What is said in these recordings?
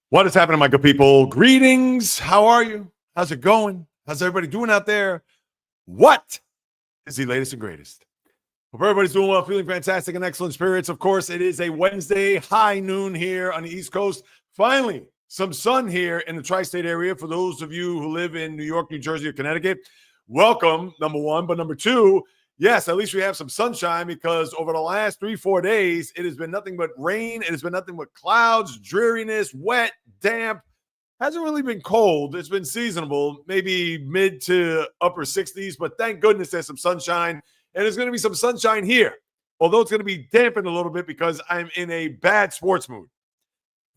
What is happening, my good people? Greetings. How are you? How's it going? How's everybody doing out there? What is the latest and greatest? Hope everybody's doing well, feeling fantastic and excellent spirits. Of course, it is a Wednesday, high noon here on the East Coast. Finally, some sun here in the tri-state area. For those of you who live in New York, New Jersey, or Connecticut, welcome, number one. But number two, yes, at least we have some sunshine because over the last 3-4 days, it has been nothing but rain. It has been nothing but clouds, dreariness, wet, damp. Hasn't really been cold. It's been seasonable, maybe mid to upper 60s, but thank goodness there's some sunshine. And there's going to be some sunshine here, although it's going to be dampened a little bit because I'm in a bad sports mood.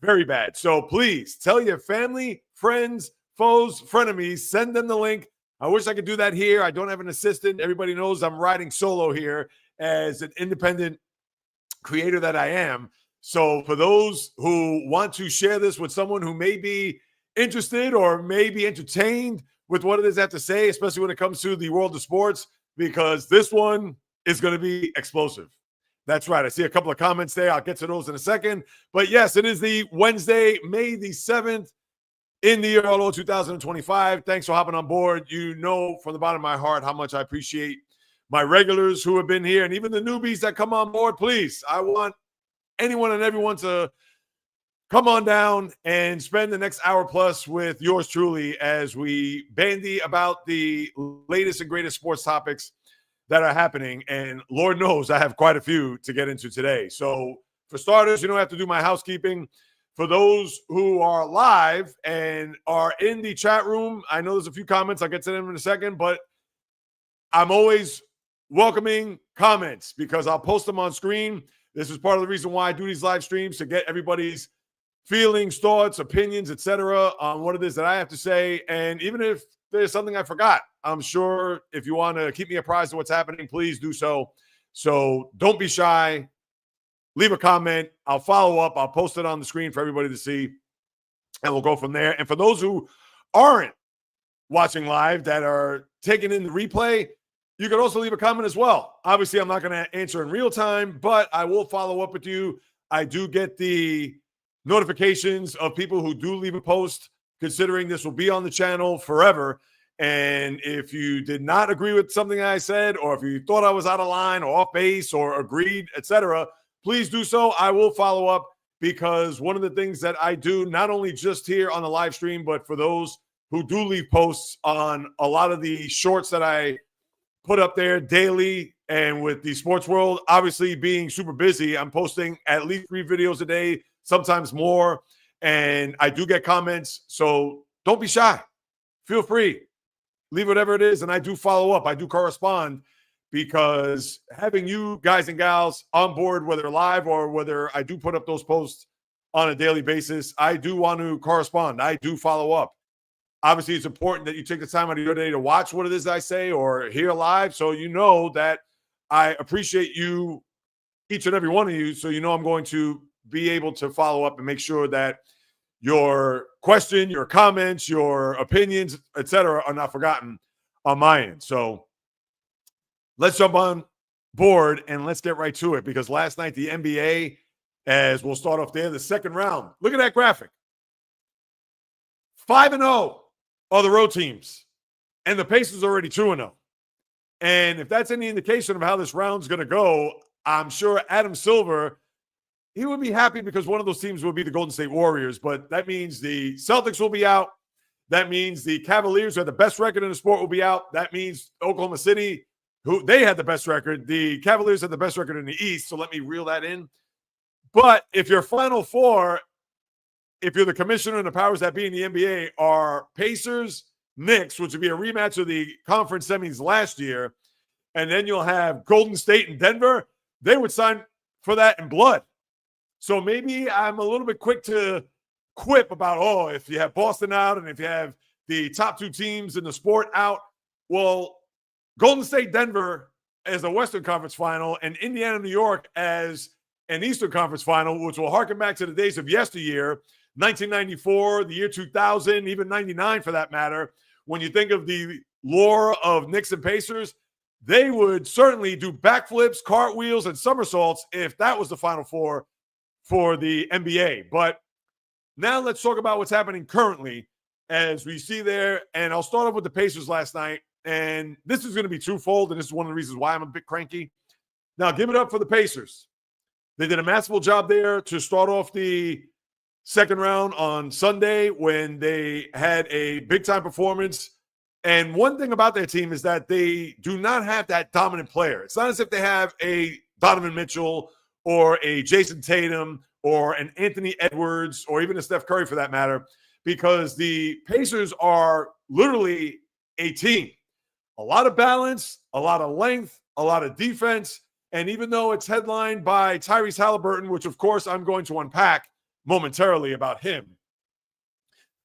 Very bad. So please tell your family, friends, foes, frenemies, send them the link. I wish I could do that here. I don't have an assistant. Everybody knows I'm riding solo here as an independent creator that I am. So for those who want to share this with someone who may be interested or may be entertained with what it is I have to say, especially when it comes to the world of sports, because this one is going to be explosive. That's right. I see a couple of comments there. I'll get to those in a second. But yes, it is the Wednesday, May the 7th in the year 2025. Thanks for hopping on board. You know from the bottom of my heart how much I appreciate my regulars who have been here and even the newbies that come on board. Please, I want anyone and everyone to come on down and spend the next hour plus with yours truly as we bandy about the latest and greatest sports topics that are happening. And Lord knows I have quite a few to get into today. So for starters, you don't have to do my housekeeping. For those who are live and are in the chat room, I know there's a few comments. I'll get to them in a second, but I'm always welcoming comments because I'll post them on screen. This is part of the reason why I do these live streams, to get everybody's feelings, thoughts, opinions, etc. on what it is that I have to say. And even if there's something I forgot, I'm sure if you want to keep me apprised of what's happening, please do so. So don't be shy. Leave a comment. I'll follow up. I'll post it on the screen for everybody to see, and we'll go from there. And for those who aren't watching live, that are taking in the replay, you can also leave a comment as well. Obviously, I'm not going to answer in real time, but I will follow up with you. I do get the notifications of people who do leave a post, considering this will be on the channel forever. And if you did not agree with something I said, or if you thought I was out of line or off base or agreed, etc., please do so. I will follow up, because one of the things that I do, not only just here on the live stream, but for those who do leave posts on a lot of the shorts that I put up there daily, and with the sports world obviously being super busy, I'm posting at least 3 videos a day, sometimes more, and I do get comments. So don't be shy. Feel free. Leave whatever it is, and I do follow up. I do correspond, because having you guys and gals on board, whether live or whether I do put up those posts on a daily basis, I do want to correspond. I do follow up. Obviously, it's important that you take the time out of your day to watch what it is I say or hear live, so you know that I appreciate you, each and every one of you, so you know I'm going to be able to follow up and make sure that your question, your comments, your opinions, etc., are not forgotten on my end. So let's jump on board and let's get right to it, because last night the NBA, as we'll start off there, the second round. Look at that graphic. 5-0 are the road teams, and the Pacers are already 2-0. And if that's any indication of how this round's going to go, I'm sure Adam Silver, he would be happy, because one of those teams will be the Golden State Warriors. But that means the Celtics will be out. That means the Cavaliers, who had the best record in the sport, will be out. That means Oklahoma City, who they had the best record. The Cavaliers had the best record in the East, so let me reel that in. But if your Final Four, if you're the commissioner and the powers that be in the NBA, are Pacers, Knicks, which would be a rematch of the conference semis last year, and then you'll have Golden State and Denver, they would sign for that in blood. So maybe I'm a little bit quick to quip about, oh, if you have Boston out and if you have the top 2 teams in the sport out, well, Golden State, Denver as a Western Conference final, and Indiana, New York as an Eastern Conference final, which will harken back to the days of yesteryear, 1994, the year 2000, even 99 for that matter. When you think of the lore of Knicks and Pacers, they would certainly do backflips, cartwheels, and somersaults if that was the Final Four for the NBA. But now let's talk about what's happening currently as we see there. And I'll start off with the Pacers last night. And this is going to be twofold, and this is one of the reasons why I'm a bit cranky. Now, give it up for the Pacers. They did a masterful job there to start off the second round on Sunday when they had a big-time performance. And one thing about their team is that they do not have that dominant player. It's not as if they have a Donovan Mitchell or a Jason Tatum or an Anthony Edwards or even a Steph Curry for that matter, because the Pacers are literally a team. A lot of balance, a lot of length, a lot of defense. And even though it's headlined by Tyrese Halliburton, which of course I'm going to unpack momentarily about him.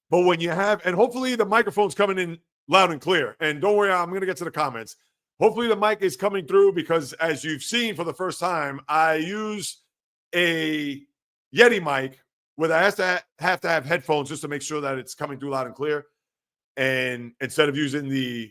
But when you have, and hopefully the microphone's coming in loud and clear. And don't worry, I'm going to get to the comments. Hopefully the mic is coming through because as you've seen for the first time, I use a Yeti mic where I have to have headphones just to make sure that it's coming through loud and clear. And instead of using the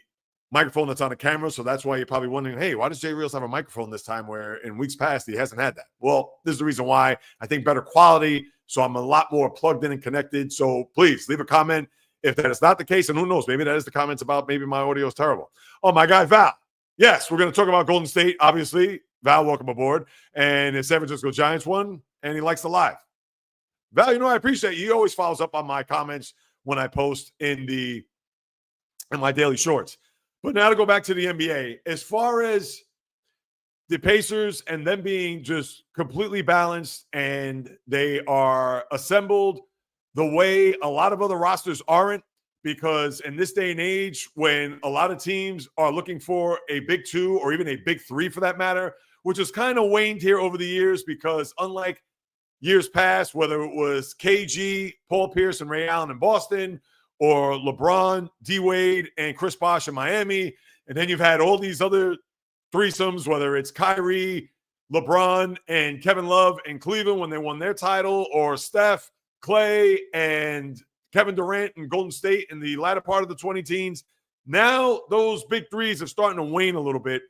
microphone that's on the camera. So that's why you're probably wondering, hey, why does Jay Reels have a microphone this time where in weeks past he hasn't had that? Well, this is the reason why. I think better quality. So I'm a lot more plugged in and connected. So please leave a comment if that is not the case. And who knows, maybe that is the comments about maybe my audio is terrible. Oh, my guy, Val. Yes, we're going to talk about Golden State, obviously. Val, welcome aboard. And his San Francisco Giants won, and he likes the live. Val, you know, I appreciate you. He always follows up on my comments when I post in my daily shorts. But now to go back to the NBA, as far as the Pacers and them being just completely balanced and they are assembled the way a lot of other rosters aren't, because in this day and age, when a lot of teams are looking for a big two or even a big three for that matter, which has kind of waned here over the years because unlike years past, whether it was KG, Paul Pierce, and Ray Allen in Boston, or LeBron, D-Wade, and Chris Bosh in Miami. And then you've had all these other threesomes, whether it's Kyrie, LeBron, and Kevin Love in Cleveland when they won their title, or Steph, Clay, and Kevin Durant in Golden State in the latter part of the 20-teens. Now those big threes are starting to wane a little bit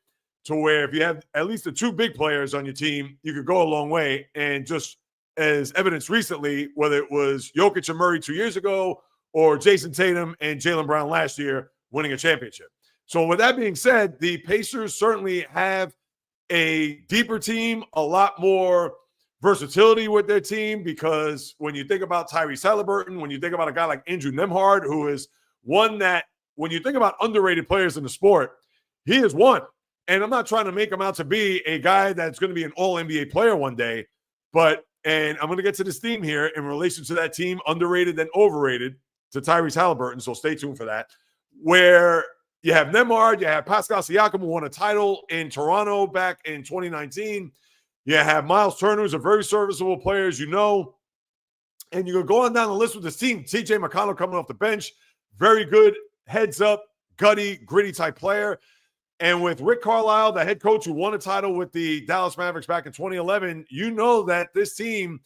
to where if you have at least the two big players on your team, you could go a long way. And just as evidence recently, whether it was Jokic and Murray 2 years ago, or Jason Tatum and Jaylen Brown last year winning a championship. So with that being said, the Pacers certainly have a deeper team, a lot more versatility with their team, because when you think about Tyrese Halliburton, when you think about a guy like Andrew Nembhard, who is one that, when you think about underrated players in the sport, he is one. And I'm not trying to make him out to be a guy that's going to be an all-NBA player one day, and I'm going to get to this theme here in relation to that team, underrated and overrated, to Tyrese Halliburton, so stay tuned for that, where you have Nembhard, you have Pascal Siakam, who won a title in Toronto back in 2019. You have Miles Turner, who's a very serviceable player, as you know. And you can go on down the list with this team. TJ McConnell coming off the bench, very good, heads up, gutty, gritty type player. And with Rick Carlisle, the head coach who won a title with the Dallas Mavericks back in 2011, you know that this team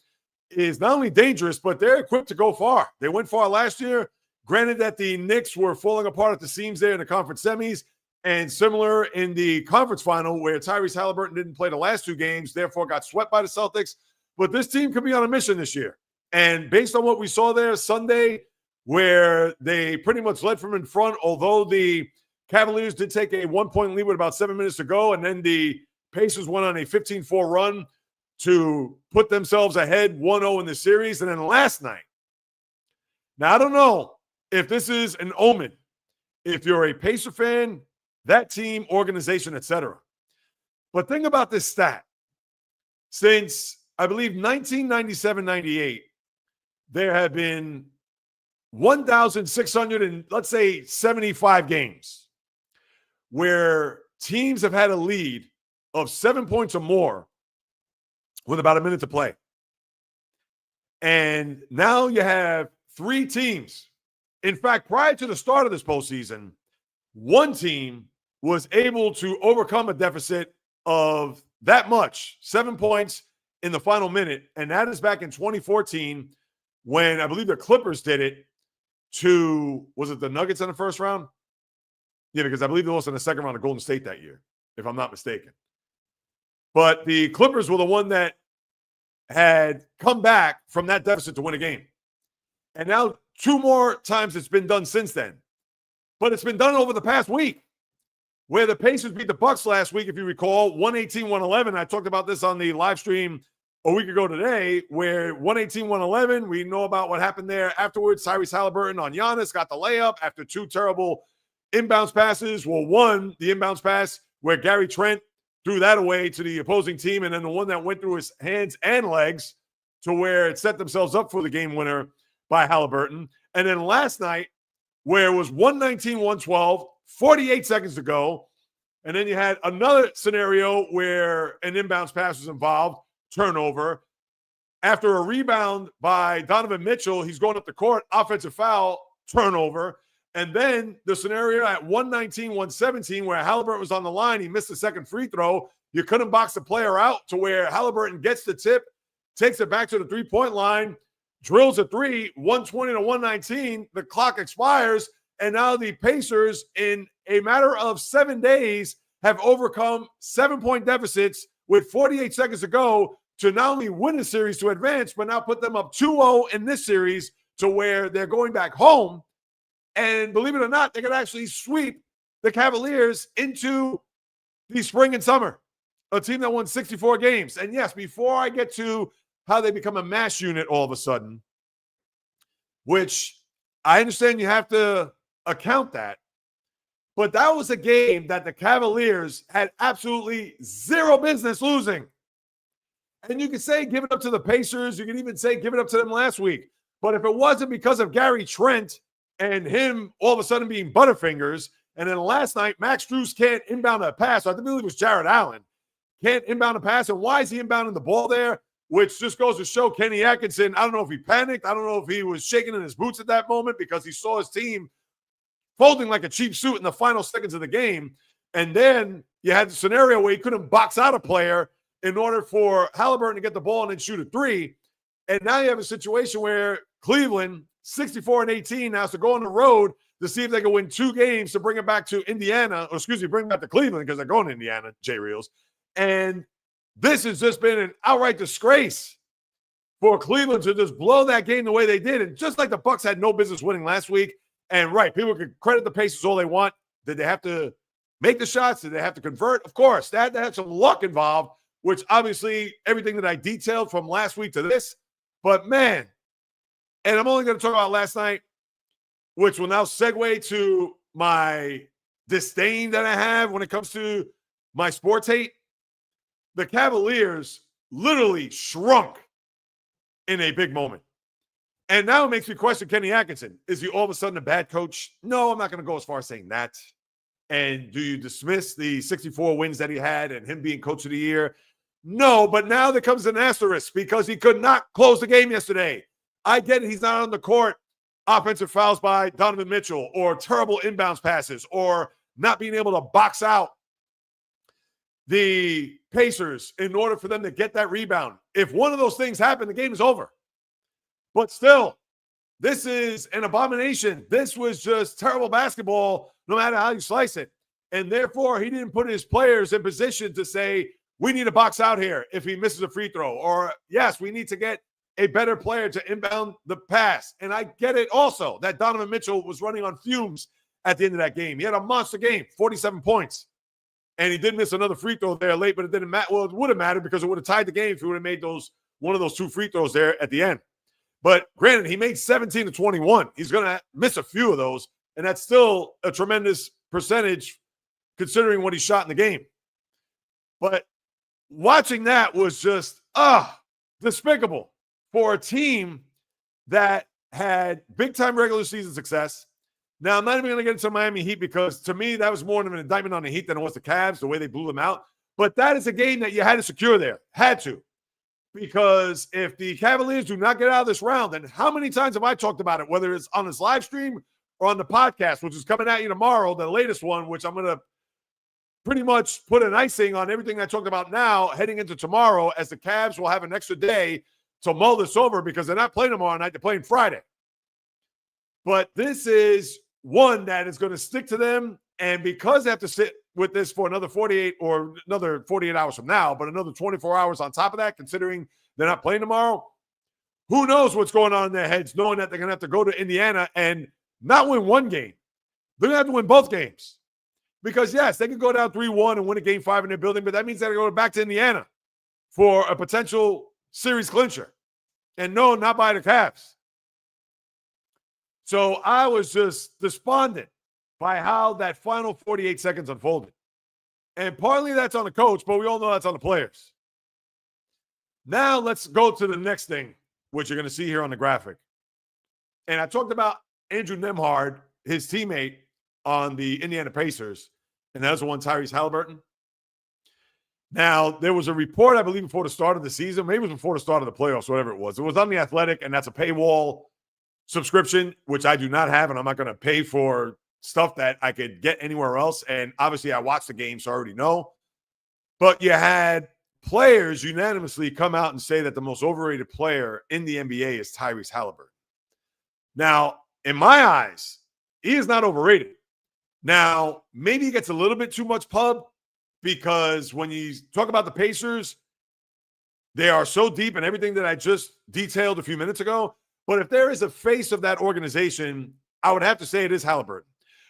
is not only dangerous, but they're equipped to go far. They went far last year. Granted that the Knicks were falling apart at the seams there in the conference semis, and similar in the conference final where Tyrese Halliburton didn't play the last two games, therefore got swept by the Celtics. But this team could be on a mission this year. And based on what we saw there Sunday, where they pretty much led from in front, although the Cavaliers did take a 1-point lead with about 7 minutes to go, and then the Pacers went on a 15-4 run to put themselves ahead 1-0 in the series. And then last night, now I don't know if this is an omen, if you're a Pacer fan, that team, organization, etc. But think about this stat. Since, I believe, 1997-98, there have been 1,600 and let's say 75 games where teams have had a lead of 7 points or more with about a minute to play. And now you have three teams. In fact, prior to the start of this postseason, one team was able to overcome a deficit of that much, 7 points in the final minute. And that is back in 2014 when I believe the Clippers did it to, was it the Nuggets in the first round? Yeah, because I believe they lost in the second round of Golden State that year, if I'm not mistaken. But the Clippers were the one that had come back from that deficit to win a game. And now 2 more times it's been done since then. But it's been done over the past week, where the Pacers beat the Bucks last week, if you recall, 118-111. I talked about this on the live stream a week ago today, where 118-111, we know about what happened there afterwards. Tyrese Halliburton on Giannis got the layup after 2 terrible inbounds passes. Well, one, the inbounds pass where Gary Trent threw that away to the opposing team, and then the one that went through his hands and legs to where it set themselves up for the game winner by Halliburton. And then last night, where it was 119-112, 48 seconds to go, and then you had another scenario where an inbounds pass was involved, turnover. After a rebound by Donovan Mitchell, he's going up the court, offensive foul, turnover. And then the scenario at 119-117 where Halliburton was on the line, he missed the second free throw. You couldn't box the player out to where Halliburton gets the tip, takes it back to the three-point line, drills a three, 120-119. The clock expires, and now the Pacers, in a matter of 7 days, have overcome 7-point deficits with 48 seconds to go to not only win the series to advance, but now put them up 2-0 in this series to where they're going back home. And believe it or not, they could actually sweep the Cavaliers into the spring and summer, a team that won 64 games. And yes, before I get to how they become a mass unit all of a sudden, which I understand you have to account that, but that was a game that the Cavaliers had absolutely zero business losing. And you could say give it up to the Pacers. You could even say give it up to them last week. But if it wasn't because of Gary Trent and him all of a sudden being Butterfingers, and then last night, Max Strus can't inbound a pass. I believe it was Jared Allen. Can't inbound a pass. And why is he inbounding the ball there? Which just goes to show Kenny Atkinson, I don't know if he panicked. I don't know if he was shaking in his boots at that moment because he saw his team folding like a cheap suit in the final seconds of the game. And then you had the scenario where he couldn't box out a player in order for Halliburton to get the ball and then shoot a three. And now you have a situation where Cleveland, 64-18, now has to go on the road to see if they can win 2 games to bring it back to Indiana, or excuse me, bring it back to Cleveland because they're going to Indiana, J-Reels. And this has just been an outright disgrace for Cleveland to just blow that game the way they did. And just like the Bucks had no business winning last week, and right, people can credit the Pacers all they want. Did they have to make the shots? Did they have to convert? Of course, they had to have some luck involved, which obviously everything that I detailed from last week to this. But man, and I'm only going to talk about last night, which will now segue to my disdain that I have when it comes to my sports hate. The Cavaliers literally shrunk in a big moment. And now it makes me question Kenny Atkinson. Is he all of a sudden a bad coach? No, I'm not going to go as far as saying that. And do you dismiss the 64 wins that he had and him being coach of the year? No, but now there comes an asterisk because he could not close the game yesterday. I get it. He's not on the court. Offensive fouls by Donovan Mitchell or terrible inbounds passes or not being able to box out the Pacers in order for them to get that rebound. If one of those things happen, the game is over. But still, this is an abomination. This was just terrible basketball, no matter how you slice it. And therefore, he didn't put his players in position to say, we need to box out here if he misses a free throw. Or, yes, we need to get a better player to inbound the pass. And I get it also that Donovan Mitchell was running on fumes at the end of that game. He had a monster game, 47 points. And he did miss another free throw there late, but it didn't matter. Well, it would have mattered because it would have tied the game if he would have made one of those 2 free throws there at the end. But granted, he made 17 to 21. He's going to miss a few of those, and that's still a tremendous percentage considering what he shot in the game. But watching that was just despicable for a team that had big-time regular season success. Now, I'm not even going to get into Miami Heat because, to me, that was more of an indictment on the Heat than it was the Cavs, the way they blew them out. But that is a game that you had to secure there. Had to. Because if the Cavaliers do not get out of this round, then how many times have I talked about it, whether it's on this live stream or on the podcast, which is coming at you tomorrow, the latest one, which I'm going to pretty much put an icing on everything I talked about now heading into tomorrow, as the Cavs will have an extra day to mull this over because they're not playing tomorrow night, they're playing Friday. But this is one that is going to stick to them, and because they have to sit with this for another 48 hours from now, but another 24 hours on top of that, considering they're not playing tomorrow, who knows what's going on in their heads, knowing that they're going to have to go to Indiana and not win one game. They're going to have to win both games. Because, yes, they can go down 3-1 and win a game 5 in their building, but that means they're going to go back to Indiana for a potential series clincher. And no, not by the Cavs. So I was just despondent by how that final 48 seconds unfolded. And partly that's on the coach, but we all know that's on the players. Now let's go to the next thing, which you're going to see here on the graphic. And I talked about Andrew Nembhard, his teammate on the Indiana Pacers, and that was the one, Tyrese Halliburton. Now, there was a report, I believe, before the start of the season, maybe it was before the start of the playoffs, whatever it was. It was on The Athletic, and that's a paywall subscription, which I do not have, and I'm not going to pay for stuff that I could get anywhere else. And obviously, I watched the game, so I already know. But you had players unanimously come out and say that the most overrated player in the NBA is Tyrese Halliburton. Now, in my eyes, he is not overrated. Now, maybe he gets a little bit too much pub because when you talk about the Pacers, they are so deep in everything that I just detailed a few minutes ago. But if there is a face of that organization, I would have to say it is Halliburton.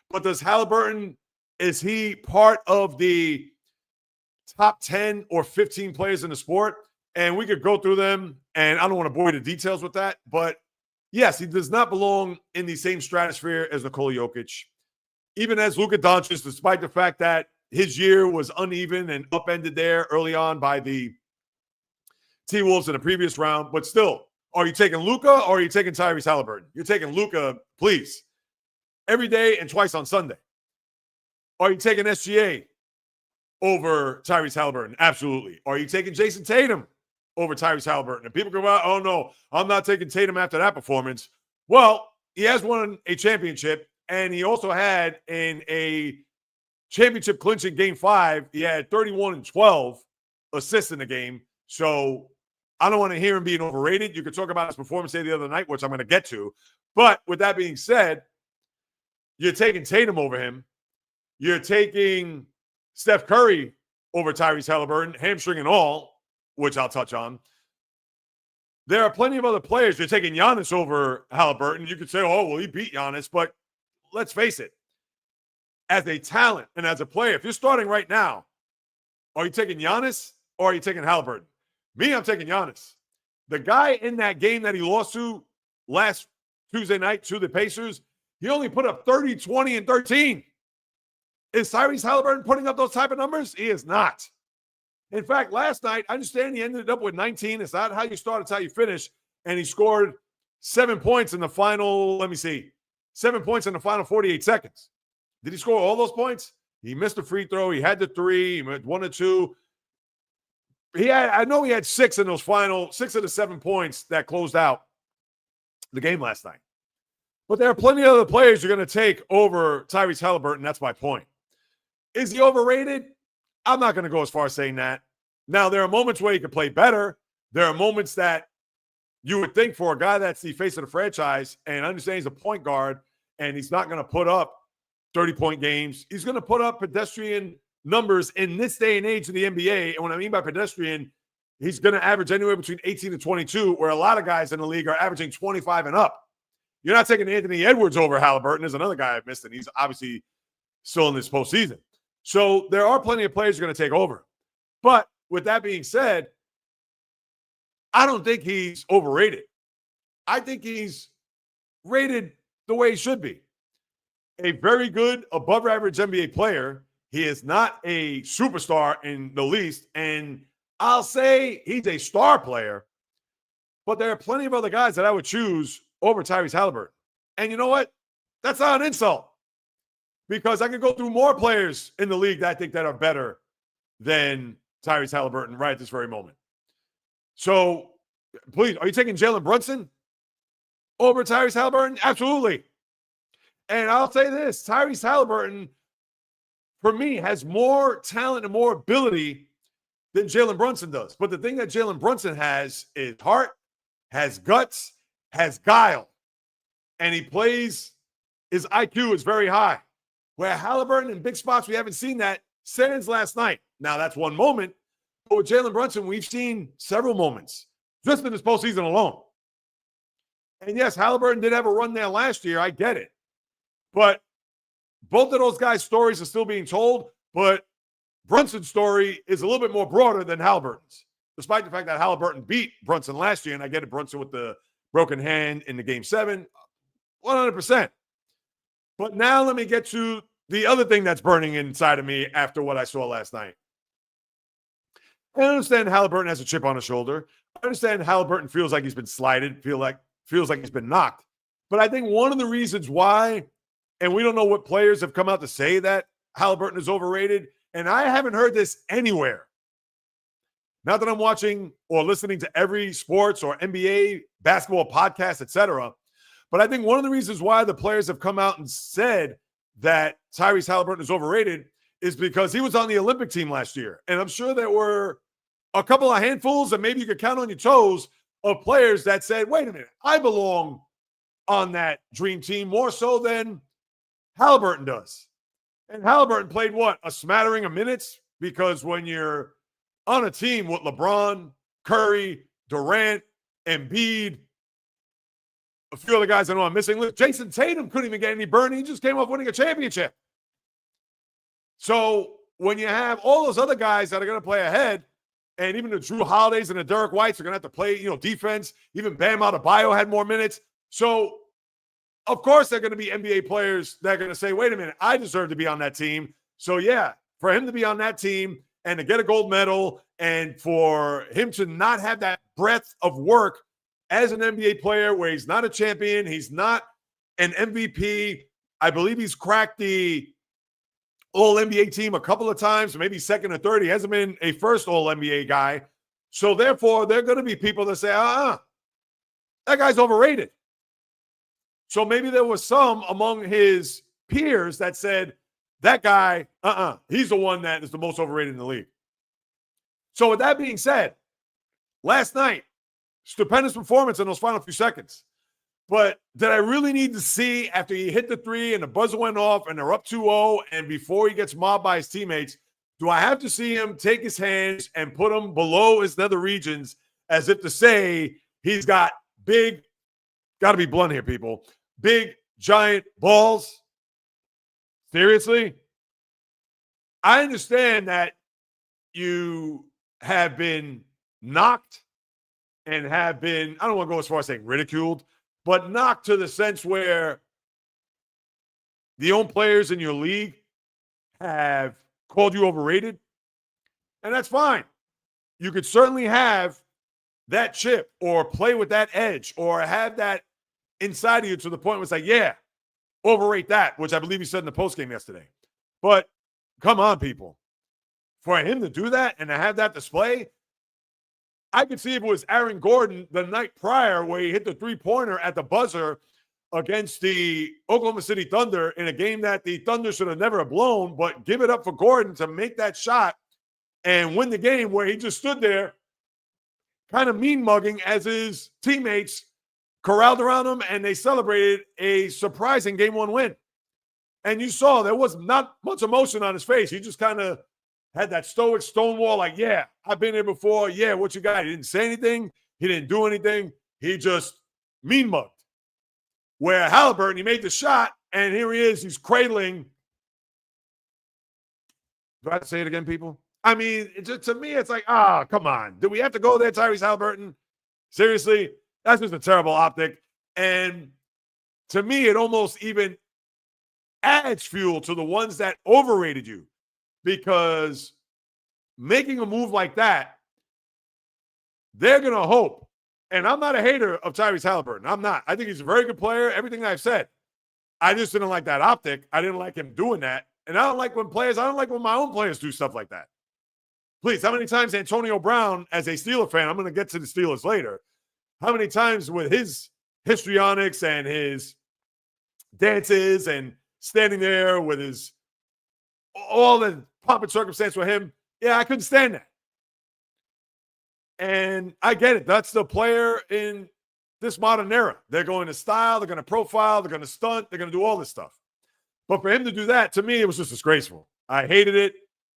But does Halliburton, is he part of the top 10 or 15 players in the sport? And we could go through them, and I don't want to bore you the details with that. But yes, he does not belong in the same stratosphere as Nikola Jokic, even as Luka Doncic, despite the fact that his year was uneven and upended there early on by the T-Wolves in the previous round. But still, are you taking Luka or are you taking Tyrese Halliburton? You're taking Luka, please, every day and twice on Sunday. Are you taking SGA over Tyrese Halliburton? Absolutely. Are you taking Jason Tatum over Tyrese Halliburton? And people go, oh, no, I'm not taking Tatum after that performance. Well, he has won a championship, and he also had in a championship clinching game 5, he had 31 and 12 assists in the game. So I don't want to hear him being overrated. You could talk about his performance the other night, which I'm going to get to. But with that being said, you're taking Tatum over him. You're taking Steph Curry over Tyrese Halliburton, hamstring and all, which I'll touch on. There are plenty of other players. You're taking Giannis over Halliburton. You could say, oh, well, he beat Giannis. But let's face it. As a talent and as a player, if you're starting right now, are you taking Giannis or are you taking Halliburton? Me, I'm taking Giannis. The guy in that game that he lost to last Tuesday night to the Pacers, he only put up 30, 20, and 13. Is Tyrese Halliburton putting up those type of numbers? He is not. In fact, last night, I understand he ended up with 19. It's not how you start, it's how you finish. And he scored 7 points in the final, 7 points in the final 48 seconds. Did he score all those points? He missed a free throw. He had the 3. He made 1 or 2. I know he had 6 in those final 6 of the 7 points that closed out the game last night. But there are plenty of other players you're going to take over Tyrese Halliburton. That's my point. Is he overrated? I'm not going to go as far as saying that. Now, there are moments where he could play better. There are moments that you would think for a guy that's the face of the franchise, and I understand he's a point guard, and he's not going to put up 30-point games. He's going to put up pedestrian numbers in this day and age in the NBA. And what I mean by pedestrian, he's going to average anywhere between 18 and 22, where a lot of guys in the league are averaging 25 and up. You're not taking Anthony Edwards over Halliburton. There's another guy I've missed, and he's obviously still in this postseason. So there are plenty of players you're going to take over. But with that being said, I don't think he's overrated. I think he's rated the way he should be. A very good, above-average NBA player. He is not a superstar in the least, and I'll say he's a star player, but there are plenty of other guys that I would choose over Tyrese Halliburton. And you know what? That's not an insult, because I could go through more players in the league that I think that are better than Tyrese Halliburton right at this very moment. So, please, are you taking Jalen Brunson over Tyrese Halliburton? Absolutely. And I'll say this, Tyrese Halliburton, for me, has more talent and more ability than Jalen Brunson does. But the thing that Jalen Brunson has is heart, has guts, has guile. And he plays, his IQ is very high. Where Halliburton in big spots, we haven't seen that since last night. Now, that's one moment. But with Jalen Brunson, we've seen several moments just in this postseason alone. And yes, Halliburton did have a run there last year. I get it. But both of those guys' stories are still being told. But Brunson's story is a little bit more broader than Halliburton's, despite the fact that Halliburton beat Brunson last year. And I get it, Brunson with the broken hand in the Game 7, 100%. But now let me get to the other thing that's burning inside of me after what I saw last night. I understand Halliburton has a chip on his shoulder. I understand Halliburton feels like he's been slighted, feels like he's been knocked. But I think one of the reasons why, and we don't know what players have come out to say that Halliburton is overrated, and I haven't heard this anywhere. Not that I'm watching or listening to every sports or NBA basketball podcast, etc. But I think one of the reasons why the players have come out and said that Tyrese Halliburton is overrated is because he was on the Olympic team last year. And I'm sure there were a couple of handfuls, and maybe you could count on your toes, of players that said, wait a minute, I belong on that dream team more so than Halliburton does. And Halliburton played what? A smattering of minutes? Because when you're on a team with LeBron, Curry, Durant, Embiid, a few other guys I know I'm missing. Jason Tatum couldn't even get any burn. He just came off winning a championship. So when you have all those other guys that are going to play ahead, and even the Drew Holidays and the Derek Whites are going to have to play, defense. Even Bam Adebayo had more minutes. So, of course, they're going to be NBA players that are going to say, wait a minute, I deserve to be on that team. So, yeah, for him to be on that team and to get a gold medal and for him to not have that breadth of work as an NBA player where he's not a champion, he's not an MVP. I believe he's cracked the All-NBA team a couple of times, maybe second or third. He hasn't been a first All-NBA guy. So, therefore, there are going to be people that say, that guy's overrated. So, maybe there was some among his peers that said, that guy, he's the one that is the most overrated in the league. So, with that being said, last night, stupendous performance in those final few seconds. But did I really need to see after he hit the three and the buzzer went off and they're up 2-0 and before he gets mobbed by his teammates, do I have to see him take his hands and put them below his nether regions as if to say he's got big, got to be blunt here, people, big, giant balls? Seriously? I understand that you have been knocked and have been, I don't want to go as far as saying ridiculed, but knocked to the sense where the own players in your league have called you overrated. And that's fine. You could certainly have that chip or play with that edge or have that inside of you to the point where it's like, yeah, overrate that, which I believe he said in the postgame yesterday. But come on, people. For him to do that and to have that display, I could see if it was Aaron Gordon the night prior where he hit the three-pointer at the buzzer against the Oklahoma City Thunder in a game that the Thunder should have never blown, but give it up for Gordon to make that shot and win the game where he just stood there kind of mean-mugging as his teammates corralled around him and they celebrated a surprising Game 1 win. And you saw there was not much emotion on his face. He just kind of had that stoic stonewall, like, yeah, I've been here before. Yeah, what you got? He didn't say anything. He didn't do anything. He just mean mugged. Where Halliburton, he made the shot, and here he is. He's cradling. Do I have to say it again, people? I mean, to me, it's like, come on. Do we have to go there, Tyrese Halliburton? Seriously? That's just a terrible optic. And to me, it almost even adds fuel to the ones that overrated you. Because making a move like that, they're going to hope. And I'm not a hater of Tyrese Halliburton. I'm not. I think he's a very good player, everything I've said. I just didn't like that optic. I didn't like him doing that. And I don't like when my own players do stuff like that. Please, how many times Antonio Brown, as a Steeler fan, I'm going to get to the Steelers later, how many times with his histrionics and his dances and standing there with his all the pomp and circumstance with him, yeah, I couldn't stand that. And I get it. That's the player in this modern era. They're going to style, they're going to profile, they're going to stunt, they're going to do all this stuff. But for him to do that, to me, it was just disgraceful. I hated it.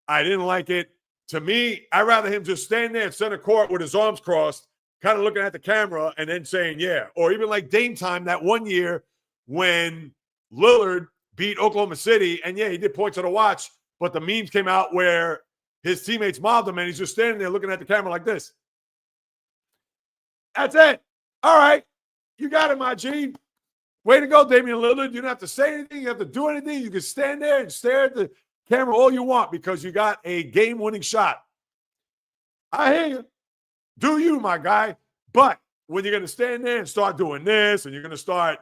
I didn't like it. To me, I'd rather him just stand there at center court with his arms crossed kind of looking at the camera and then saying, yeah. Or even like Dame time that one year when Lillard beat Oklahoma City. And yeah, he did points on the watch, but the memes came out where his teammates mobbed him and he's just standing there looking at the camera like this. That's it. All right. You got it, my G. Way to go, Damian Lillard. You don't have to say anything. You have to do anything. You can stand there and stare at the camera all you want because you got a game-winning shot. I hear you. Do you, my guy. But when you're going to stand there and start doing this and you're going to start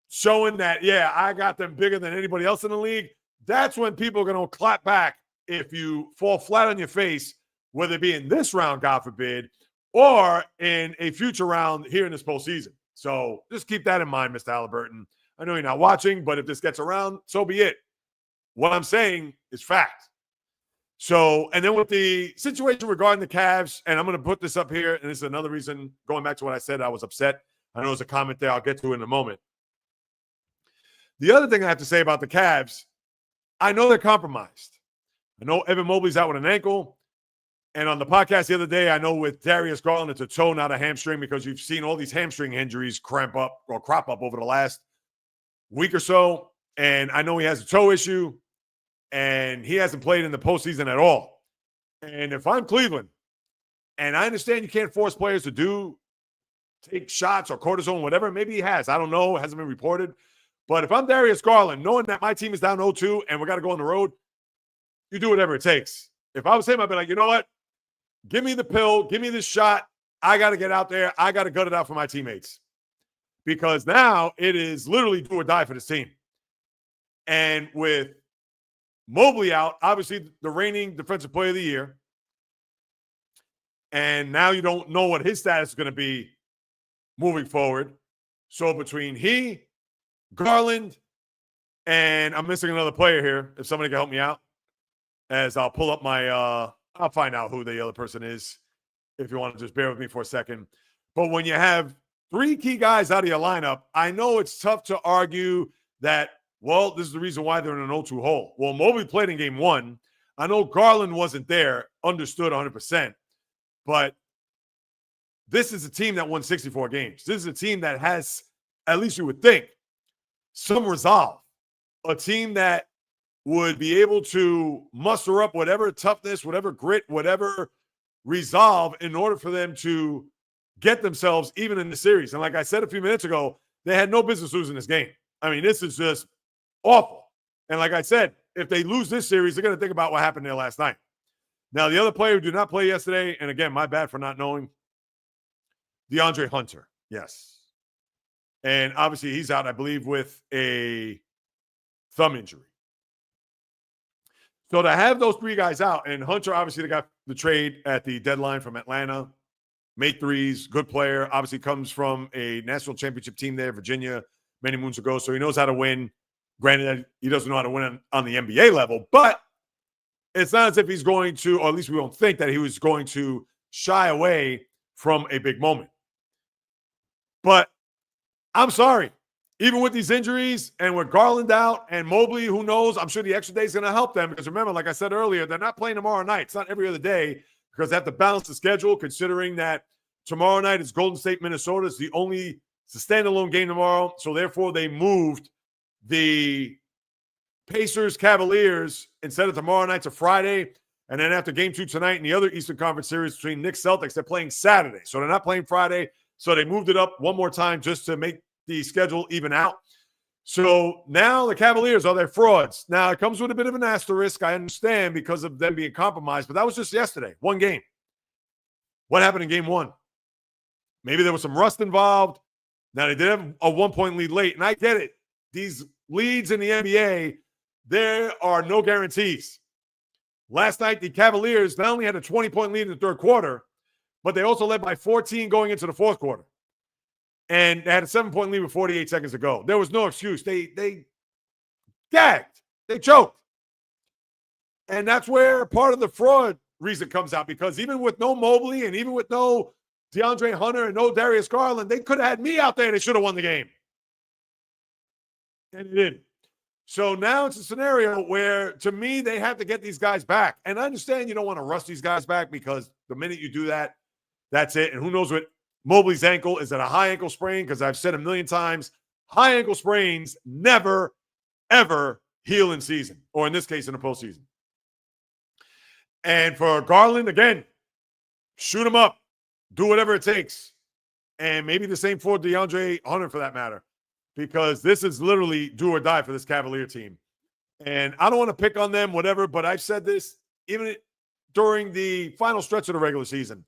showing that, yeah, I got them bigger than anybody else in the league, that's when people are going to clap back if you fall flat on your face, whether it be in this round, God forbid, or in a future round here in this postseason. So just keep that in mind, Mr. Halliburton. I know you're not watching, but if this gets around, so be it. What I'm saying is fact. So, and then with the situation regarding the Cavs, and I'm going to put this up here, and this is another reason, going back to what I said, I was upset. I know there's a comment there I'll get to in a moment. The other thing I have to say about the Cavs, I know they're compromised. I know Evan Mobley's out with an ankle. And on the podcast the other day, I know with Darius Garland, it's a toe, not a hamstring, because you've seen all these hamstring injuries crop up over the last week or so. And I know he has a toe issue, and he hasn't played in the postseason at all. And if I'm Cleveland, and I understand you can't force players to take shots or cortisone, whatever, maybe he has. I don't know. It hasn't been reported. But if I'm Darius Garland, knowing that my team is down 0-2 and we got to go on the road, you do whatever it takes. If I was him, I'd be like, you know what? Give me the pill. Give me this shot. I got to get out there. I got to gut it out for my teammates. Because now it is literally do or die for this team. And with Mobley out, obviously the reigning defensive player of the year. And now you don't know what his status is going to be moving forward. So between he, Garland, and I'm missing another player here. If somebody can help me out, as I'll pull up my I'll find out who the other person is if you want to just bear with me for a second. But when you have three key guys out of your lineup, I know it's tough to argue that, well, this is the reason why they're in an 0-2 hole. Well, Mobley played in game one. I know Garland wasn't there, understood 100%. But this is a team that won 64 games. This is a team that has, at least you would think, some resolve. A team that would be able to muster up whatever toughness, whatever grit, whatever resolve in order for them to get themselves even in the series. And like I said a few minutes ago, they had no business losing this game. I mean, this is just awful. And like I said, if they lose this series, they're going to think about what happened there last night. Now, the other player who did not play yesterday, and again, my bad for not knowing, DeAndre Hunter. Yes. And obviously he's out, I believe, with a thumb injury. So to have those three guys out, and Hunter, obviously, they got the trade at the deadline from Atlanta, made threes, good player, obviously comes from a national championship team there, Virginia, many moons ago, so he knows how to win. Granted, he doesn't know how to win on the NBA level, but it's not as if he's going to, or at least we don't think that he was going to shy away from a big moment. But I'm sorry. Even with these injuries and with Garland out and Mobley, who knows, I'm sure the extra day is going to help them because remember, like I said earlier, they're not playing tomorrow night. It's not every other day because they have to balance the schedule considering that tomorrow night is Golden State, Minnesota. It's the standalone game tomorrow. So therefore, they moved the Pacers, Cavaliers instead of tomorrow night to Friday. And then after game 2 tonight in the other Eastern Conference series between Knicks, Celtics, they're playing Saturday. So they're not playing Friday. So they moved it up one more time just to make the schedule even out. So now the Cavaliers are their frauds. Now it comes with a bit of an asterisk. I understand because of them being compromised, but that was just yesterday, one game. What happened in game 1? Maybe there was some rust involved. Now they did have a 1-point lead late, and I get it. These leads in the NBA, there are no guarantees. Last night, the Cavaliers not only had a 20-point lead in the third quarter, but they also led by 14 going into the fourth quarter. And they had a 7-point lead with 48 seconds to go. There was no excuse. They gagged. They choked. And that's where part of the fraud reason comes out because even with no Mobley and even with no DeAndre Hunter and no Darius Garland, they could have had me out there and they should have won the game. And they didn't. So now it's a scenario where, to me, they have to get these guys back. And I understand you don't want to rush these guys back because the minute you do that, That's it. And who knows what Mobley's ankle is. It a high ankle sprain? Because I've said a million times, high ankle sprains never, ever heal in season, or in this case, in the postseason. And for Garland, again, shoot him up, do whatever it takes. And maybe the same for DeAndre Hunter, for that matter, because this is literally do or die for this Cavalier team. And I don't want to pick on them, whatever, but I've said this even during the final stretch of the regular season.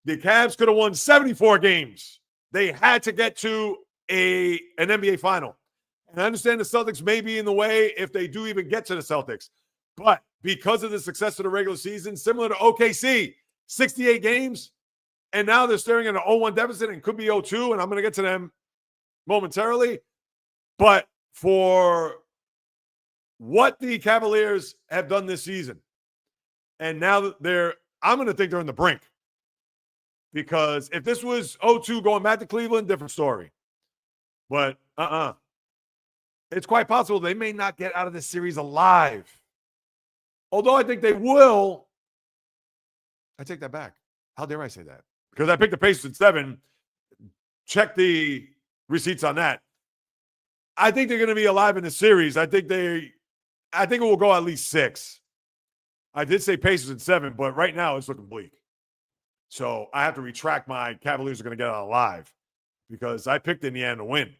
The Cavs could have won 74 games. They had to get to an NBA final. And I understand the Celtics may be in the way if they do even get to the Celtics. But because of the success of the regular season, similar to OKC, 68 games, and now they're staring at an 0-1 deficit and could be 0-2, and I'm going to get to them momentarily. But for what the Cavaliers have done this season, and now I'm going to think they're on the brink. Because if this was 0-2 going back to Cleveland, different story. But it's quite possible they may not get out of this series alive. Although I think they will. I take that back. How dare I say that? Because I picked the Pacers at 7. Check the receipts on that. I think they're going to be alive in the series. I think it will go at least 6. I did say Pacers at 7, but right now it's looking bleak. So I have to retract my Cavaliers are going to get out alive because I picked Indiana to win.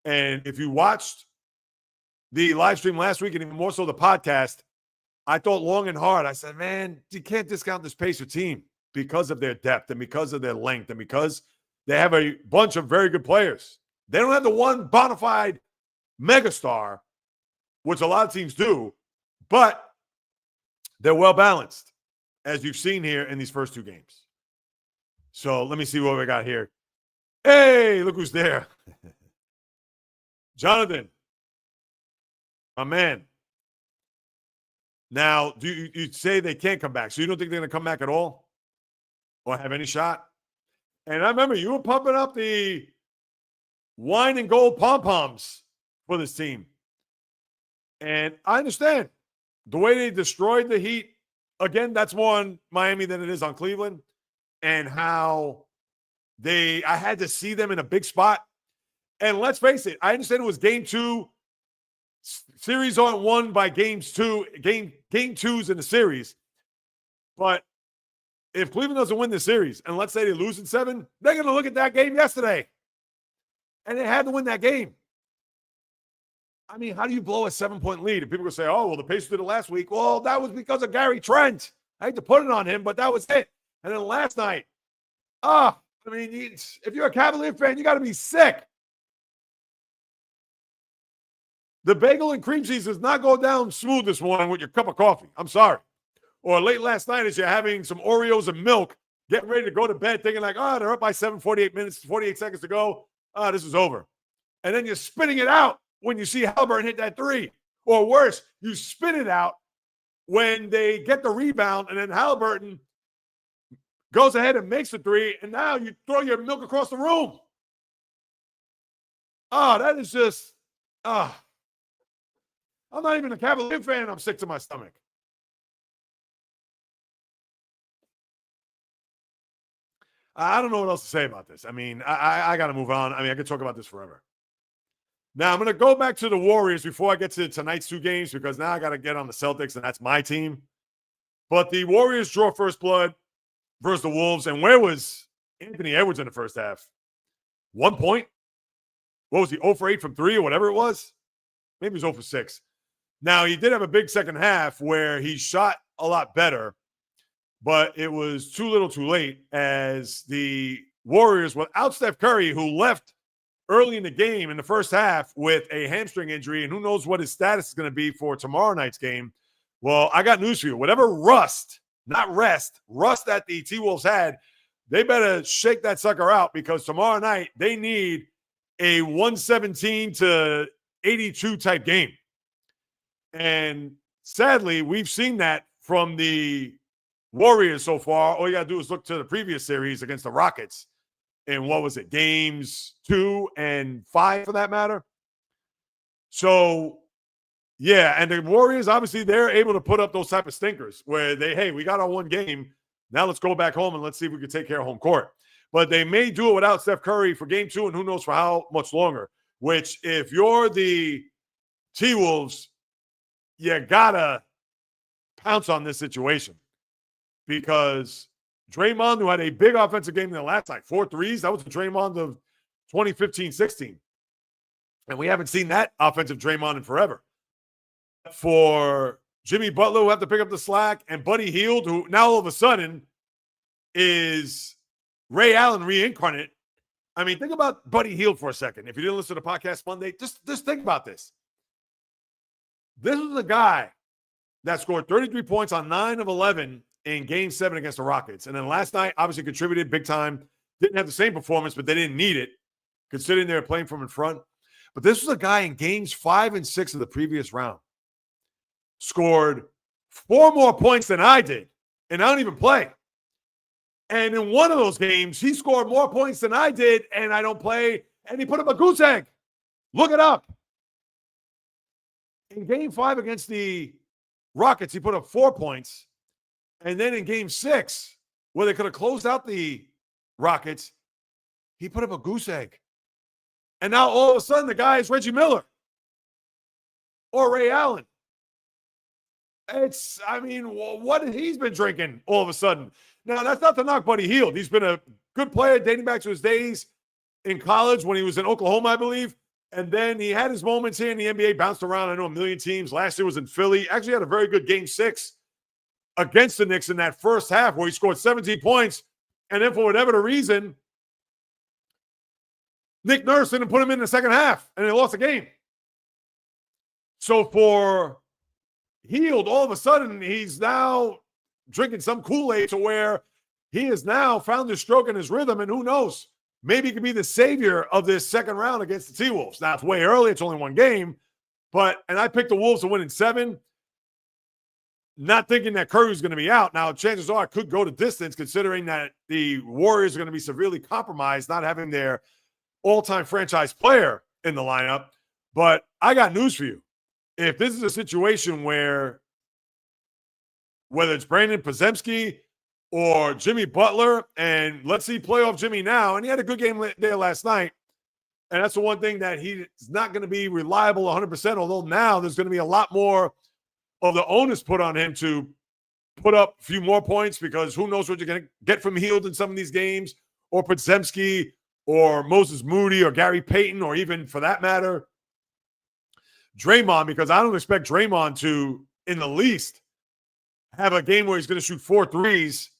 And if you watched the live stream last week and even more so the podcast, I thought long and hard. I said, man, you can't discount this Pacer team because of their depth and because of their length and because they have a bunch of very good players. They don't have the one bona fide megastar, which a lot of teams do, but they're well balanced, as you've seen here in these first 2 games. So let me see what we got here. Hey, look who's there. Jonathan, my man. Now, do you say they can't come back? So you don't think they're going to come back at all or have any shot? And I remember you were pumping up the wine and gold pom-poms for this team. And I understand the way they destroyed the Heat. Again, that's more on Miami than it is on Cleveland. And how I had to see them in a big spot. And let's face it, I understand it was game 2. Series aren't won by game twos in the series. But if Cleveland doesn't win the series, and let's say they lose in 7, they're going to look at that game yesterday. And they had to win that game. I mean, how do you blow a 7-point lead? And people will say, oh, well, the Pacers did it last week. Well, that was because of Gary Trent. I hate to put it on him, but that was it. And then last night, I mean, if you're a Cavalier fan, you got to be sick. The bagel and cream cheese does not go down smooth this morning with your cup of coffee. I'm sorry. Or late last night as you're having some Oreos and milk, getting ready to go to bed, thinking like, oh, they're up by 7, 48 seconds to go. Oh, this is over. And then you're spitting it out when you see Halliburton hit that 3. Or worse, you spit it out when they get the rebound and then Halliburton goes ahead and makes the 3, and now you throw your milk across the room. Oh, that is just, I'm not even a Cavalier fan, and I'm sick to my stomach. I don't know what else to say about this. I mean, I got to move on. I mean, I could talk about this forever. Now, I'm going to go back to the Warriors before I get to tonight's 2 games because now I got to get on the Celtics, and that's my team. But the Warriors draw first blood versus the Wolves. And where was Anthony Edwards in the first half? 1 point? What was he, 0 for 8 from 3 or whatever it was? Maybe he was 0 for 6. Now, he did have a big second half where he shot a lot better, but it was too little too late as the Warriors, without Steph Curry, who left early in the game in the first half with a hamstring injury, and who knows what his status is going to be for tomorrow night's game. Well, I got news for you. Whatever rust that the T-Wolves had, they better shake that sucker out because tomorrow night they need a 117 to 82 type game. And sadly, we've seen that from the Warriors so far. All you got to do is look to the previous series against the Rockets. And what was it? Games 2 and 5 for that matter. So, yeah. And the Warriors, obviously, they're able to put up those type of stinkers where we got our 1 game. Now let's go back home and let's see if we can take care of home court. But they may do it without Steph Curry for game 2, and who knows for how much longer, which if you're the T-Wolves, you got to pounce on this situation because Draymond, who had a big offensive game in the last night, 4 threes, that was the Draymond of 2015-16. And we haven't seen that offensive Draymond in forever. For Jimmy Butler, who had to pick up the slack, and Buddy Hield, who now all of a sudden is Ray Allen reincarnate. I mean, think about Buddy Hield for a second. If you didn't listen to the podcast Monday, just think about this. This was a guy that scored 33 points on 9 of 11 in Game 7 against the Rockets. And then last night, obviously contributed big time. Didn't have the same performance, but they didn't need it, considering they were playing from in front. But this was a guy in Games 5 and 6 of the previous round. Scored 4 more points than I did, and I don't even play. And in one of those games, he scored more points than I did, and I don't play, and he put up a goose egg. Look it up. In Game 5 against the Rockets, he put up 4 points. And then in Game 6, where they could have closed out the Rockets, he put up a goose egg. And now all of a sudden, the guy is Reggie Miller or Ray Allen. What he's been drinking all of a sudden. Now, that's not to knock Buddy Hield. He's been a good player dating back to his days in college when he was in Oklahoma, I believe. And then he had his moments here in the NBA, bounced around. I know a million teams. Last year was in Philly. Actually had a very good Game 6 against the Knicks in that first half where he scored 17 points. And then for whatever the reason, Nick Nurse didn't put him in the second half, and they lost the game. So for Hield, all of a sudden, he's now drinking some Kool-Aid to where he has now found his stroke and his rhythm, and who knows, maybe he could be the savior of this second round against the T-Wolves. Now, it's way early. It's only one game. And I picked the Wolves to win in 7, not thinking that Curry was going to be out. Now, chances are I could go to distance considering that the Warriors are going to be severely compromised, not having their all-time franchise player in the lineup. But I got news for you. If this is a situation where whether it's Brandon Podziemski or Jimmy Butler, and let's see playoff Jimmy now, and he had a good game there last night, and that's the one thing that he's not going to be reliable 100%, although now there's going to be a lot more of the onus put on him to put up a few more points because who knows what you're going to get from Hield in some of these games, or Podziemski, or Moses Moody, or Gary Payton, or even, for that matter, Draymond, because I don't expect Draymond to, in the least, have a game where he's going to shoot 4 threes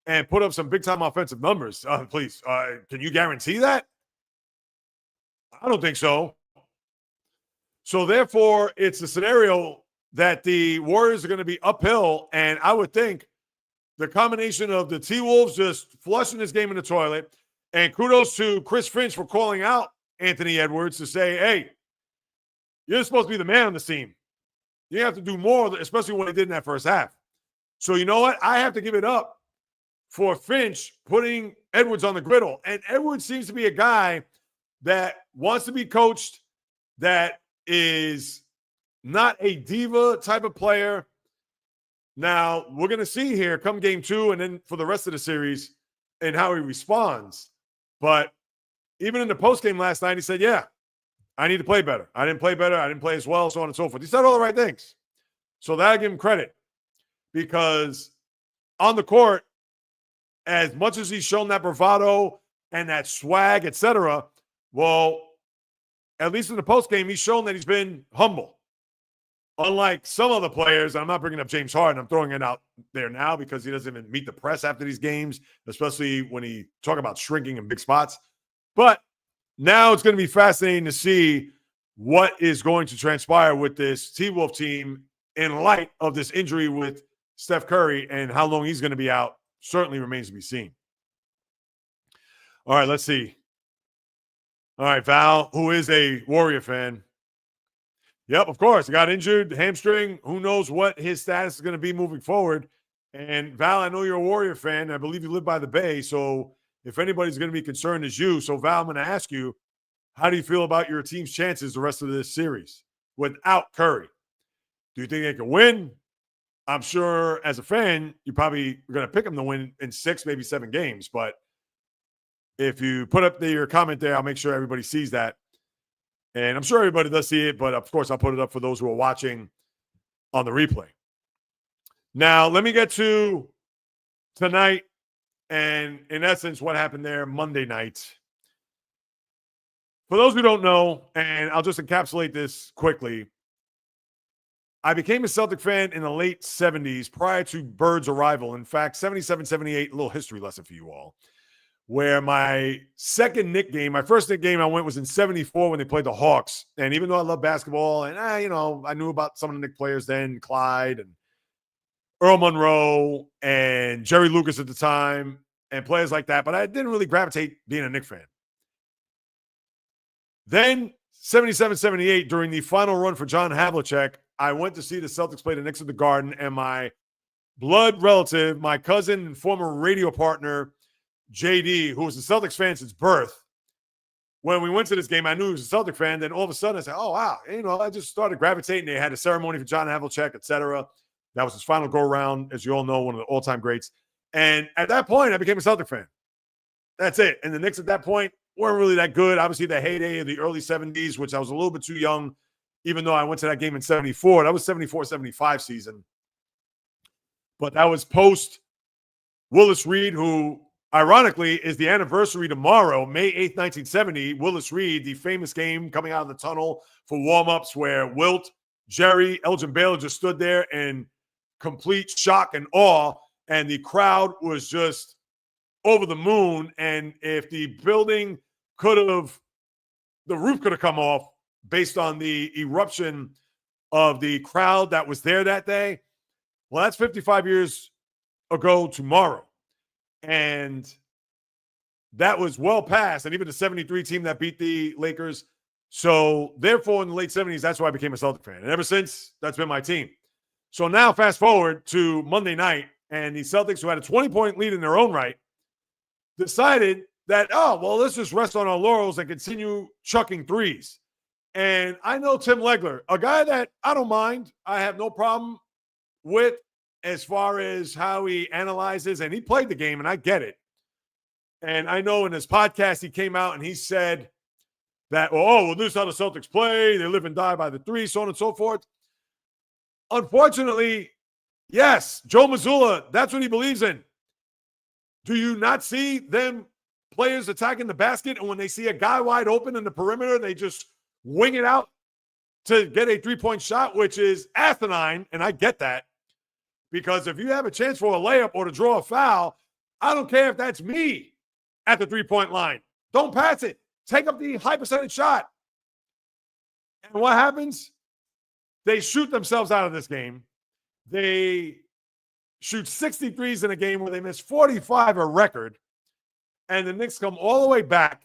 and put up some big-time offensive numbers. Please, can you guarantee that? I don't think so. So, therefore, it's a scenario that the Warriors are going to be uphill, and I would think the combination of the T-Wolves just flushing this game in the toilet, and kudos to Chris Finch for calling out Anthony Edwards to say, hey, you're supposed to be the man on the team. You have to do more, especially what he did in that first half. So you know what? I have to give it up for Finch putting Edwards on the griddle. And Edwards seems to be a guy that wants to be coached, that is not a diva type of player. Now, we're going to see here come game 2 and then for the rest of the series and how he responds. But even in the postgame last night, he said, yeah, I need to play better. I didn't play better. I didn't play as well, so on and so forth. He said all the right things. So that I give him credit because on the court, as much as he's shown that bravado and that swag, etc., well, at least in the postgame, he's shown that he's been humble. Unlike some other players, I'm not bringing up James Harden. I'm throwing it out there now because he doesn't even meet the press after these games, especially when he talk about shrinking in big spots. But now it's going to be fascinating to see what is going to transpire with this T-Wolf team in light of this injury with Steph Curry, and how long he's going to be out certainly remains to be seen. All right, let's see. All right, Val, who is a Warrior fan. Yep, of course. He got injured, hamstring. Who knows what his status is going to be moving forward. And Val, I know you're a Warrior fan. I believe you live by the Bay. So if anybody's going to be concerned, it's you. So Val, I'm going to ask you, how do you feel about your team's chances the rest of this series without Curry? Do you think they can win? I'm sure as a fan, you probably are going to pick them to win in 6, maybe 7 games. But if you put up your comment there, I'll make sure everybody sees that. And I'm sure everybody does see it, but of course, I'll put it up for those who are watching on the replay. Now, let me get to tonight and, in essence, what happened there Monday night. For those who don't know, and I'll just encapsulate this quickly, I became a Celtic fan in the late 70s prior to Bird's arrival. In fact, 77, 78, a little history lesson for you all, where my second Knick game, my first Knick game I went was in 74 when they played the Hawks. And even though I love basketball and, I knew about some of the Knick players then, Clyde and Earl Monroe and Jerry Lucas at the time and players like that, but I didn't really gravitate being a Knick fan. Then 77, 78, during the final run for John Havlicek, I went to see the Celtics play the Knicks at the Garden, and my blood relative, my cousin and former radio partner, JD, who was a Celtics fan since birth, when we went to this game, I knew he was a Celtic fan. Then all of a sudden I said, oh, wow, I just started gravitating. They had a ceremony for John Havlicek, etc. That was his final go-around, as you all know, one of the all-time greats. And at that point, I became a Celtic fan. That's it. And the Knicks at that point weren't really that good. Obviously, the heyday of the early 70s, which I was a little bit too young, even though I went to that game in 74. That was 74-75 season. But that was post Willis Reed, who, ironically, is the anniversary tomorrow, May 8th, 1970. Willis Reed, the famous game coming out of the tunnel for warm-ups where Wilt, Jerry, Elgin Baylor just stood there in complete shock and awe, and the crowd was just over the moon. And if the building the roof could have come off based on the eruption of the crowd that was there that day. Well, that's 55 years ago tomorrow. And that was well past, and even the 73 team that beat the Lakers. So therefore, in the late 70s, that's why I became a Celtic fan. And ever since, that's been my team. So now fast forward to Monday night, and the Celtics, who had a 20-point lead in their own right, decided that, let's just rest on our laurels and continue chucking threes. And I know Tim Legler, a guy that I don't mind. I have no problem with as far as how he analyzes, and he played the game, and I get it. And I know in his podcast, he came out and he said that, this is how the Celtics play. They live and die by the three, so on and so forth. Unfortunately, yes, Joe Mazzulla, that's what he believes in. Do you not see them players attacking the basket, and when they see a guy wide open in the perimeter, they just wing it out to get a three-point shot, which is asinine, and I get that. Because if you have a chance for a layup or to draw a foul, I don't care if that's me at the three-point line. Don't pass it. Take up the high percentage shot. And what happens? They shoot themselves out of this game. They shoot 63s in a game where they miss 45, a record. And the Knicks come all the way back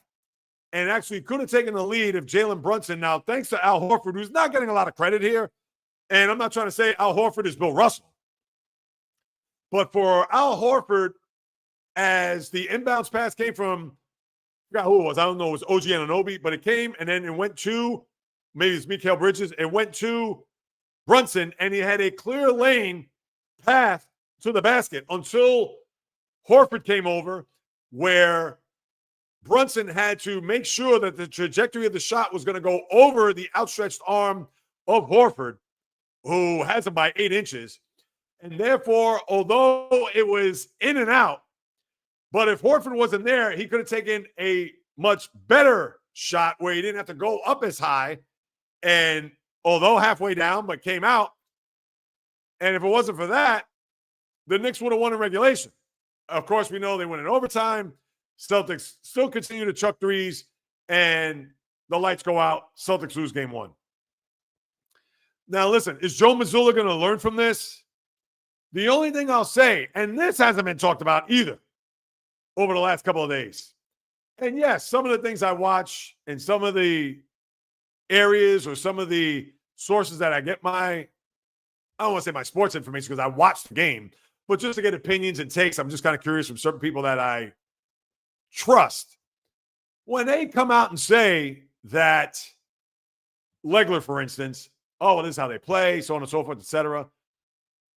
and actually could have taken the lead if Jalen Brunson, now thanks to Al Horford, who's not getting a lot of credit here. And I'm not trying to say Al Horford is Bill Russell. But for Al Horford, as the inbounds pass came from, I forgot who it was. I don't know. It was OG Anunoby, but it came and then it went to, maybe it's Mikal Bridges. It went to Brunson, and he had a clear lane path to the basket until Horford came over, where Brunson had to make sure that the trajectory of the shot was going to go over the outstretched arm of Horford, who has him by 8 inches. And therefore, although it was in and out, but if Horford wasn't there, he could have taken a much better shot where he didn't have to go up as high. And although halfway down, but came out. And if it wasn't for that, the Knicks would have won in regulation. Of course, we know they win in overtime. Celtics still continue to chuck threes, and the lights go out. Celtics lose game 1. Now, listen, is Joe Mazzulla going to learn from this? The only thing I'll say, and this hasn't been talked about either over the last couple of days. And yes, some of the things I watch and some of the areas or some of the sources that I get I don't want to say my sports information because I watched the game, but just to get opinions and takes, I'm just kind of curious from certain people that I trust. When they come out and say that Legler, for instance, this is how they play, so on and so forth, etc.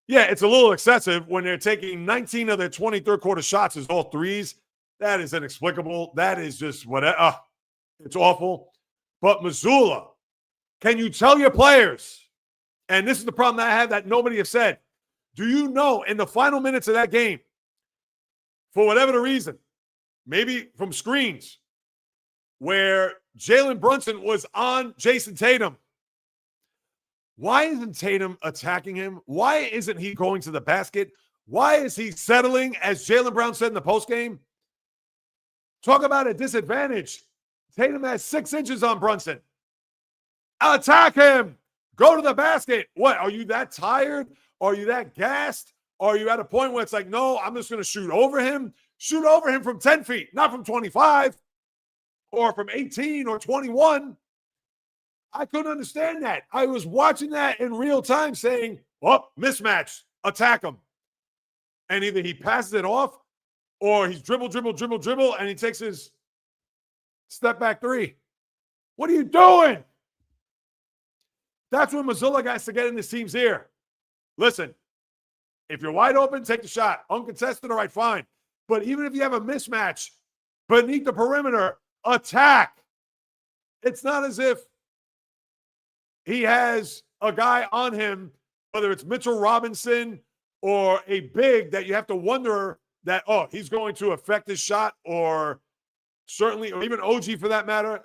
Yeah, it's a little excessive when they're taking 19 of their 20 third quarter shots as all threes. That is inexplicable. That is just whatever. It's awful. But Missoula, can you tell your players, and this is the problem that I have that nobody has said, do you know in the final minutes of that game, for whatever the reason, maybe from screens, where Jalen Brunson was on Jason Tatum, why isn't Tatum attacking him? Why isn't he going to the basket? Why is he settling, as Jaylen Brown said in the postgame? Talk about a disadvantage. Tatum has 6 inches on Brunson. Attack him. Go to the basket. What, are you that tired? Are you that gassed? Are you at a point where it's like, no, I'm just going to shoot over him? Shoot over him from 10 feet, not from 25 or from 18 or 21. I couldn't understand that. I was watching that in real time saying, oh, mismatch, attack him. And either he passes it off or he's dribble, and he takes his step back three. What are you doing? That's when Missoula has to get in this team's ear. Listen, if you're wide open, take the shot. Uncontested, all right, fine. But even if you have a mismatch beneath the perimeter, attack. It's not as if he has a guy on him, whether it's Mitchell Robinson or a big, that you have to wonder that, oh, he's going to affect his shot, or certainly, or even OG for that matter.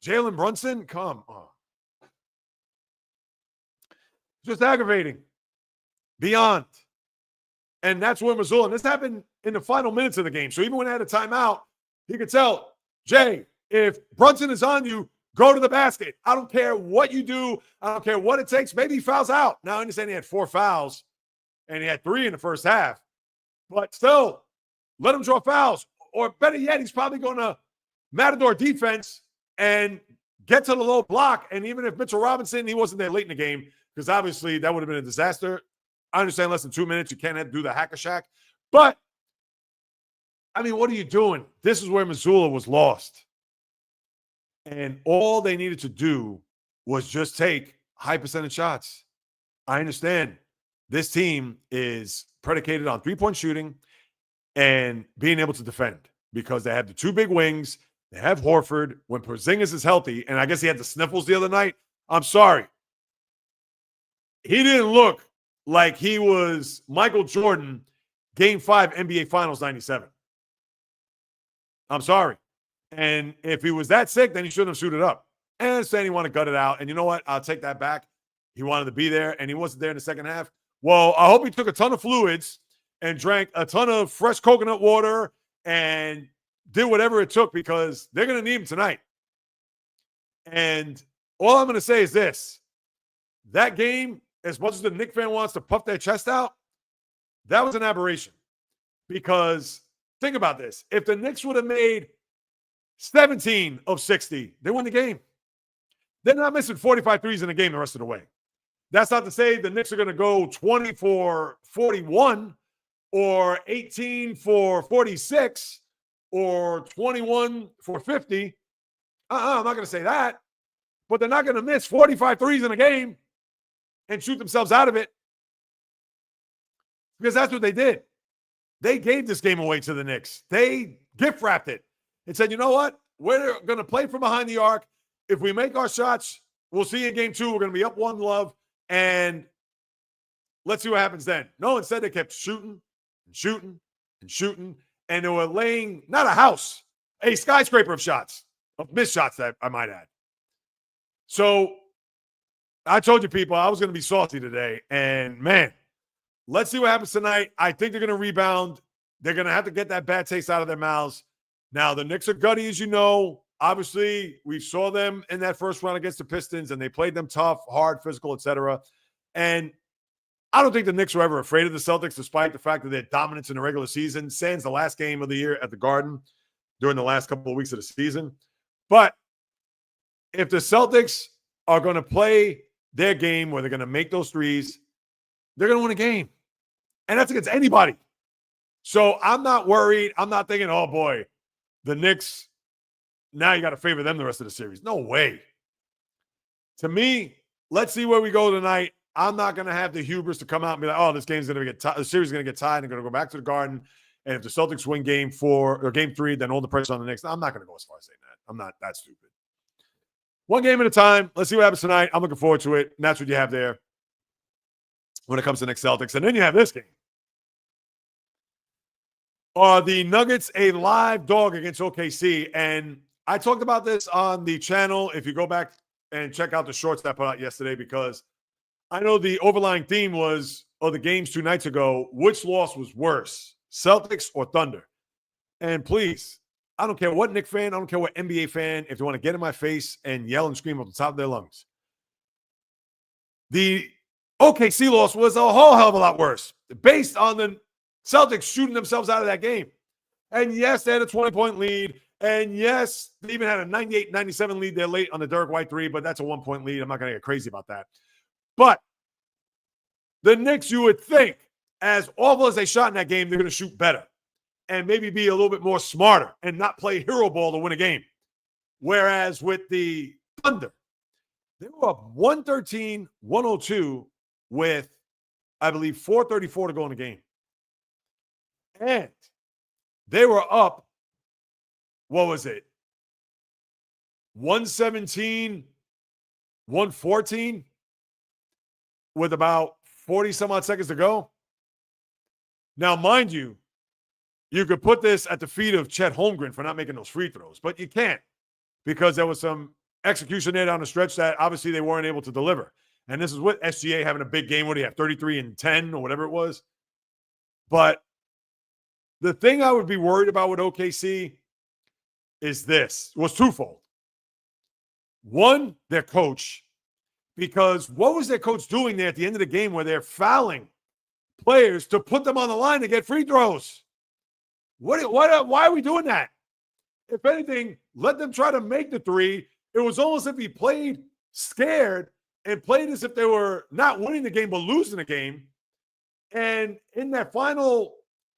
Jalen Brunson, come on. Just aggravating. Beyond. And that's where Missoula, and this happened in the final minutes of the game. So even when they had a timeout, he could tell, Jay, if Brunson is on you, go to the basket. I don't care what you do. I don't care what it takes. Maybe he fouls out. Now, I understand he had 4 fouls, and he had 3 in the first half. But still, let him draw fouls. Or better yet, he's probably going to Matador defense and get to the low block. And even if Mitchell Robinson, he wasn't there late in the game, because obviously that would have been a disaster. I understand less than 2 minutes, you can't do the hack-a-shack. But, I mean, what are you doing? This is where Missoula was lost. And all they needed to do was just take high percentage shots. I understand this team is predicated on three-point shooting and being able to defend, because they have the 2 big wings. They have Horford. When Porzingis is healthy, and I guess he had the sniffles the other night, I'm sorry. He didn't look like he was Michael Jordan, Game 5 NBA Finals 97. I'm sorry. And if he was that sick, then he shouldn't have suited up. And saying he wanted to gut it out. And you know what? I'll take that back. He wanted to be there, and he wasn't there in the second half. Well, I hope he took a ton of fluids and drank a ton of fresh coconut water and did whatever it took, because they're going to need him tonight. And all I'm going to say is this. That game, as much as the Knicks fan wants to puff their chest out, that was an aberration. Because think about this. If the Knicks would have made 17 of 60, they win the game. They're not missing 45 threes in the game the rest of the way. That's not to say the Knicks are going to go 20 for 41 or 18 for 46 or 21 for 50. I'm not going to say that. But they're not going to miss 45 threes in a game and shoot themselves out of it, because that's what they did. They gave this game away to the Knicks. They gift wrapped it and said, you know what? We're going to play from behind the arc. If we make our shots, we'll see you in game 2. We're going to be up 1-love, and let's see what happens then. No, instead they kept shooting and shooting and shooting, and they were laying, not a house, a skyscraper of shots, of missed shots, that I might add. So I told you people I was going to be salty today, and man, let's see what happens tonight. I think they're going to rebound. They're going to have to get that bad taste out of their mouths. Now, the Knicks are gutty, as you know. Obviously, we saw them in that first round against the Pistons, and they played them tough, hard, physical, etc. And I don't think the Knicks were ever afraid of the Celtics, despite the fact that their dominance in the regular season, sans the last game of the year at the Garden during the last couple of weeks of the season. But if the Celtics are going to play their game where they're going to make those threes, they're going to win a game. And that's against anybody. So I'm not worried. I'm not thinking, oh, boy, the Knicks, now you got to favor them the rest of the series. No way. To me, let's see where we go tonight. I'm not going to have the hubris to come out and be like, oh, this game's going to get tied. The series is going to get tied and going to go back to the Garden. And if the Celtics win game 4 or game 3, then all the pressure on the Knicks. I'm not going to go as far as saying that. I'm not that stupid. One game at a time. Let's see what happens tonight. I'm looking forward to it. And that's what you have there when it comes to Knicks Celtics. And then you have this game. Are the Nuggets a live dog against OKC? And I talked about this on the channel. If you go back and check out the shorts that I put out yesterday, because I know the overlying theme was, of the games 2 nights ago, which loss was worse, Celtics or Thunder? And please, I don't care what Knicks fan, I don't care what NBA fan, if you want to get in my face and yell and scream at the top of their lungs, the OKC loss was a whole hell of a lot worse based on the Celtics shooting themselves out of that game. And yes, they had a 20-point lead. And yes, they even had a 98-97 lead there late on the Derek White 3, but that's a 1-point lead. I'm not going to get crazy about that. But the Knicks, you would think, as awful as they shot in that game, they're going to shoot better and maybe be a little bit more smarter and not play hero ball to win a game. Whereas with the Thunder, they were up 113-102 with, I believe, 4:34 to go in the game. And they were up, what was it? 117-114 with about 40 some odd seconds to go. Now, mind you, you could put this at the feet of Chet Holmgren for not making those free throws, but you can't, because there was some execution there down the stretch that obviously they weren't able to deliver. And this is with SGA having a big game. What do you have, 33 and 10 or whatever it was? But the thing I would be worried about with OKC is this. It was twofold. One, their coach, because what was their coach doing there at the end of the game where they're fouling players to put them on the line to get free throws? Why are we doing that? If anything, let them try to make the 3. It was almost as if he played scared and played as if they were not winning the game but losing the game. And in that final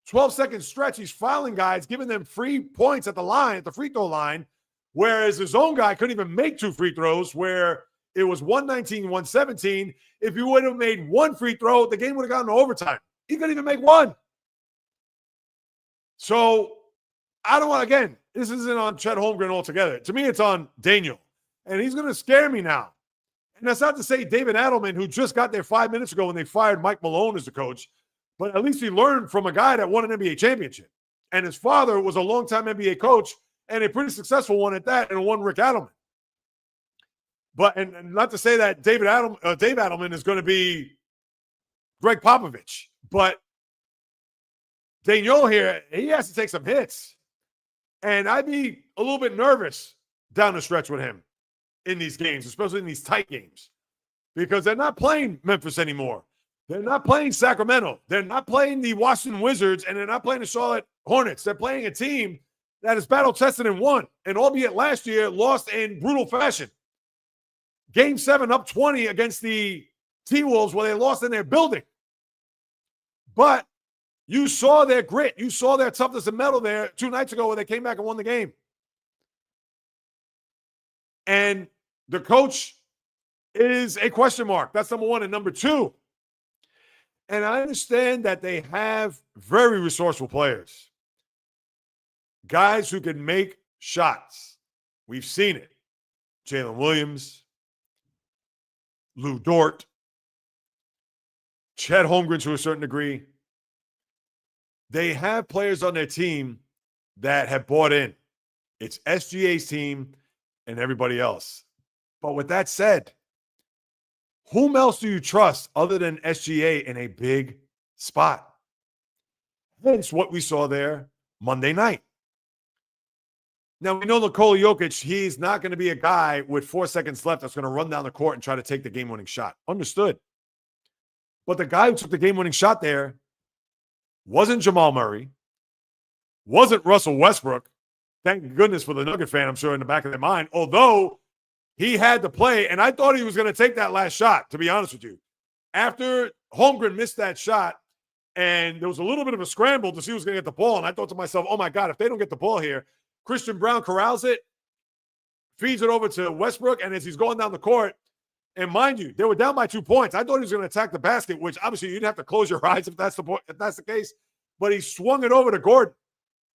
12-second stretch, he's fouling guys, giving them free points at the line, at the free throw line, whereas his own guy couldn't even make 2 free throws, where it was 119-117. If he would have made 1 free throw, the game would have gone to overtime. He couldn't even make 1. So I don't want, again, this isn't on Chet Holmgren altogether. To me, it's on Daniel. And he's going to scare me now. And that's not to say David Adelman, who just got there 5 minutes ago when they fired Mike Malone as the coach, but at least he learned from a guy that won an NBA championship. And his father was a longtime NBA coach and a pretty successful one at that, and one Rick Adelman. But, and not to say that Dave Adelman is going to be Greg Popovich, but Daniel here, he has to take some hits. And I'd be a little bit nervous down the stretch with him in these games, especially in these tight games, because they're not playing Memphis anymore. They're not playing Sacramento. They're not playing the Washington Wizards, and they're not playing the Charlotte Hornets. They're playing a team that is battle-tested and won, and albeit last year, lost in brutal fashion. Game 7 up 20 against the T-Wolves, where they lost in their building. But you saw their grit. You saw their toughness and mettle there 2 nights ago, where they came back and won the game. And the coach is a question mark. That's number 1. And number 2, and I understand that they have very resourceful players, guys who can make shots. We've seen it. Jalen Williams, Lou Dort, Chet Holmgren to a certain degree. They have players on their team that have bought in. It's SGA's team and everybody else. But with that said, whom else do you trust other than SGA in a big spot? Hence what we saw there Monday night. Now, we know Nikola Jokic, he's not going to be a guy with 4 seconds left that's going to run down the court and try to take the game-winning shot. Understood. But the guy who took the game-winning shot there wasn't Jamal Murray, wasn't Russell Westbrook. Thank goodness for the Nugget fan, I'm sure, in the back of their mind, although he had to play, and I thought he was going to take that last shot, to be honest with you. After Holmgren missed that shot, and there was a little bit of a scramble to see who was going to get the ball, and I thought to myself, oh, my God, if they don't get the ball here, Christian Brown corrals it, feeds it over to Westbrook, and as he's going down the court, And mind you, they were down by 2 points. I thought he was going to attack the basket, which obviously you'd have to close your eyes if that's the case. But he swung it over to Gordon.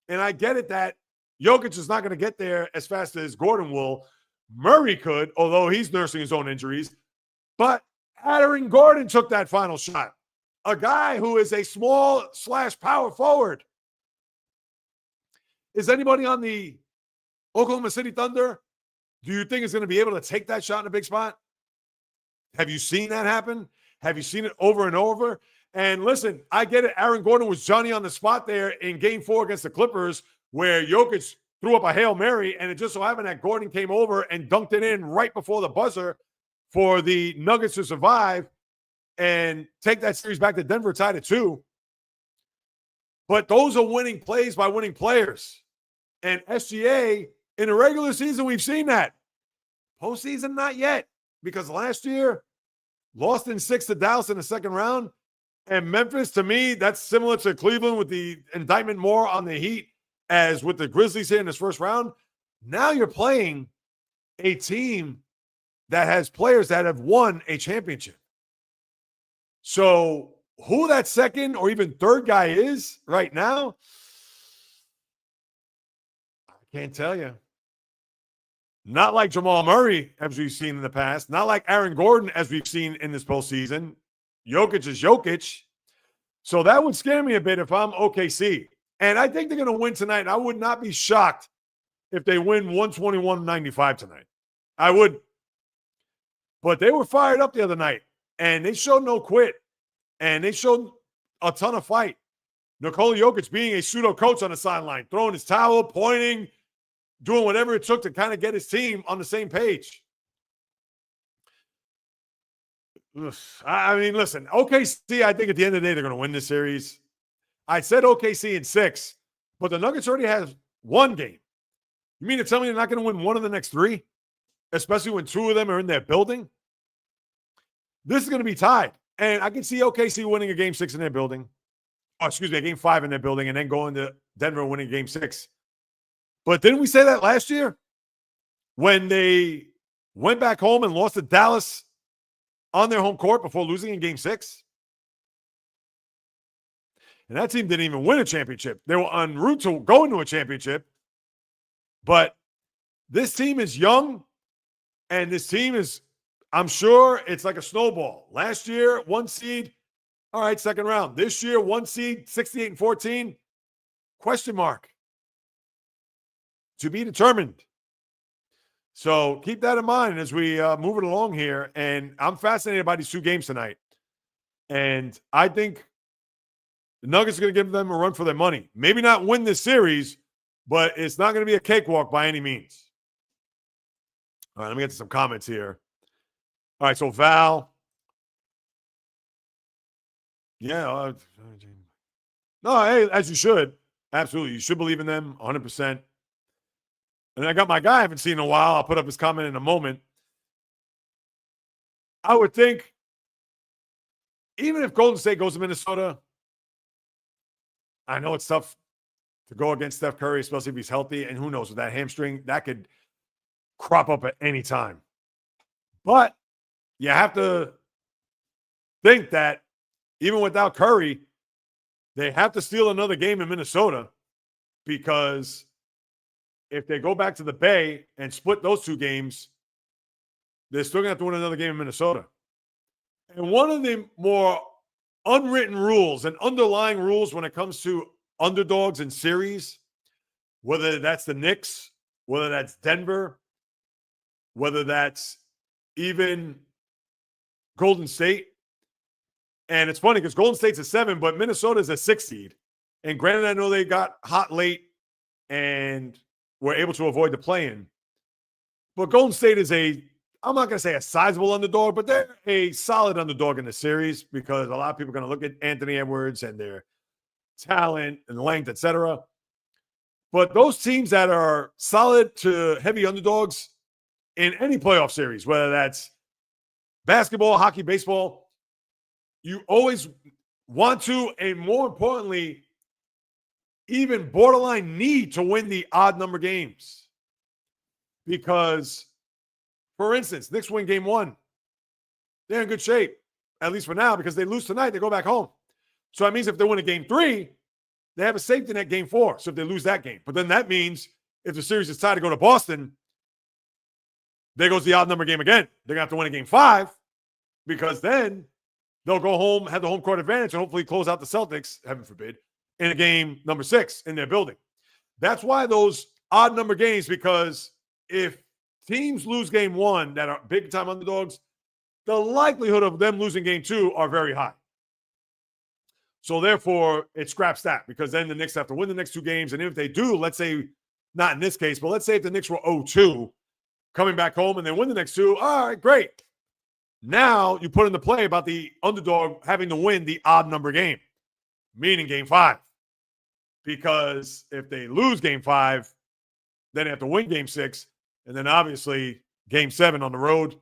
And I get it that Jokic is not going to get there as fast as Gordon will. Murray could, although he's nursing his own injuries. But Aaron Gordon took that final shot. A guy who is a small / power forward. Is anybody on the Oklahoma City Thunder, do you think is going to be able to take that shot in a big spot? Have you seen that happen? Have you seen it over and over? And listen, I get it. Aaron Gordon was Johnny on the spot there in Game 4 against the Clippers, where Jokic threw up a Hail Mary, and it just so happened that Gordon came over and dunked it in right before the buzzer for the Nuggets to survive and take that series back to Denver, tied at 2. But those are winning plays by winning players. And SGA, in the regular season, we've seen that. Postseason, not yet. Because last year, lost in 6 to Dallas in the second round. And Memphis, to me, that's similar to Cleveland with the indictment more on the Heat as with the Grizzlies here in this first round. Now you're playing a team that has players that have won a championship. So who that second or even third guy is right now, I can't tell you. Not like Jamal Murray, as we've seen in the past. Not like Aaron Gordon, as we've seen in this postseason. Jokic is Jokic. So that would scare me a bit if I'm OKC. And I think they're going to win tonight. I would not be shocked if they win 121-95 tonight. I would. But they were fired up the other night. And they showed no quit. And they showed a ton of fight. Nikola Jokic being a pseudo coach on the sideline, throwing his towel, pointing, doing whatever it took to kind of get his team on the same page. I mean, listen, OKC, I think at the end of the day, they're going to win this series. I said OKC in 6, but the Nuggets already have 1 game. You mean to tell me they're not going to win 1 of the next 3? Especially when 2 of them are in their building? This is going to be tied. And I can see OKC winning a game 6 in their building. Oh, excuse me, a game 5 in their building, and then going to Denver and winning game 6. But didn't we say that last year when they went back home and lost to Dallas on their home court before losing in game 6? And that team didn't even win a championship. They were en route to go into a championship. But this team is young, and this team is, I'm sure it's like a snowball. Last year, 1 seed, all right, second round. This year, 1 seed, 68-14, question mark. To be determined. So keep that in mind as we move it along here. And I'm fascinated by these 2 games tonight. And I think the Nuggets are going to give them a run for their money. Maybe not win this series, but it's not going to be a cakewalk by any means. All right, let me get to some comments here. All right, so Val. Yeah. No, hey, as you should. Absolutely. You should believe in them 100%. And I got my guy I haven't seen in a while. I'll put up his comment in a moment. I would think, even if Golden State goes to Minnesota, I know it's tough to go against Steph Curry, especially if he's healthy. And who knows, with that hamstring, that could crop up at any time. But you have to think that even without Curry, they have to steal another game in Minnesota, because if they go back to the Bay and split those 2 games, they're still going to have to win another game in Minnesota. And one of the more unwritten rules and underlying rules when it comes to underdogs in series, whether that's the Knicks, whether that's Denver, whether that's even Golden State. And it's funny because Golden State's a 7, but Minnesota's a 6 seed. And granted, I know they got hot late and were able to avoid the play-in. But Golden State is I'm not going to say a sizable underdog, but they're a solid underdog in the series, because a lot of people are going to look at Anthony Edwards and their talent and length, etc. But those teams that are solid to heavy underdogs in any playoff series, whether that's basketball, hockey, baseball, you always want to, and more importantly, even borderline need to win the odd number games. Because, for instance, Knicks win game 1. they're in good shape, at least for now, because they lose tonight, they go back home. So that means if they win a game 3, they have a safety net game 4. So if they lose that game, but then that means if the series is tied to go to Boston, there goes the odd number game again. They're going to have to win a game 5 because then they'll go home, have the home court advantage, and hopefully close out the Celtics, heaven forbid, in a game number 6 in their building. That's why those odd number games, because if teams lose game 1 that are big time underdogs, the likelihood of them losing game 2 are very high. So therefore, it scraps that, because then the Knicks have to win the next 2 games. And if they do, let's say, not in this case, but let's say if the Knicks were 0-2 coming back home and they win the next 2, all right, great. Now you put into play about the underdog having to win the odd number game, meaning game 5. Because if they lose game 5, then they have to win game 6. And then obviously game 7 on the road,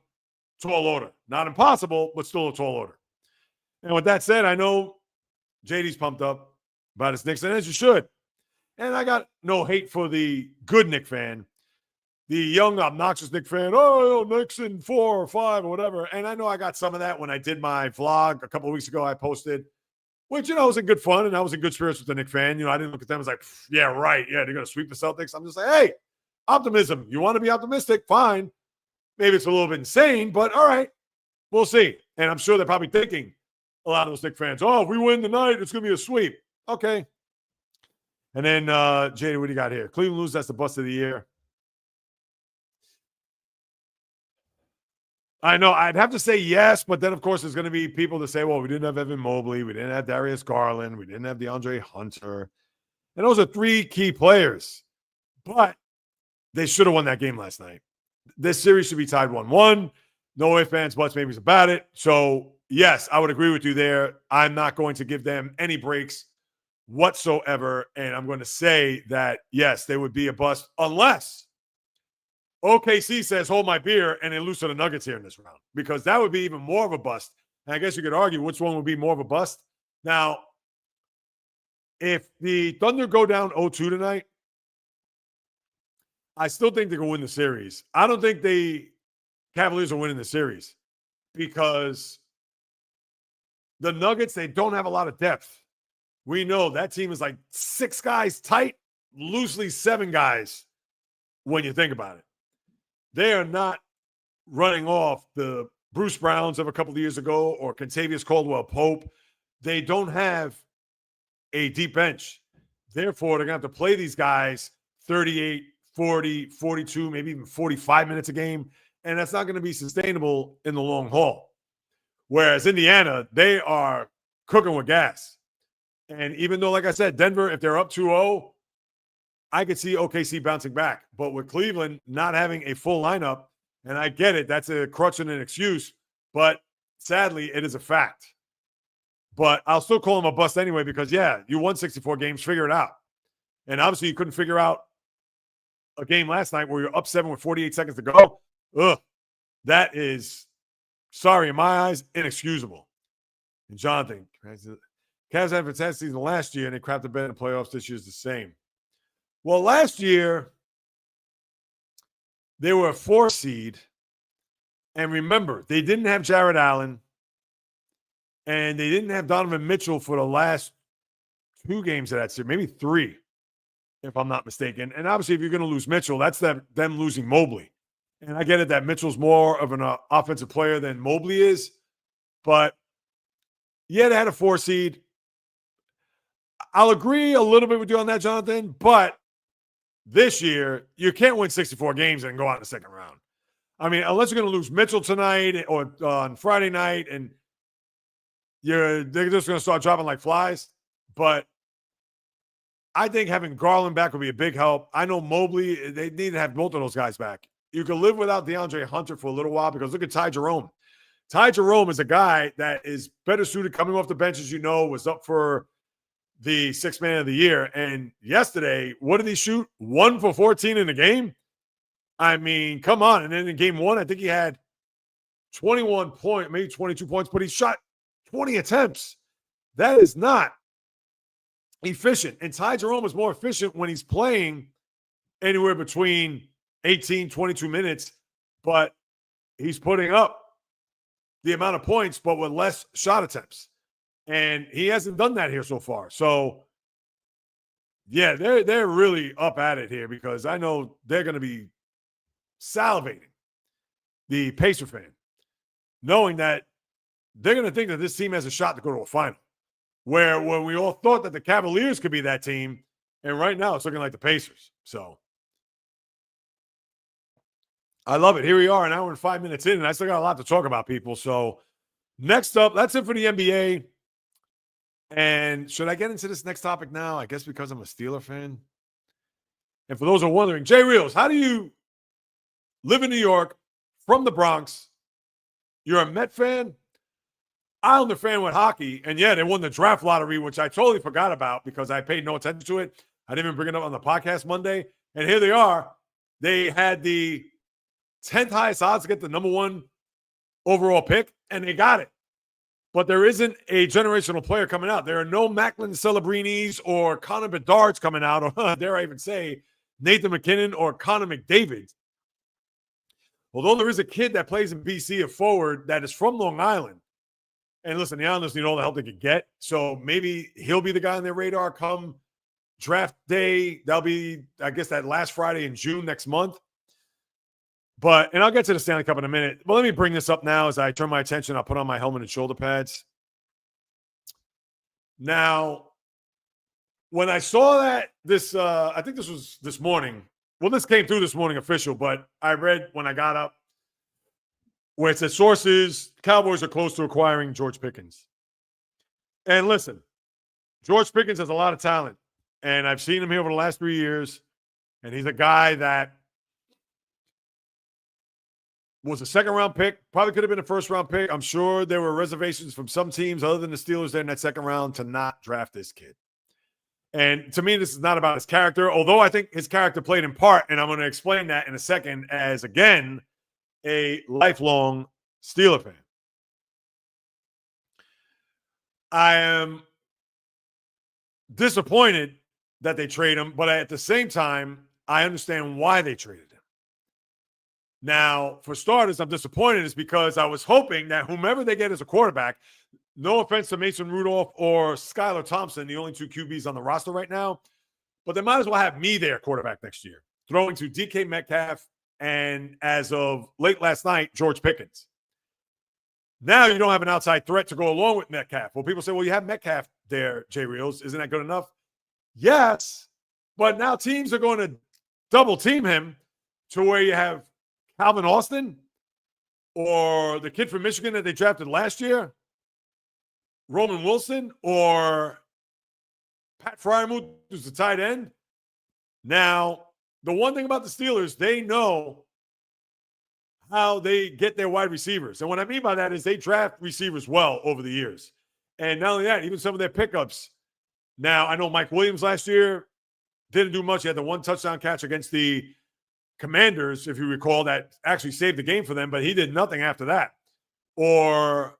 tall order. Not impossible, but still a tall order. And with that said, I know JD's pumped up about his Knicks, and as you should. And I got no hate for the good Knick fan, the young, obnoxious Knick fan. Oh, Knicks in 4 or 5 or whatever. And I know I got some of that when I did my vlog a couple of weeks ago. I posted, which, was in good fun, and I was in good spirits with the Knick fan. I didn't look at them as like, yeah, right. Yeah, they're going to sweep the Celtics. I'm just like, hey, optimism. You want to be optimistic? Fine. Maybe it's a little bit insane, but all right. We'll see. And I'm sure they're probably thinking, a lot of those Knick fans, oh, if we win tonight, it's going to be a sweep. Okay. And then, JD, what do you got here? Cleveland lose, that's the bust of the year. I know. I'd have to say yes, but then, of course, there's going to be people that say, well, we didn't have Evan Mobley. We didn't have Darius Garland. We didn't have DeAndre Hunter. And those are 3 key players. But they should have won that game last night. This series should be tied 1-1. No ifs, ands, buts, maybes about it. So, yes, I would agree with you there. I'm not going to give them any breaks whatsoever. And I'm going to say that, yes, they would be a bust unless OKC says, hold my beer, and they lose to the Nuggets here in this round, because that would be even more of a bust. And I guess you could argue which one would be more of a bust. Now, if the Thunder go down 0-2 tonight, I still think they can win the series. I don't think the Cavaliers are winning the series, because the Nuggets, they don't have a lot of depth. We know that team is like 6 guys tight, loosely 7 guys when you think about it. They are not running off the Bruce Browns of a couple of years ago or Kentavious Caldwell-Pope. They don't have a deep bench. Therefore, they're going to have to play these guys 38, 40, 42, maybe even 45 minutes a game, and that's not going to be sustainable in the long haul. Whereas Indiana, they are cooking with gas. And even though, like I said, Denver, if they're up 2-0, I could see OKC bouncing back. But with Cleveland not having a full lineup, and I get it, that's a crutch and an excuse, but sadly, it is a fact. But I'll still call them a bust anyway, because, yeah, you won 64 games, figure it out. And obviously, you couldn't figure out a game last night where you're up 7 with 48 seconds to go. Ugh, that is, sorry, in my eyes, inexcusable. And Jonathan, Cavs had a fantastic season last year, and they crapped the bed in the playoffs. This year's the same. Well, last year, they were a 4 seed. And remember, they didn't have Jared Allen, and they didn't have Donovan Mitchell for the last 2 games of that series, maybe 3, if I'm not mistaken. And obviously, if you're going to lose Mitchell, that's them losing Mobley. And I get it that Mitchell's more of an offensive player than Mobley is. But, yeah, they had a 4 seed. I'll agree a little bit with you on that, Jonathan. But this year, you can't win 64 games and go out in the second round. I mean, unless you're going to lose Mitchell tonight or on Friday night, and they're just going to start dropping like flies. But I think having Garland back would be a big help. I know Mobley, they need to have both of those guys back. You can live without DeAndre Hunter for a little while, because look at Ty Jerome. Ty Jerome is a guy that is better suited coming off the bench, as you know, was up for the 6th man of the year. And yesterday, what did he shoot? 1 for 14 in the game? I mean, come on. And then in game 1, I think he had 21 points, maybe 22 points, but he shot 20 attempts. That is not efficient. And Ty Jerome is more efficient when he's playing anywhere between 18, 22 minutes, but he's putting up the amount of points, but with less shot attempts. And he hasn't done that here so far. So, yeah, they're really up at it here because I know they're going to be salivating, the Pacer fan, knowing that they're going to think that this team has a shot to go to a final. Where when we all thought that the Cavaliers could be that team, and right now it's looking like the Pacers. So I love it. Here we are, an hour and 5 minutes in, and I still got a lot to talk about, people. So next up, that's it for the NBA. And should I get into this next topic now? I guess because I'm a Steeler fan. And for those who are wondering, Jay Reels, how do you live in New York from the Bronx? You're a Met fan? Islander fan with hockey, and yeah, they won the draft lottery, which I totally forgot about because I paid no attention to it. I didn't even bring it up on the podcast Monday. And here they are. They had the 10th highest odds to get the number 1 overall pick, and they got it. But there isn't a generational player coming out. There are no Macklin Celebrinis or Connor Bedards coming out, or dare I even say Nathan McKinnon or Connor McDavid. Although there is a kid that plays in BC, a forward that is from Long Island. And listen, the Islanders need all the help they could get. So maybe he'll be the guy on their radar come draft day. That'll be, I guess, that last Friday in June next month. And I'll get to the Stanley Cup in a minute. But let me bring this up now as I turn my attention. I'll put on my helmet and shoulder pads. Now, when I saw that I think this was this morning. Well, this came through this morning official, but I read when I got up where it says sources, Cowboys are close to acquiring George Pickens. And listen, George Pickens has a lot of talent. And I've seen him here over the last 3 years. And he's a guy that was a second-round pick. Probably could have been a first-round pick. I'm sure there were reservations from some teams other than the Steelers there in that second round to not draft this kid. And to me, this is not about his character, although I think his character played in part, and I'm going to explain that in a second as, again, a lifelong Steeler fan. I am disappointed that they trade him, but at the same time, I understand why they traded him. Now, for starters, I'm disappointed is because I was hoping that whomever they get as a quarterback, no offense to Mason Rudolph or Skylar Thompson, the only 2 QBs on the roster right now, but they might as well have me there quarterback next year, throwing to DK Metcalf and, as of late last night, George Pickens. Now you don't have an outside threat to go along with Metcalf. Well, people say, well, you have Metcalf there, Jay Reels. Isn't that good enough? Yes, but now teams are going to double team him to where you have Calvin Austin or the kid from Michigan that they drafted last year, Roman Wilson, or Pat Fryermuth, who's the tight end. Now, the one thing about the Steelers, they know how they get their wide receivers. And what I mean by that is they draft receivers well over the years. And not only that, even some of their pickups. Now, I know Mike Williams last year didn't do much. He had the 1 touchdown catch against the Commanders, if you recall, that actually saved the game for them, but he did nothing after that. Or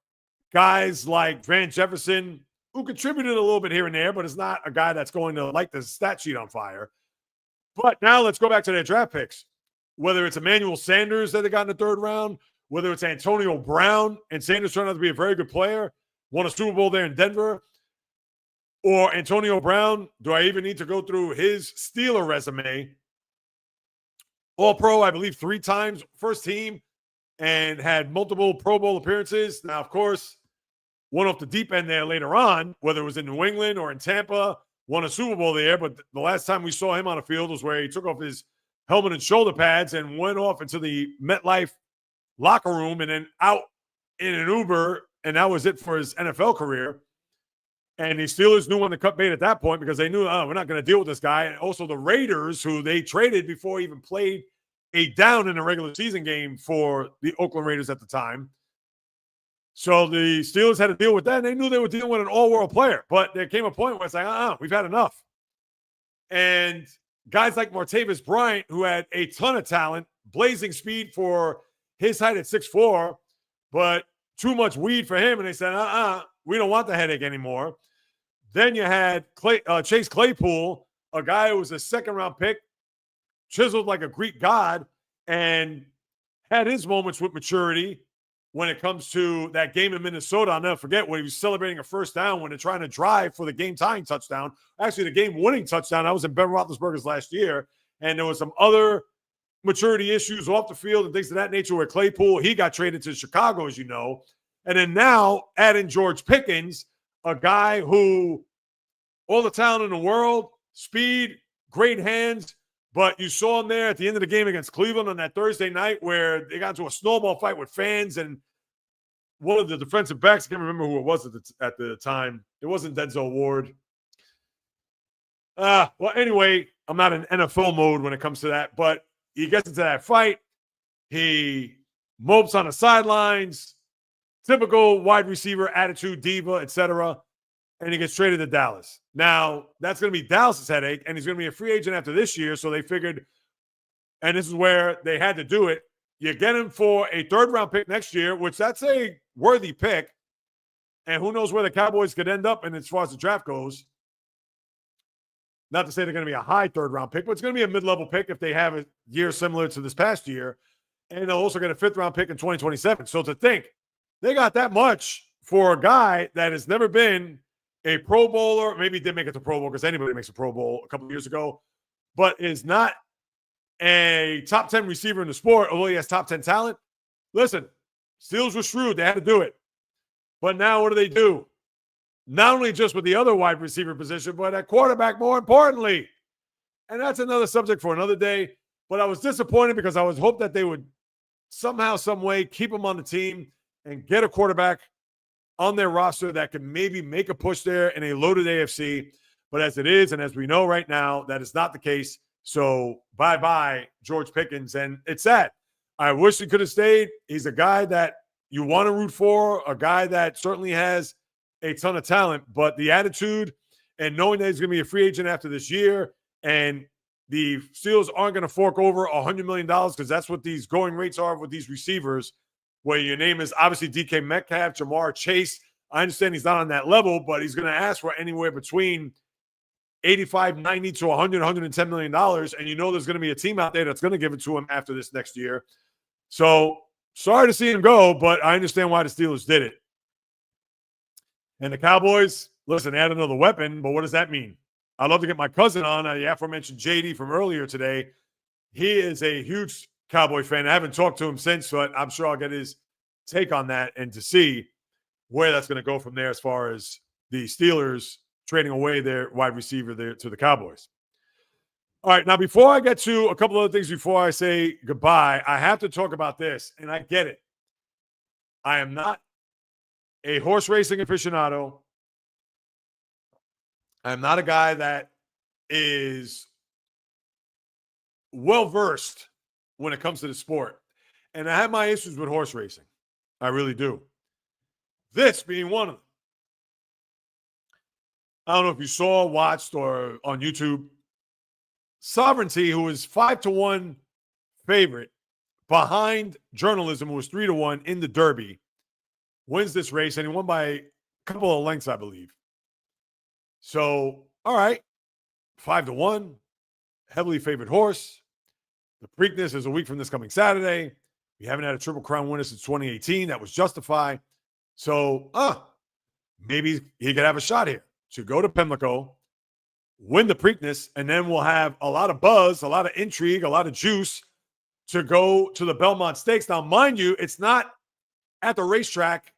guys like Van Jefferson, who contributed a little bit here and there, but is not a guy that's going to light the stat sheet on fire. But now let's go back to their draft picks. Whether it's Emmanuel Sanders that they got in the 3rd round, whether it's Antonio Brown, and Sanders turned out to be a very good player, won a Super Bowl there in Denver, or Antonio Brown, do I even need to go through his Steeler resume? All-Pro, I believe, 3 times, first team, and had multiple Pro Bowl appearances. Now, of course, went off the deep end there later on, whether it was in New England or in Tampa, won a Super Bowl there, but the last time we saw him on the field was where he took off his helmet and shoulder pads and went off into the MetLife locker room and then out in an Uber, and that was it for his NFL career. And the Steelers knew when to cut bait at that point because they knew, we're not going to deal with this guy. And also the Raiders, who they traded before he even played a down in a regular season game for the Oakland Raiders at the time. So the Steelers had to deal with that, and they knew they were dealing with an all-world player. But there came a point where it's like, we've had enough. And guys like Martavis Bryant, who had a ton of talent, blazing speed for his height at 6'4", but too much weed for him, and they said, we don't want the headache anymore. Then you had Chase Claypool, a guy who was a second-round pick, chiseled like a Greek god, and had his moments with maturity, when it comes to that game in Minnesota. I'll never forget when he was celebrating a first down when they're trying to drive for the game-tying touchdown. Actually, the game-winning touchdown. I was in Ben Roethlisberger's last year, and there was some other maturity issues off the field and things of that nature where Claypool, he got traded to Chicago, as you know. And then now add in George Pickens, a guy who all the talent in the world, speed, great hands, but you saw him there at the end of the game against Cleveland on that Thursday night where they got into a snowball fight with fans, and one of the defensive backs, I can't remember who it was at the time. It wasn't Denzel Ward. Well, anyway, I'm not in NFL mode when it comes to that, but he gets into that fight. He mopes on the sidelines, typical wide receiver attitude, diva, etc., and he gets traded to Dallas. Now, that's going to be Dallas's headache, and he's going to be a free agent after this year, so they figured, and this is where they had to do it, you get him for a third-round pick next year, which that's a worthy pick, and who knows where the Cowboys could end up in as far as the draft goes. Not to say they're going to be a high third-round pick, but it's going to be a mid-level pick if they have a year similar to this past year, and they'll also get a fifth-round pick in 2027. So to think, they got that much for a guy that has never been a Pro Bowler, maybe did make it to Pro Bowl because anybody makes a Pro Bowl a couple of years ago, but is not a top 10 receiver in the sport, although he has top 10 talent. Listen, Steelers were shrewd. They had to do it. But now what do? Not only just with the other wide receiver position, but at quarterback more importantly. And that's another subject for another day. But I was disappointed because I was hoping that they would somehow, some way keep him on the team and get a quarterback on their roster that can maybe make a push there in a loaded AFC. But as it is, and as we know right now, that is not the case. So bye-bye, George Pickens. And it's sad. I wish he could have stayed. He's a guy that you want to root for, a guy that certainly has a ton of talent. But the attitude and knowing that he's going to be a free agent after this year and the Steelers aren't going to fork over $100 million because that's what these going rates are with these receivers, where your name is obviously DK Metcalf, Jamar Chase. I understand he's not on that level, but he's going to ask for anywhere between 85, 90 to 100, $110 million. And you know there's going to be a team out there that's going to give it to him after this next year. So sorry to see him go, but I understand why the Steelers did it. And the Cowboys, listen, add another weapon, but what does that mean? I'd love to get my cousin on, the aforementioned JD from earlier today. He is a huge Cowboy fan. I haven't talked to him since, but I'm sure I'll get his take on that and to see where that's going to go from there as far as the Steelers trading away their wide receiver there to the Cowboys. All right, now before I get to a couple other things before I say goodbye, I have to talk about this, and I get it. I am not a horse racing aficionado. I'm not a guy that is well-versed when it comes to the sport. And I have my issues with horse racing. I really do. This being one of them. I don't know if you saw, watched, or on YouTube. Sovereignty, who is 5-1 favorite behind Journalism, who was 3-1 in the Derby, wins this race, and he won by a couple of lengths, I believe. So, all right, 5-1, heavily favored horse. The Preakness is a week from this coming Saturday. We haven't had a Triple Crown winner since 2018. That was Justify. So, maybe he could have a shot here to go to Pimlico, win the Preakness, and then we'll have a lot of buzz, a lot of intrigue, a lot of juice to go to the Belmont Stakes. Now, mind you, it's not at the racetrack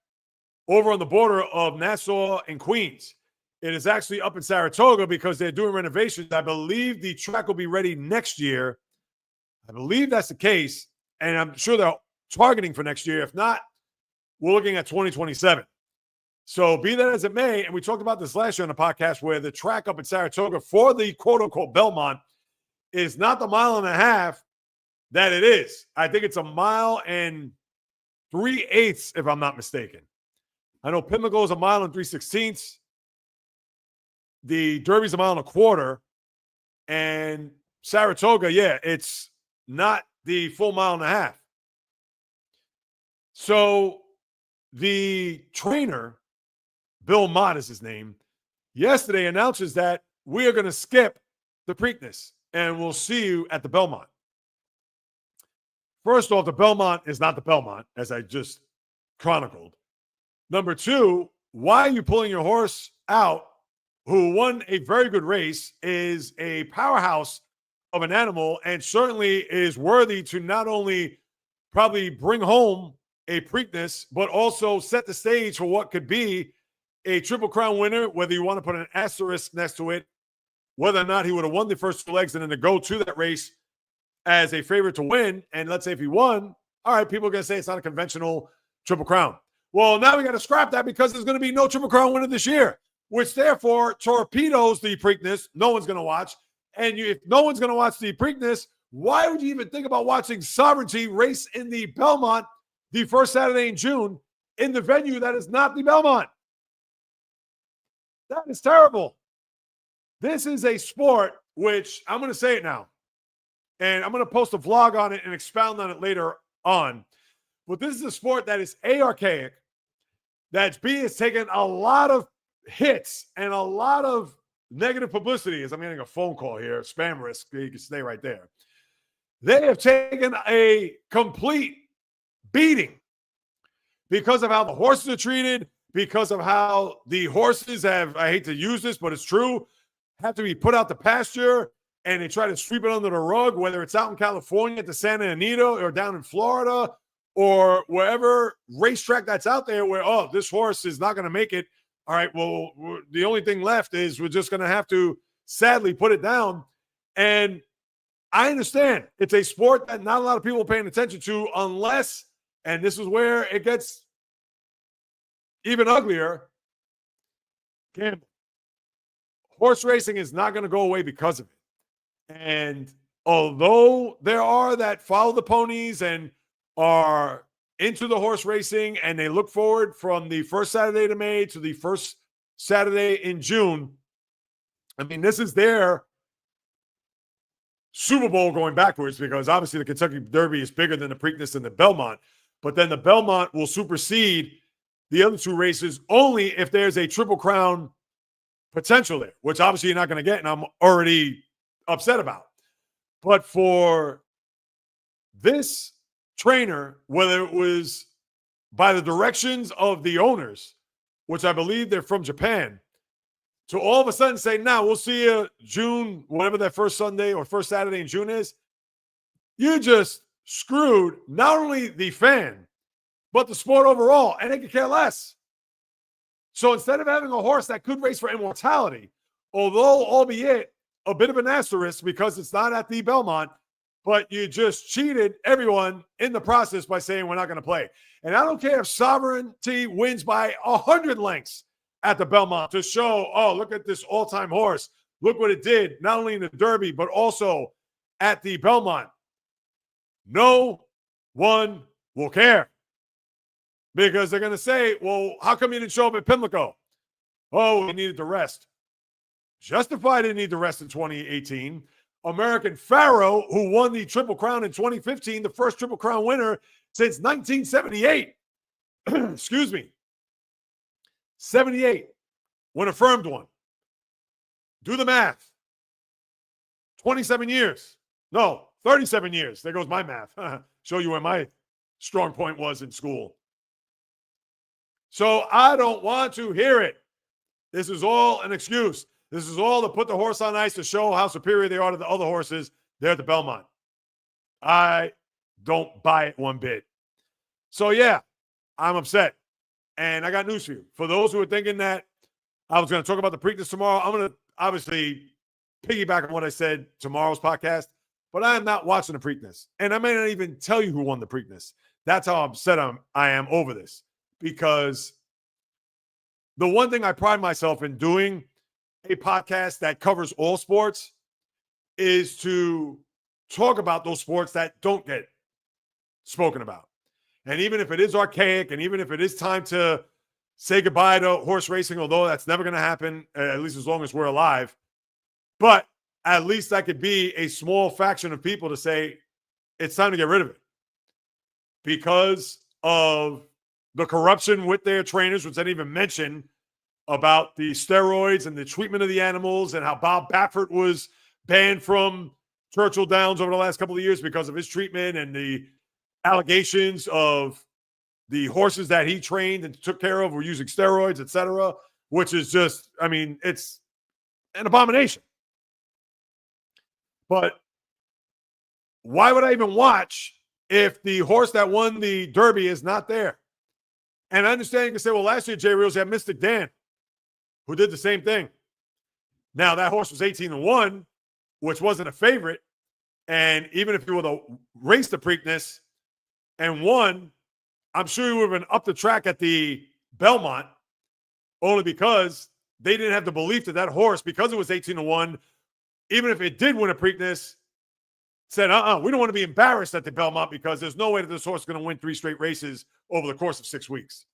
over on the border of Nassau and Queens. It is actually up in Saratoga because they're doing renovations. I believe the track will be ready next year. I believe that's the case, and I'm sure they're targeting for next year. If not, we're looking at 2027. So be that as it may, and we talked about this last year on the podcast where the track up in Saratoga for the quote-unquote Belmont is not the 1.5 miles that it is. I think it's 1 mile and 3/8 if I'm not mistaken. I know Pimlico is 1 mile and 3/16. The Derby's 1 1/4 miles. And Saratoga, yeah, it's not the full 1.5 miles. So the trainer, Bill Mott is his name, yesterday announces that we are going to skip the Preakness and we'll see you at the Belmont. First off, the Belmont is not the Belmont, as I just chronicled. Number two, why are you pulling your horse out who won a very good race, is a powerhouse of an animal, and certainly is worthy to not only probably bring home a Preakness, but also set the stage for what could be a Triple Crown winner, whether you want to put an asterisk next to it, whether or not he would have won the first two legs and then to go to that race as a favorite to win. And let's say if he won, all right, people are going to say it's not a conventional Triple Crown. Well, now we got to scrap that because there's going to be no Triple Crown winner this year, which therefore torpedoes the Preakness. No one's going to watch. And if no one's going to watch the Preakness, why would you even think about watching Sovereignty race in the Belmont the first Saturday in June in the venue that is not the Belmont? That is terrible. This is a sport which, I'm going to say it now, and I'm going to post a vlog on it and expound on it later on. But this is a sport that is archaic, that B has taken a lot of hits and a lot of negative publicity. As I'm getting a phone call here, spam risk, you can stay right there. They have taken a complete beating because of how the horses are treated, because of how the horses have, I hate to use this, but it's true, have to be put out to pasture, and they try to sweep it under the rug, whether it's out in California at the Santa Anita or down in Florida or wherever racetrack that's out there where, oh, this horse is not going to make it. All right, well, the only thing left is we're just going to have to sadly put it down. And I understand it's a sport that not a lot of people are paying attention to unless, and this is where it gets even uglier, gambling. Horse racing is not going to go away because of it. And although there are that follow the ponies and are into the horse racing and they look forward from the first Saturday to May to the first Saturday in June, I mean, this is their Super Bowl going backwards because obviously the Kentucky Derby is bigger than the Preakness and the Belmont. But then the Belmont will supersede the other two races only if there's a Triple Crown potential there, which obviously you're not going to get, and I'm already upset about. But for this trainer, whether it was by the directions of the owners, which I believe they're from Japan, to all of a sudden say, now we'll see you June, whatever that first Sunday or first Saturday in June is, you just screwed not only the fan, but the sport overall, and they could care less. So instead of having a horse that could race for immortality, although albeit a bit of an asterisk because it's not at the Belmont, but you just cheated everyone in the process by saying we're not going to play. And I don't care if Sovereignty wins by 100 lengths at the Belmont to show, oh, look at this all-time horse. Look what it did, not only in the Derby, but also at the Belmont. No one will care. Because they're going to say, well, how come you didn't show up at Pimlico? Oh, we needed to rest. Justified didn't need to rest in 2018. American Pharaoh, who won the Triple Crown in 2015, the first Triple Crown winner since 1978. Excuse me. 78, when affirmed one. Do the math. 27 years. No, 37 years. There goes my math. Show you where my strong point was in school. So I don't want to hear it. This is all an excuse. This is all to put the horse on ice to show how superior they are to the other horses there at the Belmont. I don't buy it one bit. So, yeah, I'm upset. And I got news for you. For those who are thinking that I was going to talk about the Preakness tomorrow, I'm going to obviously piggyback on what I said tomorrow's podcast, but I am not watching the Preakness. And I may not even tell you who won the Preakness. That's how upset I am over this. Because the one thing I pride myself in doing a podcast that covers all sports is to talk about those sports that don't get spoken about. And even if it is archaic and even if it is time to say goodbye to horse racing, although that's never going to happen, at least as long as we're alive, but at least that could be a small faction of people to say it's time to get rid of it because of the corruption with their trainers, which I didn't even mention about the steroids and the treatment of the animals and how Bob Baffert was banned from Churchill Downs over the last couple of years because of his treatment and the allegations of the horses that he trained and took care of were using steroids, etc., which is just, I mean, it's an abomination. But why would I even watch if the horse that won the Derby is not there? And I understand you can say, well, last year, Jay Reels had Mystic Dan, who did the same thing. Now, that horse was 18-1, which wasn't a favorite. And even if he would have raced the Preakness and won, I'm sure he would have been up the track at the Belmont, only because they didn't have the belief that that horse, because it was 18-1, even if it did win a Preakness, said, we don't want to be embarrassed at the Belmont because there's no way that this horse is going to win 3 straight races over the course of 6 weeks.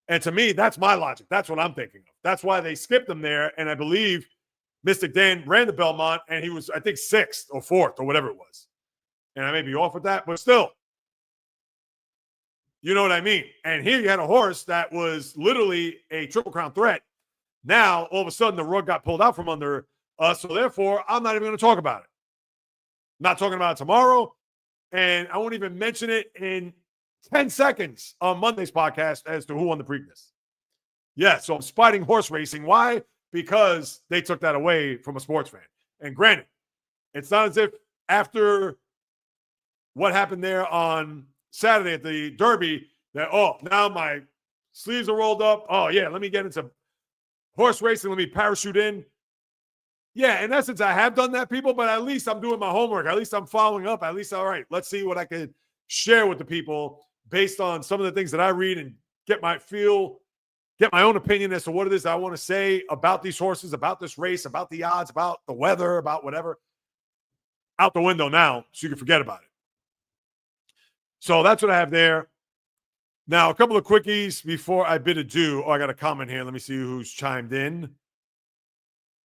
And to me, that's my logic. That's what I'm thinking of. That's why they skipped him there. And I believe Mystic Dan ran the Belmont, and he was, I think, 6th or 4th or whatever it was. And I may be off with that, but still, you know what I mean? And here you had a horse that was literally a Triple Crown threat. Now, all of a sudden, the rug got pulled out from under us. So therefore, I'm not even going to talk about it. Not talking about it tomorrow. And I won't even mention it in 10 seconds on Monday's podcast as to who won the Preakness. Yeah, so I'm spiting horse racing. Why? Because they took that away from a sports fan. And granted, it's not as if after what happened there on Saturday at the Derby that, now my sleeves are rolled up. Oh, yeah, let me get into horse racing. Let me parachute in. Yeah, in essence, I have done that, people, but at least I'm doing my homework. At least I'm following up. At least, all right, let's see what I could share with the people based on some of the things that I read and get my own opinion as to what it is I want to say about these horses, about this race, about the odds, about the weather, about whatever. Out the window now, so you can forget about it. So that's what I have there. Now, a couple of quickies before I bid adieu. I got a comment here. Let me see who's chimed in.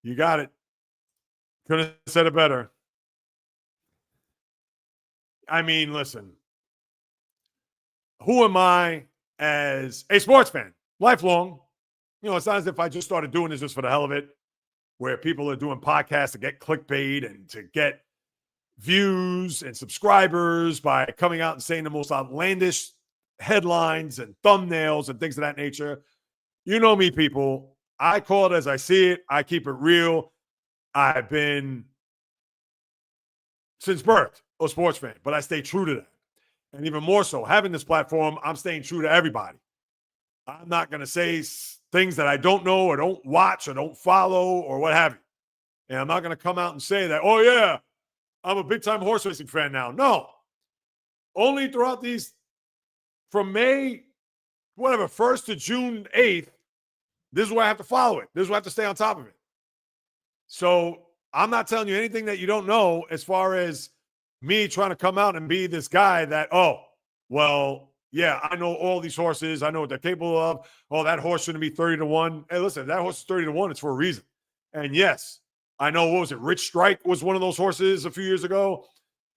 You got it. Couldn't have said it better. I mean, listen. Who am I as a sports fan? Lifelong. You know, it's not as if I just started doing this just for the hell of it, where people are doing podcasts to get clickbait and to get views and subscribers by coming out and saying the most outlandish headlines and thumbnails and things of that nature. You know me, people. I call it as I see it. I keep it real. I've been, since birth, a sports fan, but I stay true to that. And even more so, having this platform, I'm staying true to everybody. I'm not going to say things that I don't know or don't watch or don't follow or what have you. And I'm not going to come out and say that, oh, yeah, I'm a big-time horse racing fan now. No. Only throughout these, from May, 1st to June 8th, this is where I have to follow it. This is where I have to stay on top of it. So I'm not telling you anything that you don't know as far as me trying to come out and be this guy that, yeah, I know all these horses. I know what they're capable of. Oh, that horse shouldn't be 30-1. Hey, listen, if that horse is 30-1, it's for a reason. And yes, I know, what was it? Rich Strike was one of those horses a few years ago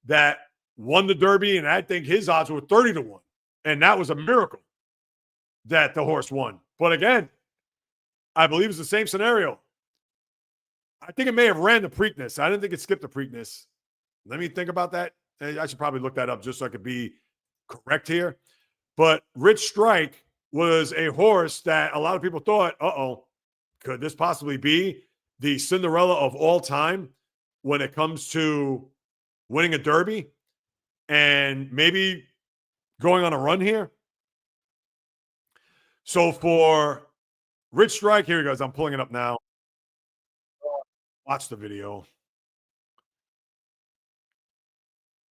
that won the Derby, and I think his odds were 30-1. And that was a miracle that the horse won. But again, I believe it's the same scenario. I think it may have ran the Preakness. I didn't think it skipped the Preakness. Let me think about that. I should probably look that up just so I could be correct here. But Rich Strike was a horse that a lot of people thought, could this possibly be the Cinderella of all time when it comes to winning a Derby and maybe going on a run here? So for Rich Strike, here he goes. I'm pulling it up now. Watch the video.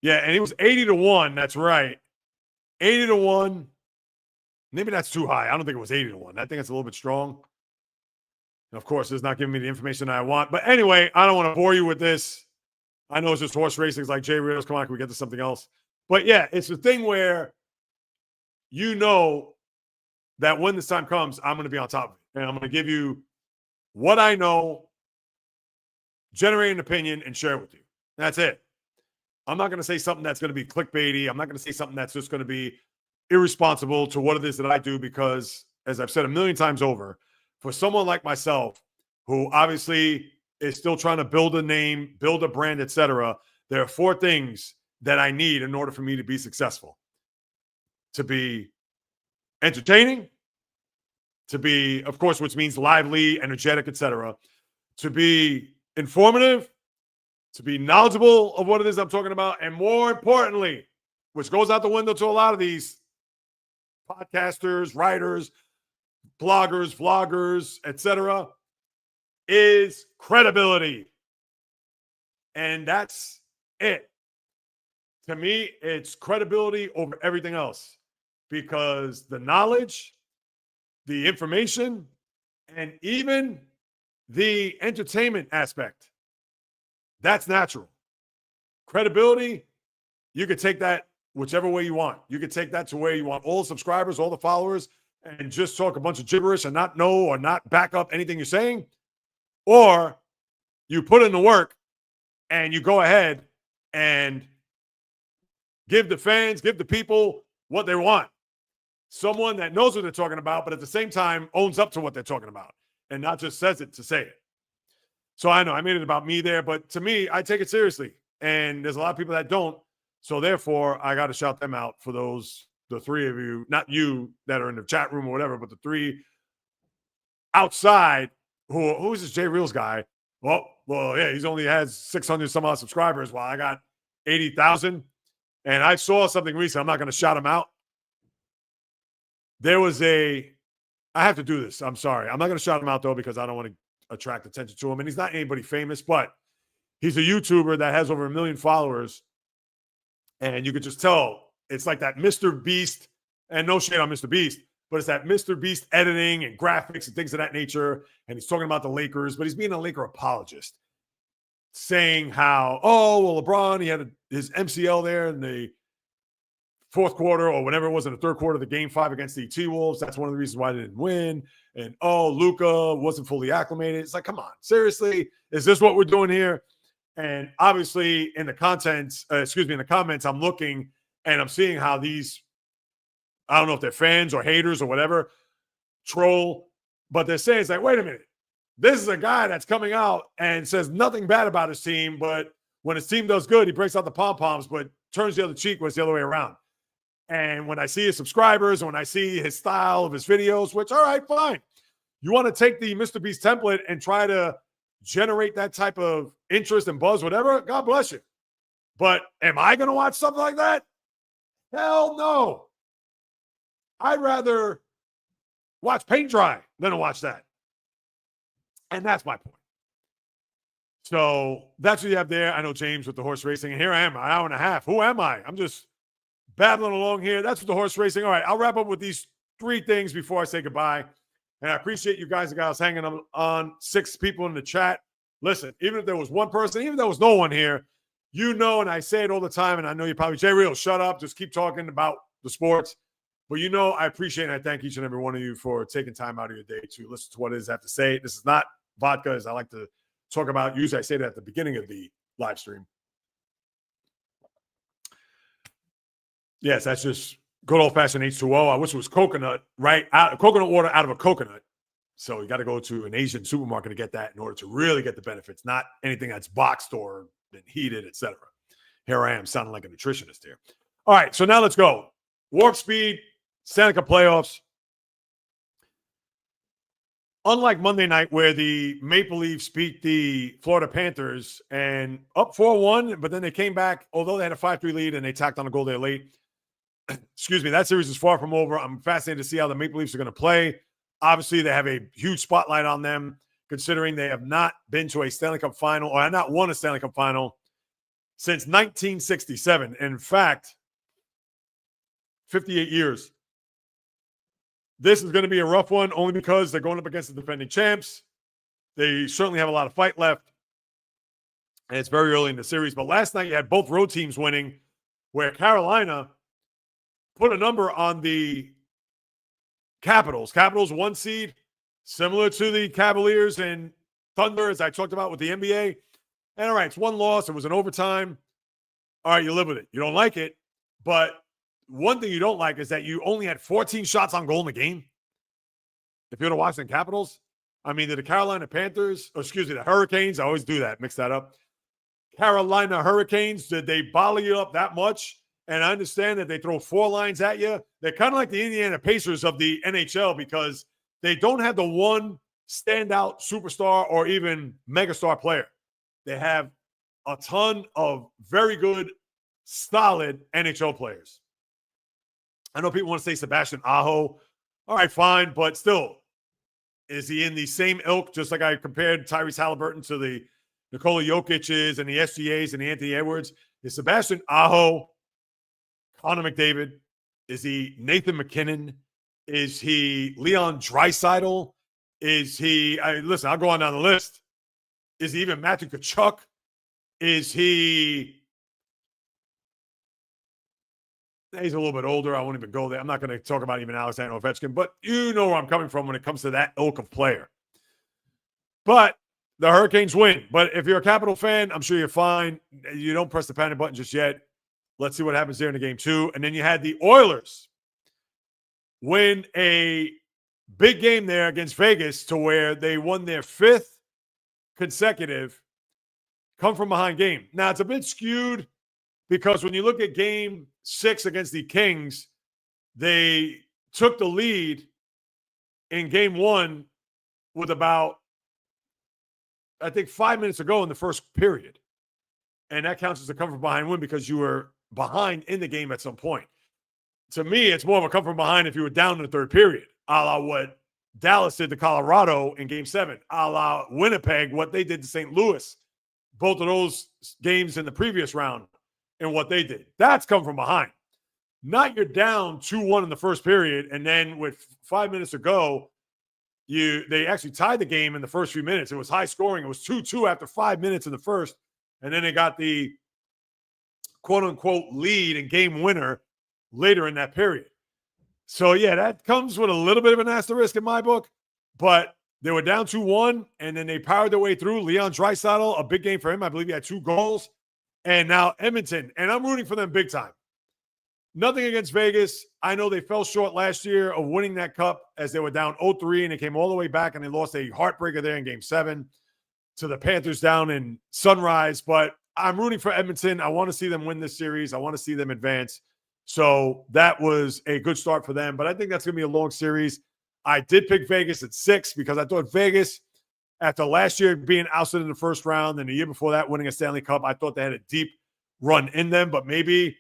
Yeah, and he was 80-1. That's right. 80-1. Maybe that's too high. I don't think it was 80-1. I think it's a little bit strong. And of course, it's not giving me the information I want. But anyway, I don't want to bore you with this. I know it's just horse racing. It's like Jay Rios. Come on, can we get to something else? But yeah, it's the thing where you know that when this time comes, I'm going to be on top of it. And I'm going to give you what I know, generate an opinion, and share it with you. That's it. I'm not going to say something that's going to be clickbaity. I'm not going to say something that's just going to be irresponsible to what it is that I do because, as I've said a million times over, for someone like myself, who obviously is still trying to build a name, build a brand, etc., there are 4 things that I need in order for me to be successful. To be entertaining, to be, of course, which means lively, energetic, etc., to be informative, to be knowledgeable of what it is I'm talking about, and more importantly, which goes out the window to a lot of these podcasters, writers, bloggers, vloggers, etc., is credibility. And that's it. To me, it's credibility over everything else, because the knowledge, the information, and even the entertainment aspect, that's natural. Credibility, you could take that whichever way you want. You could take that to where you want all the subscribers, all the followers, and just talk a bunch of gibberish and not know or not back up anything you're saying. Or you put in the work and you go ahead and give the fans, give the people what they want. Someone that knows what they're talking about, but at the same time owns up to what they're talking about and not just says it to say it. So I know I made it about me there, but to me, I take it seriously. And there's a lot of people that don't. So therefore, I got to shout them out for those, the three of you, not you that are in the chat room or whatever, but the three outside who's this Jay Reels guy? Well, yeah, he's only has 600 some odd subscribers while I got 80,000. And I saw something recently. I'm not going to shout him out. There was I have to do this. I'm sorry. I'm not going to shout him out though, because I don't want to attract attention to him. And he's not anybody famous, but he's a YouTuber that has over 1 million followers. And you could just tell it's like that Mr. Beast, and no shade on Mr. Beast, but it's that Mr. Beast editing and graphics and things of that nature. And he's talking about the Lakers, but he's being a Laker apologist, saying how, oh, well, LeBron, he had his MCL there in the fourth quarter or whenever it was in the third quarter of the game 5 against the T-Wolves. That's one of the reasons why they didn't win. And, oh, Luka wasn't fully acclimated. It's like, come on, seriously? Is this what we're doing here? And obviously in the in the comments, I'm looking and I'm seeing how these, I don't know if they're fans or haters or whatever, troll, but they're saying, it's like, wait a minute. This is a guy that's coming out and says nothing bad about his team, but when his team does good, he breaks out the pom-poms, but turns the other cheek when it's the other way around. And when I see his subscribers and when I see his style of his videos, which, all right, fine. You want to take the Mr. Beast template and try to generate that type of interest and buzz, whatever, God bless you. But am I going to watch something like that? Hell no. I'd rather watch paint dry than to watch that. And that's my point. So that's what you have there. I know James with the horse racing. And here I am, an hour and a half. Who am I? I'm just babbling along here. That's with the horse racing. All right, I'll wrap up with these 3 things before I say goodbye. And I appreciate you guys and gals hanging on 6 people in the chat. Listen, even if there was one person, even if there was no one here, you know, and I say it all the time, and I know you probably, Jay Real, shut up. Just keep talking about the sports. But you know, I appreciate and I thank each and every one of you for taking time out of your day to listen to what it is I have to say. This is not vodka, as I like to talk about. Usually I say that at the beginning of the live stream. Yes, that's just good old-fashioned H2O. I wish it was coconut, right? Coconut water out of a coconut. So you got to go to an Asian supermarket to get that in order to really get the benefits, not anything that's boxed or been heated, etc. Here I am sounding like a nutritionist here. All right, so now let's go. Warp Speed, Stanley Cup playoffs. Unlike Monday night where the Maple Leafs beat the Florida Panthers and up 4-1, but then they came back, although they had a 5-3 lead and they tacked on a goal there late. Excuse me, that series is far from over. I'm fascinated to see how the Maple Leafs are going to play. Obviously, they have a huge spotlight on them, considering they have not been to a Stanley Cup final or not won a Stanley Cup final since 1967. In fact, 58 years. This is going to be a rough one only because they're going up against the defending champs. They certainly have a lot of fight left, and it's very early in the series. But last night, you had both road teams winning, where Carolina put a number on the Capitals. Capitals 1 seed, similar to the Cavaliers and Thunder, as I talked about with the NBA. And all right, it's 1 loss. It was an overtime. All right, you live with it. You don't like it. But one thing you don't like is that you only had 14 shots on goal in the game. If you're the Washington Capitals, I mean, the Carolina Panthers, or excuse me, the Hurricanes, I always do that, mix that up. Carolina Hurricanes, did they volley you up that much And I understand that they throw 4 lines at you. They're kind of like the Indiana Pacers of the NHL because they don't have the one standout superstar or even megastar player. They have a ton of very good, solid NHL players. I know people want to say Sebastian Aho. All right, fine, but still, is he in the same ilk? Just like I compared Tyrese Halliburton to the Nikola Jokic's and the SGA's and the Anthony Edwards. Is Sebastian Aho Connor McDavid? Is he Nathan McKinnon? Is he Leon Draisaitl? Is he, listen, I'll go on down the list. Is he even Matthew Tkachuk? Is he, he's a little bit older. I won't even go there. I'm not going to talk about even Alexander Ovechkin, but you know where I'm coming from when it comes to that ilk of player. But the Hurricanes win. But if you're a Capital fan, I'm sure you're fine. You don't press the panic button just yet. Let's see what happens there in the game 2. And then you had the Oilers win a big game there against Vegas to where they won their 5th consecutive come-from-behind game. Now, it's a bit skewed because when you look at game 6 against the Kings, they took the lead in game 1 with about, I think, 5 minutes ago in the first period. And that counts as a come-from-behind win because you were behind in the game at some point. To me, it's more of a come-from-behind if you were down in the third period, a la what Dallas did to Colorado in game 7, a la Winnipeg, what they did to St. Louis, both of those games in the previous round and what they did. That's come from behind. Not you're down 2-1 in the first period, and then with 5 minutes to go, they actually tied the game in the first few minutes. It was high scoring. It was 2-2 after 5 minutes in the first, and then they got the quote-unquote lead and game winner later in that period. So, yeah, that comes with a little bit of an asterisk in my book, but they were down 2-1, and then they powered their way through. Leon Draisaitl, a big game for him. I believe he had 2 goals. And now Edmonton, and I'm rooting for them big time. Nothing against Vegas. I know they fell short last year of winning that cup as they were down 0-3, and they came all the way back, and they lost a heartbreaker there in game 7 to the Panthers down in Sunrise. But I'm rooting for Edmonton. I want to see them win this series. I want to see them advance. So that was a good start for them. But I think that's going to be a long series. I did pick Vegas at 6 because I thought Vegas, after last year being ousted in the first round and the year before that winning a Stanley Cup, I thought they had a deep run in them. But maybe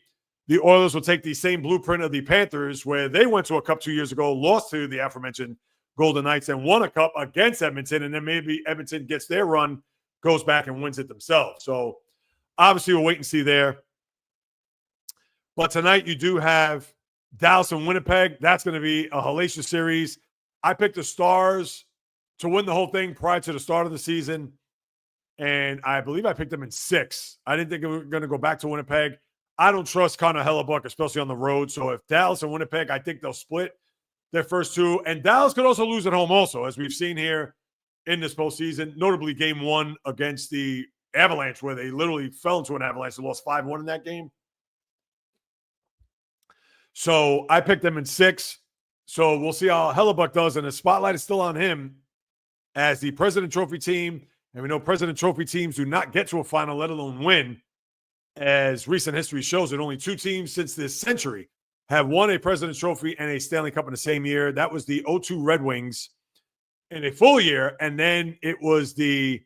the Oilers will take the same blueprint of the Panthers where they went to a cup 2 years ago, lost to the aforementioned Golden Knights, and won a cup against Edmonton. And then maybe Edmonton gets their run, goes back and wins it themselves. So obviously we'll wait and see there. But tonight you do have Dallas and Winnipeg. That's going to be a hellacious series. I picked the Stars to win the whole thing prior to the start of the season, and I believe I picked them in 6. I didn't think we were going to go back to Winnipeg. I don't trust Connor Hellebuck, especially on the road. So if Dallas and Winnipeg, I think they'll split their first 2. And Dallas could also lose at home also, as we've seen here in this postseason, notably game 1 against the Avalanche, where they literally fell into an avalanche and lost 5-1 in that game. So I picked them in 6. So we'll see how Hellebuck does. And the spotlight is still on him as the President Trophy team. And we know President Trophy teams do not get to a final, let alone win. As recent history shows, that only 2 teams since this century have won a President's Trophy and a Stanley Cup in the same year. That was the 2002 Red Wings in a full year. And then it was the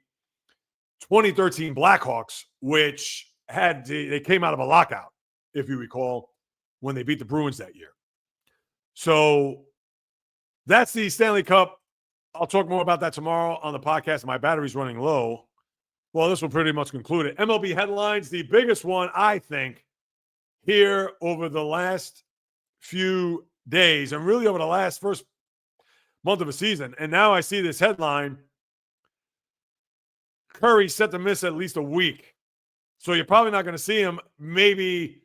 2013 Blackhawks, which they came out of a lockout, if you recall, when they beat the Bruins that year. So that's the Stanley Cup. I'll talk more about that tomorrow on the podcast. My battery's running low. Well, this will pretty much conclude it. MLB headlines, the biggest one, I think, here over the last few days and really over the first month of the season. And now I see this headline, Curry set to miss at least a week. So you're probably not going to see him maybe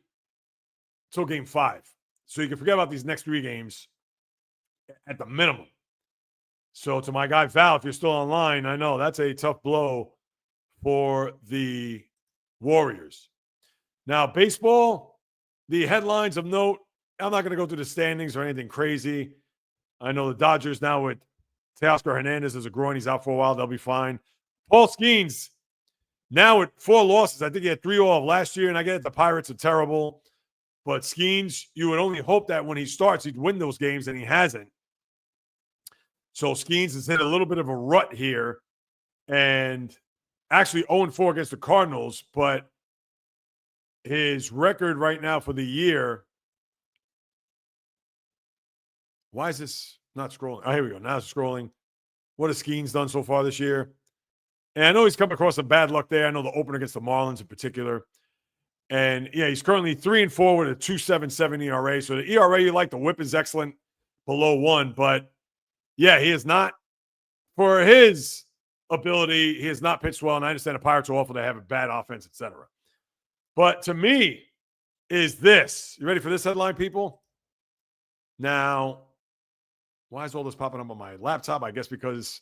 till game 5. So you can forget about these next 3 games at the minimum. So to my guy Val, if you're still online, I know that's a tough blow for the Warriors. Now, baseball, the headlines of note, I'm not going to go through the standings or anything crazy. I know the Dodgers now with Teoscar Hernandez as a groin. He's out for a while. They'll be fine. Paul Skeens, now with 4 losses. I think he had 3 all of last year, and I get it. The Pirates are terrible. But Skeens, you would only hope that when he starts, he'd win those games, and he hasn't. So Skeens has hit a little bit of a rut here, and actually 0-4 against the Cardinals, but his record right now for the year. Why is this not scrolling? Oh, here we go. Now it's scrolling. What has Skeens done so far this year? And I know he's come across some bad luck there. I know the opener against the Marlins in particular. And yeah, he's currently 3-4 with a 2.77 ERA. So the ERA you like, the whip is excellent, below 1. But yeah, he is not, for his ability, he has not pitched well. And I understand the Pirates are awful. They have a bad offense, etc. But to me, is this. You ready for this headline, people? Now, why is all this popping up on my laptop? I guess because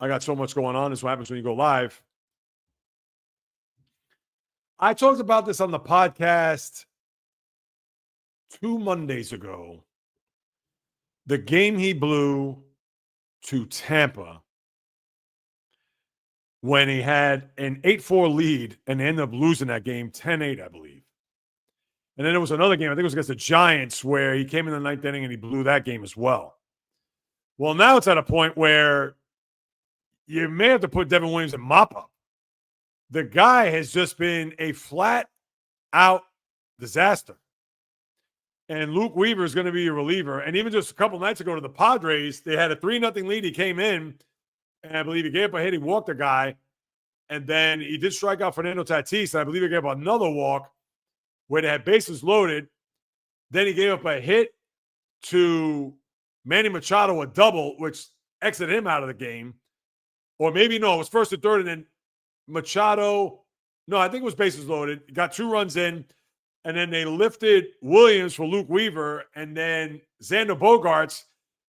I got so much going on. This is what happens when you go live. I talked about this on the podcast 2 Mondays ago. The game he blew to Tampa when he had an 8-4 lead and ended up losing that game 10-8, I believe. And then there was another game, I think it was against the Giants, where he came in the 9th inning and he blew that game as well. Well, now it's at a point where you may have to put Devin Williams in mop-up. The guy has just been a flat-out disaster. And Luke Weaver is going to be a reliever. And even just a couple nights ago to the Padres, they had a 3-0 lead. He came in, and I believe he gave up a hit. He walked a guy. And then he did strike out Fernando Tatis, and I believe he gave up another walk where they had bases loaded. Then he gave up a hit to Manny Machado, a double, which exited him out of the game. Or maybe, no, it was first and third, and then Machado, no, I think it was bases loaded. Got 2 runs in, and then they lifted Williams for Luke Weaver, and then Xander Bogaerts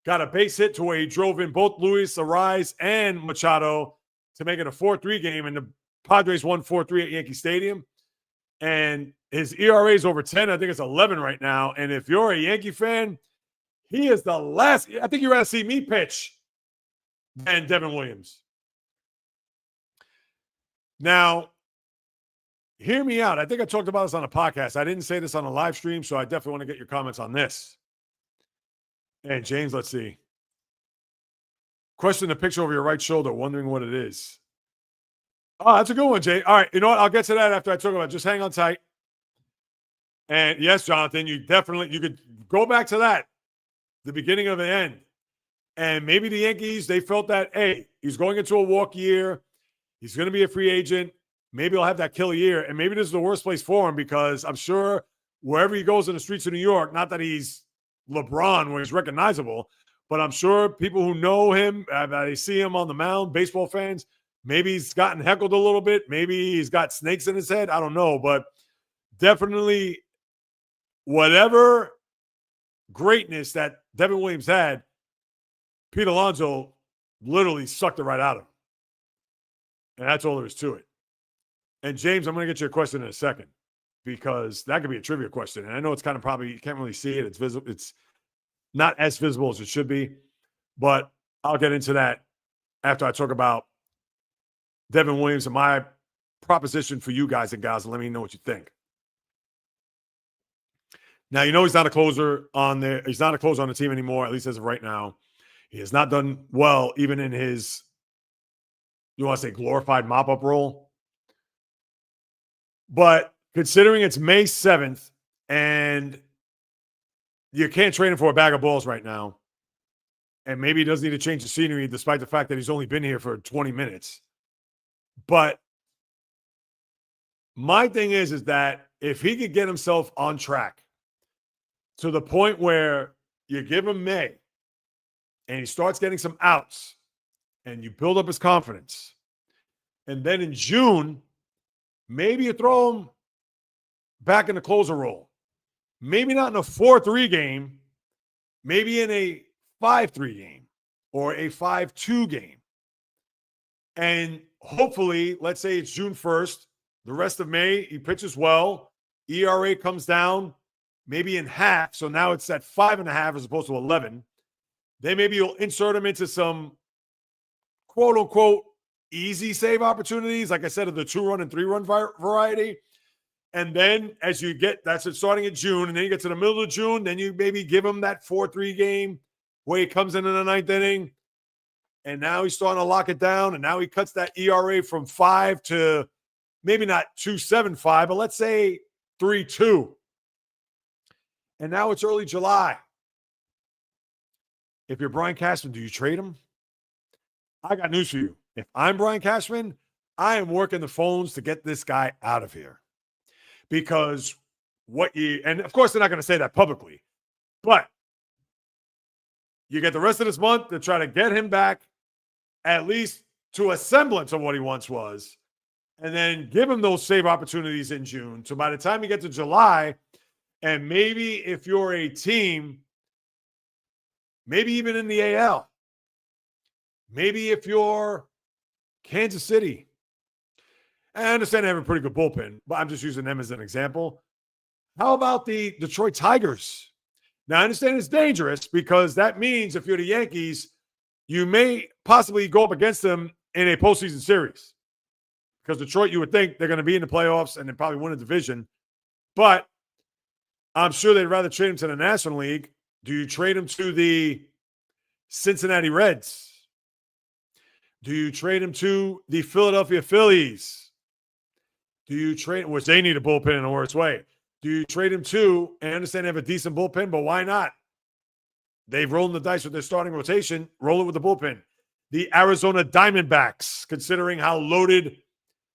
got a base hit to where he drove in both Luis Ariz and Machado to make it a 4-3 game, and the Padres won 4-3 at Yankee Stadium. And his ERA is over 10. I think it's 11 right now. And if you're a Yankee fan, he is the last. I think you'd rather see me pitch than Devin Williams. Now, hear me out. I think I talked about this on a podcast. I didn't say this on a live stream, so I definitely want to get your comments on this. And James, let's see. Question the picture over your right shoulder, wondering what it is. Oh, that's a good one, Jay. All right, you know what? I'll get to that after I talk about it. Just hang on tight. And yes, Jonathan, you could go back to that, the beginning of the end. And maybe the Yankees, they felt that, hey, he's going into a walk year. He's going to be a free agent. Maybe he'll have that killer year. And maybe this is the worst place for him because I'm sure wherever he goes in the streets of New York, not that he's LeBron where he's recognizable, but I'm sure people who know him, they see him on the mound, baseball fans, maybe he's gotten heckled a little bit. Maybe he's got snakes in his head. I don't know. But definitely whatever greatness that Devin Williams had, Pete Alonso literally sucked it right out of him. And that's all there is to it. And James, I'm going to get you a question in a second because that could be a trivia question. And I know it's kind of probably, you can't really see it. It's visible. It's not as visible as it should be, but I'll get into that after I talk about Devin Williams and my proposition for you guys and gals, and let me know what you think. Now, you know he's not a closer on there. He's not a closer on the team anymore, at least as of right now. He has not done well, even in his, you want to say, glorified mop-up role. But considering it's May 7th and you can't trade him for a bag of balls right now, and maybe he does need to change the scenery despite the fact that he's only been here for 20 minutes. But my thing is that if he could get himself on track to the point where you give him May and he starts getting some outs and you build up his confidence, and then in June, maybe you throw him back in the closer role. Maybe not in a 4-3 game, maybe in a 5-3 game or a 5-2 game. And hopefully, let's say it's June 1st, the rest of May, he pitches well, ERA comes down maybe in half. So now it's at 5.5 as opposed to 11. Then maybe you'll insert him into some quote unquote easy save opportunities. Like I said, of the 2-run and 3-run variety. And then as you get, that's it starting in June, and then you get to the middle of June, then you maybe give him that 4-3 game where he comes in the ninth inning, and now he's starting to lock it down, and now he cuts that ERA from 5 to maybe not 2.75, but let's say 3.2. And now it's early July. If you're Brian Cashman, do you trade him? I got news for you. If I'm Brian Cashman, I am working the phones to get this guy out of here. Because and of course they're not going to say that publicly, but you get the rest of this month to try to get him back at least to a semblance of what he once was, and then give him those save opportunities in June. So by the time you get to July, and maybe if you're a team, maybe even in the AL, maybe if you're Kansas City, I understand they have a pretty good bullpen, but I'm just using them as an example. How about the Detroit Tigers? Now, I understand it's dangerous because that means if you're the Yankees, you may possibly go up against them in a postseason series. Because Detroit, you would think they're going to be in the playoffs and they probably win a division. But I'm sure they'd rather trade him to the National League. Do you trade him to the Cincinnati Reds? Do you trade him to the Philadelphia Phillies? Do you trade, which they need a bullpen in a worse way? Do you trade him to, and I understand they have a decent bullpen, but why not? They've rolled the dice with their starting rotation. Roll it with the bullpen. The Arizona Diamondbacks, considering how loaded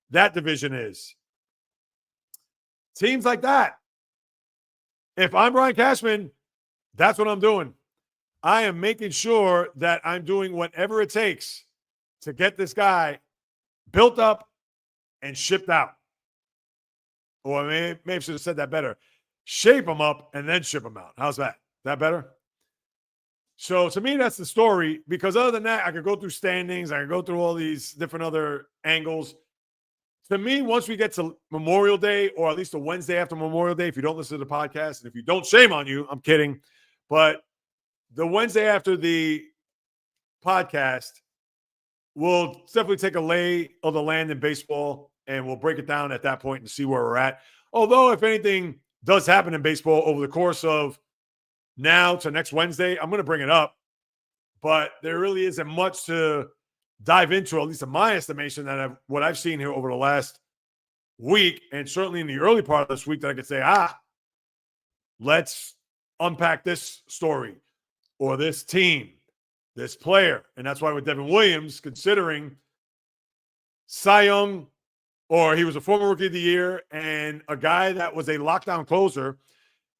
that division is. Teams like that. If I'm Brian Cashman, that's what I'm doing. I am making sure that I'm doing whatever it takes to get this guy built up and shipped out. Or maybe I should have said that better. Shape them up and then ship them out. How's that? Is that better? So to me, that's the story, because other than that, I could go through standings. I could go through all these different other angles. To me, once we get to Memorial Day, or at least the Wednesday after Memorial Day, if you don't listen to the podcast, and if you don't, shame on you. I'm kidding. But the Wednesday after the podcast, we'll definitely take a lay of the land in baseball, and we'll break it down at that point and see where we're at. Although, if anything does happen in baseball over the course of now to next Wednesday, I'm going to bring it up. But there really isn't much to dive into, at least in my estimation, that what I've seen here over the last week, and certainly in the early part of this week, that I could say, let's unpack this story or this team, this player. And that's why with Devin Williams, considering Cy Young, or he was a former Rookie of the Year and a guy that was a lockdown closer,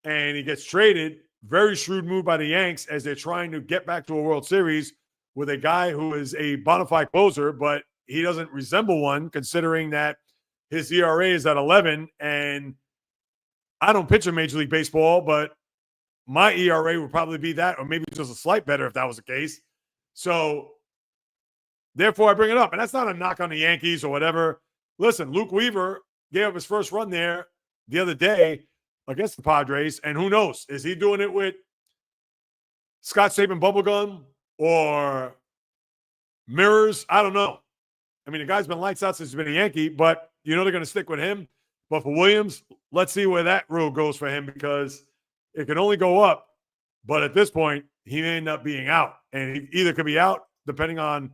and he gets traded. Very shrewd move by the Yanks as they're trying to get back to a World Series with a guy who is a bona fide closer, but he doesn't resemble one, considering that his ERA is at 11. And I don't pitch in Major League Baseball, but my ERA would probably be that, or maybe just a slight better if that was the case. So therefore, I bring it up. And that's not a knock on the Yankees or whatever. Listen, Luke Weaver gave up his first run there the other day against the Padres, and who knows? Is he doing it with Scott Saban bubblegum or mirrors? I don't know. I mean, the guy's been lights out since he's been a Yankee, but you know they're going to stick with him. But for Williams, let's see where that road goes for him, because it can only go up. But at this point, he may end up being out, and he either could be out depending on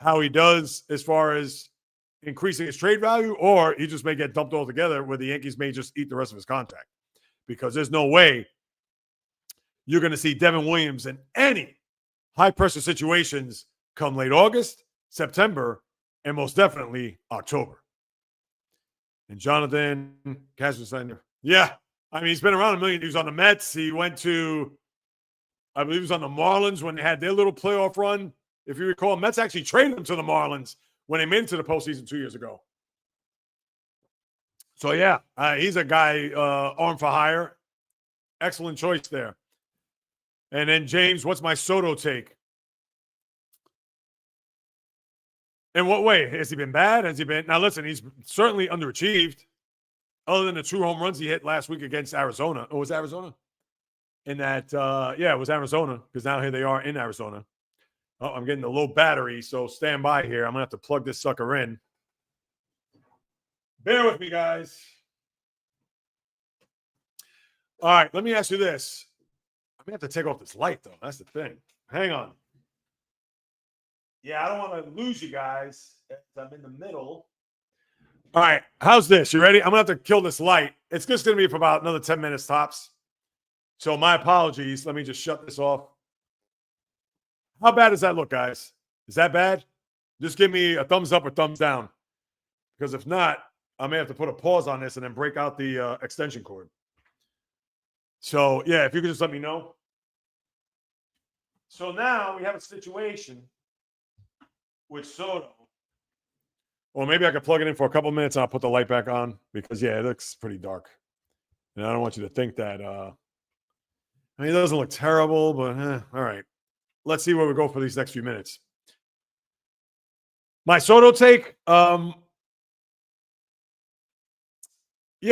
how he does as far as increasing his trade value, or he just may get dumped altogether where the Yankees may just eat the rest of his contract, because there's no way you're going to see Devin Williams in any high-pressure situations come late August, September, and most definitely October. And Jonathan Cashman, yeah, I mean, he's been around a million. He was on the Mets. He went to, I believe he was on the Marlins when they had their little playoff run. If you recall, Mets actually traded him to the Marlins when they made it to the postseason 2 years ago. So, yeah, he's a guy armed for hire. Excellent choice there. And then, James, what's my Soto take? In what way? Has he been bad? Has he been? Now, listen, he's certainly underachieved, other than the 2 home runs he hit last week against Arizona. Oh, was Arizona? In that, yeah, it was Arizona, because now here they are in Arizona. Oh, I'm getting a low battery, so stand by here. I'm going to have to plug this sucker in. Bear with me, guys. All right, let me ask you this. I may have to take off this light, though. That's the thing. Hang on. Yeah, I don't want to lose you guys. I'm in the middle. All right, how's this? You ready? I'm going to have to kill this light. It's just going to be for about another 10 minutes tops. So my apologies. Let me just shut this off. How bad does that look, guys? Is that bad? Just give me a thumbs up or thumbs down. Because if not, I may have to put a pause on this and then break out the extension cord. So, yeah, if you could just let me know. So now we have a situation with Soto. Or maybe I could plug it in for a couple minutes and I'll put the light back on. Because, yeah, it looks pretty dark. And I don't want you to think that. I mean, it doesn't look terrible, but all right. Let's see where we go for these next few minutes. My Soto take, yeah,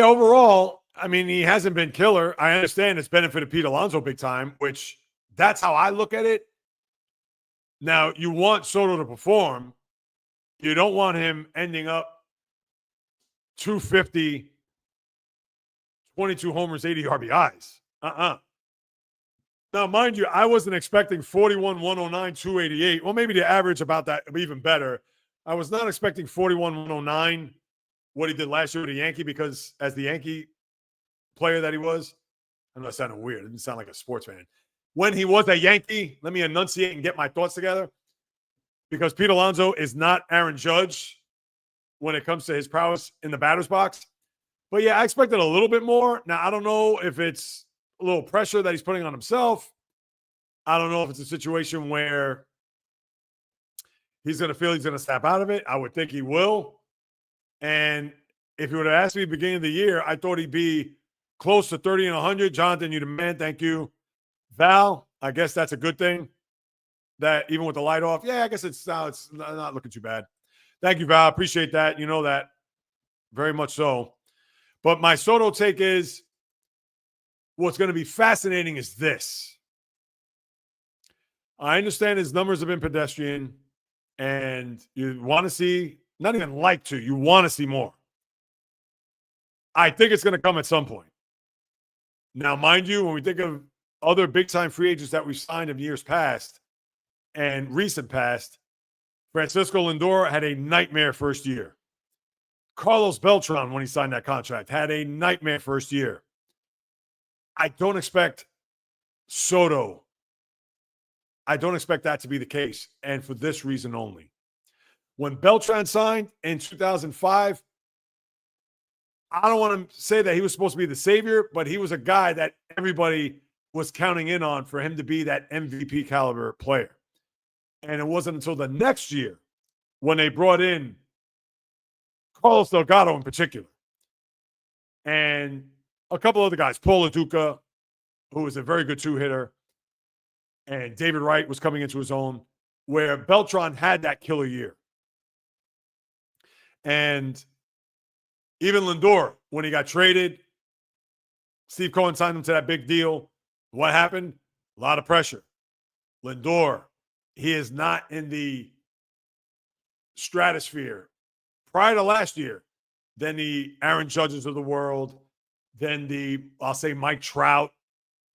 overall, I mean, he hasn't been killer. I understand it's benefited Pete Alonso big time, which that's how I look at it. Now, you want Soto to perform. You don't want him ending up 250, 22 homers, 80 RBIs. Now, mind you, I wasn't expecting 41, 109, 288. Well, maybe the average about that, even better. I was not expecting 41, 109, what he did last year with the Yankee, because as the Yankee player that he was, I know it sounded weird. It didn't sound like a sports fan. When he was a Yankee, let me enunciate and get my thoughts together, because Pete Alonso is not Aaron Judge when it comes to his prowess in the batter's box. But, yeah, I expected a little bit more. Now, I don't know if it's a little pressure that he's putting on himself. I don't know if it's a situation where he's going to feel he's going to snap out of it. I would think he will. And if you would have asked me at the beginning of the year, I thought he'd be close to 30 and 100. Jonathan, you the man. Thank you. Val, I guess that's a good thing. That even with the light off, yeah, I guess it's not looking too bad. Thank you, Val. Appreciate that. You know that very much so. But my Soto take is, what's going to be fascinating is this. I understand his numbers have been pedestrian, and you want to see, not even like to, you want to see more. I think it's going to come at some point. Now, mind you, when we think of other big-time free agents that we've signed in years past and recent past, Francisco Lindor had a nightmare first year. Carlos Beltran, when he signed that contract, had a nightmare first year. I don't expect Soto. I don't expect that to be the case, and for this reason only. When Beltran signed in 2005, I don't want to say that he was supposed to be the savior, but he was a guy that everybody was counting in on for him to be that MVP caliber player. And it wasn't until the next year when they brought in Carlos Delgado in particular, and a couple other guys, Paul LaDuca, who was a very good two-hitter, and David Wright was coming into his own, where Beltran had that killer year. And even Lindor, when he got traded, Steve Cohen signed him to that big deal. What happened? A lot of pressure. Lindor, he is not in the stratosphere prior to last year than the Aaron Judges of the world, than the, I'll say, Mike Trout,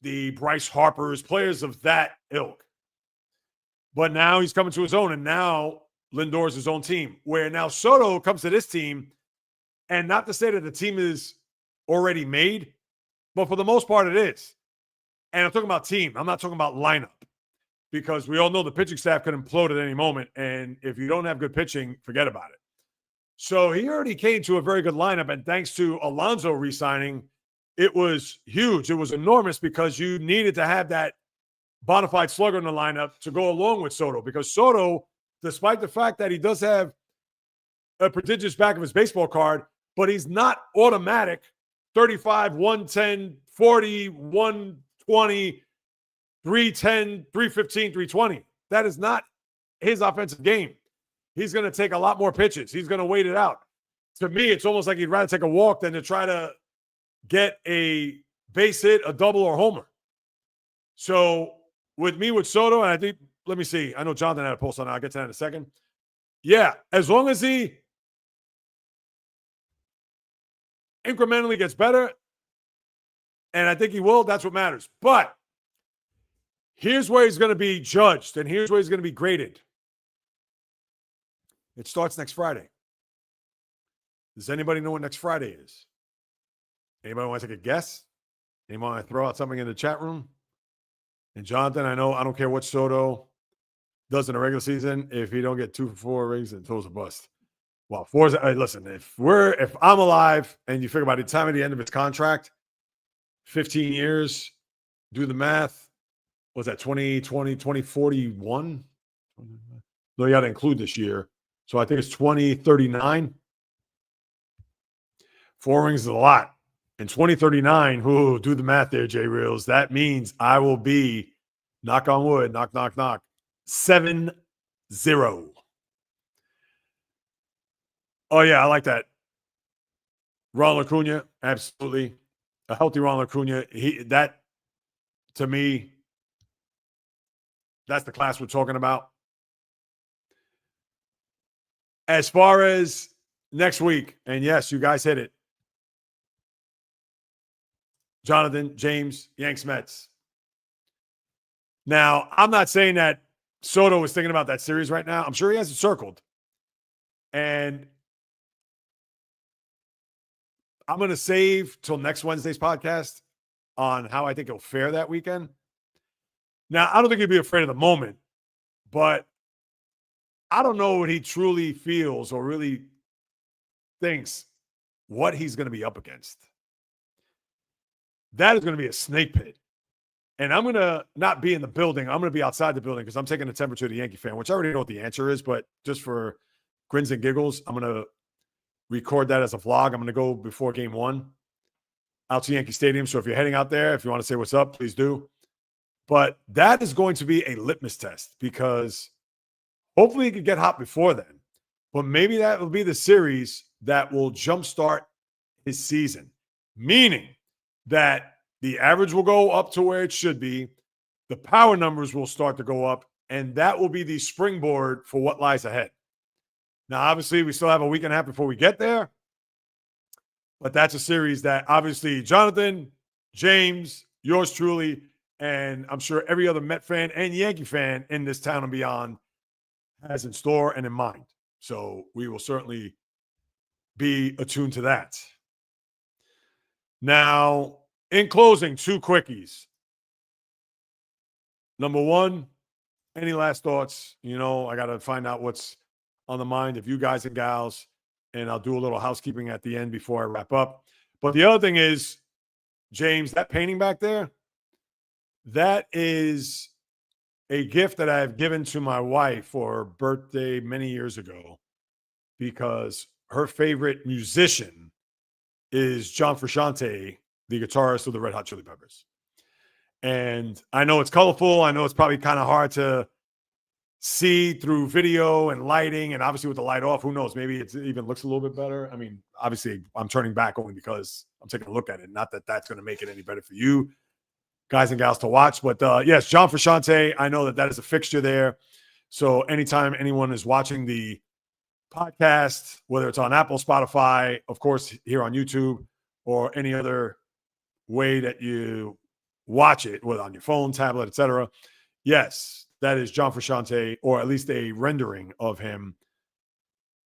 the Bryce Harpers, players of that ilk. But now he's coming to his own, and now Lindor's his own team, where now Soto comes to this team, and not to say that the team is already made, but for the most part it is. And I'm talking about team. I'm not talking about lineup, because we all know the pitching staff could implode at any moment, and if you don't have good pitching, forget about it. So he already came to a very good lineup, and thanks to Alonso re-signing, it was huge. It was enormous, because you needed to have that bona fide slugger in the lineup to go along with Soto, because Soto, despite the fact that he does have a prodigious back of his baseball card, but he's not automatic 35, 110, 40, 120, 310, 315, 320. That is not his offensive game. He's going to take a lot more pitches. He's going to wait it out. To me, it's almost like he'd rather take a walk than to try to get a base hit, a double, or homer. So with me, with Soto, and I think, let me see. I know Jonathan had a pulse on that. I'll get to that in a second. Yeah, as long as he incrementally gets better, And I think he will. That's what matters. But here's where he's going to be judged, and here's where he's going to be graded. It starts next Friday. Does anybody know what next Friday is? Anybody want to take a guess? Anybody want to throw out something in the chat room? And Jonathan, I don't care what Soto does in the regular season. If he don't get 2 for 4 rings, it throws a bust. Well, listen, if I'm alive and you figure by the time of the end of his contract, 15 years, do the math. Was that 2041? No, you got to include this year. So I think it's 2039. 4 rings is a lot. In 2039, do the math there, Jay Reels. That means I will be, knock on wood, knock, knock, knock, 7-0. Oh, yeah, I like that. Ronald Acuna, absolutely. A healthy Ronald Acuna. That, to me, that's the class we're talking about. As far as next week, and yes, you guys hit it. Jonathan, James, Yanks, Mets. Now, I'm not saying that Soto is thinking about that series right now. I'm sure he has it circled. And I'm going to save till next Wednesday's podcast on how I think he'll fare that weekend. Now, I don't think he'd be afraid of the moment, but I don't know what he truly feels or really thinks what he's going to be up against. That is going to be a snake pit. And I'm going to not be in the building. I'm going to be outside the building because I'm taking the temperature of the Yankee fan, which I already know what the answer is, but just for grins and giggles, I'm going to record that as a vlog. I'm going to go before game 1 out to Yankee Stadium. So if you're heading out there, if you want to say what's up, please do. But that is going to be a litmus test because hopefully he could get hot before then. But maybe that will be the series that will jumpstart his season, meaning that the average will go up to where it should be. The power numbers will start to go up, and that will be the springboard for what lies ahead. Now, obviously, we still have a week and a half before we get there, but that's a series that obviously Jonathan, James, yours truly, and I'm sure every other Met fan and Yankee fan in this town and beyond has in store and in mind. So we will certainly be attuned to that. Now, in closing, 2 quickies. Number 1, any last thoughts? I got to find out what's on the mind of you guys and gals, and I'll do a little housekeeping at the end before I wrap up. But the other thing is, James, that painting back there, that is a gift that I've given to my wife for her birthday many years ago because her favorite musician is John Frusciante, the guitarist of the Red Hot Chili Peppers. And I know it's colorful. I know it's probably kind of hard to see through video and lighting, and obviously with the light off, who knows? Maybe it even looks a little bit better. I mean, obviously I'm turning back only because I'm taking a look at it. Not that that's going to make it any better for you guys and gals to watch, but yes, John Frusciante, I know that is a fixture there. So anytime anyone is watching the podcast, whether it's on Apple, Spotify, of course, here on YouTube, or any other way that you watch it, whether on your phone, tablet, etc. Yes, that is John Frusciante, or at least a rendering of him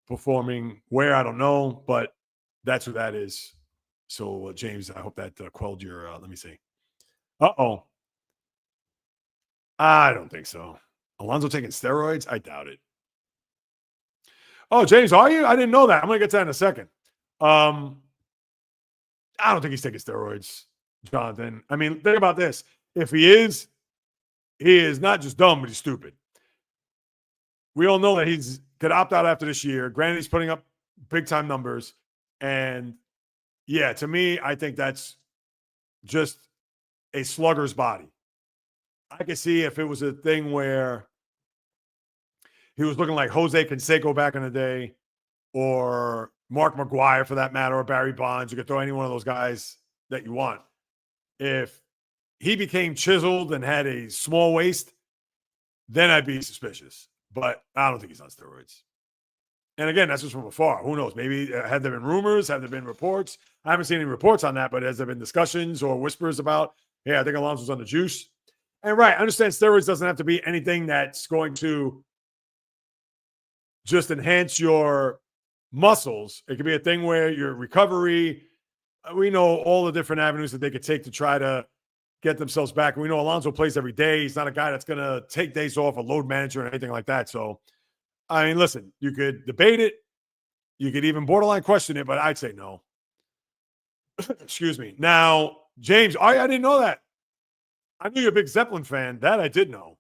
performing where, I don't know, but that's who that is. So, James, I hope that quelled your, let me see. Uh-oh. I don't think so. Alonso taking steroids? I doubt it. Oh, James, are you? I didn't know that. I'm going to get to that in a second. I don't think he's taking steroids, Jonathan. I mean, think about this. If he is not just dumb, but he's stupid. We all know that he's could opt out after this year. Granted, he's putting up big-time numbers. And, yeah, to me, I think that's just a slugger's body. I could see if it was a thing where he was looking like Jose Canseco back in the day, or Mark McGwire for that matter, or Barry Bonds. You could throw any one of those guys that you want. If he became chiseled and had a small waist, then I'd be suspicious. But I don't think he's on steroids. And again, that's just from afar. Who knows? Maybe have there been rumors? Have there been reports? I haven't seen any reports on that, but has there been discussions or whispers about, yeah, I think Alonso's on the juice? And right, I understand steroids doesn't have to be anything that's going to just enhance your muscles. It could be a thing where your recovery, we know all the different avenues that they could take to try to get themselves back. And we know Alonso plays every day. He's not a guy that's going to take days off, a load manager or anything like that. So, I mean, listen, you could debate it. You could even borderline question it, but I'd say no. Excuse me. Now, James, I didn't know that. I knew you're a big Zeppelin fan. That I did know.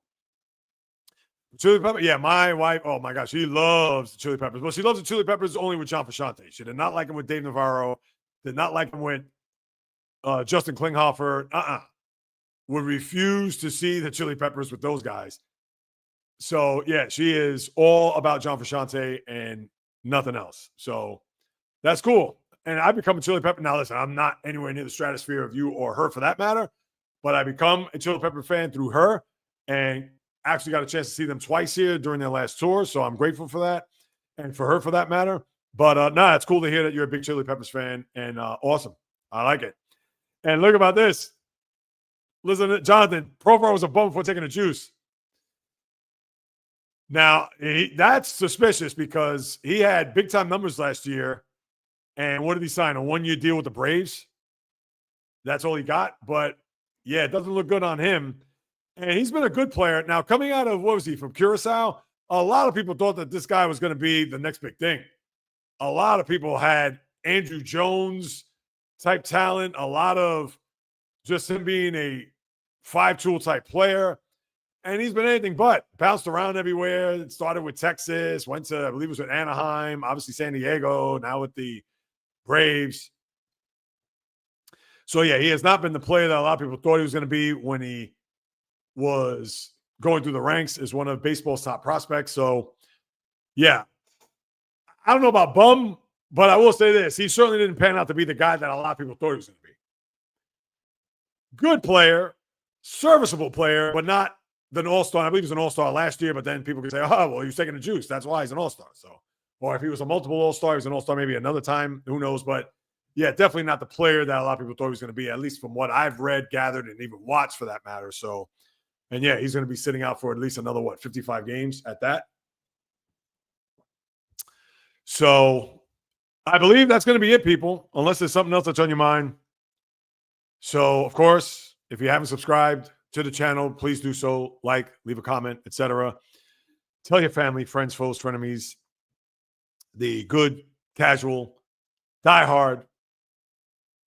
Chili Pepper, yeah, my wife, oh my gosh, she loves the Chili Peppers. Well, she loves the Chili Peppers only with John Frusciante. She did not like him with Dave Navarro, did not like him with Justin Klinghoffer. Would refuse to see the Chili Peppers with those guys. So, yeah, she is all about John Frusciante and nothing else. So, that's cool. And I become a Chili Pepper. Now, listen, I'm not anywhere near the stratosphere of you or her for that matter, but I become a Chili Pepper fan through her and actually got a chance to see them twice here during their last tour. So, I'm grateful for that and for her for that matter. But, it's cool to hear that you're a big Chili Peppers fan and awesome. I like it. And look about this. Listen, Jonathan, Profar was a bum before taking the juice. Now, that's suspicious because he had big-time numbers last year. And what did he sign? A one-year deal with the Braves? That's all he got. But, yeah, it doesn't look good on him. And he's been a good player. Now, coming out of, what was he, from Curacao, a lot of people thought that this guy was going to be the next big thing. A lot of people had Andrew Jones-type talent, a lot of just him being a five-tool type player. And he's been anything but. Bounced around everywhere. It started with Texas, went to, I believe it was with Anaheim, obviously San Diego, now with the Braves. So, yeah, he has not been the player that a lot of people thought he was going to be when he was going through the ranks as one of baseball's top prospects. So, yeah, I don't know about bum, but I will say this. He certainly didn't pan out to be the guy that a lot of people thought he was going to be. Good player, serviceable player, but not an all-star. I believe he was an all-star last year, but then people can say, oh, well, he was taking the juice. That's why he's an all-star. So, or if he was a multiple all-star, he was an all-star maybe another time. Who knows? But, yeah, definitely not the player that a lot of people thought he was going to be, at least from what I've read, gathered, and even watched for that matter. So, and, yeah, he's going to be sitting out for at least another, 55 games at that. So, I believe that's going to be it, people, unless there's something else that's on your mind. So, of course, if you haven't subscribed to the channel, please do so. Like, leave a comment, etc. Tell your family, friends, foes, frenemies, the good, casual, diehard,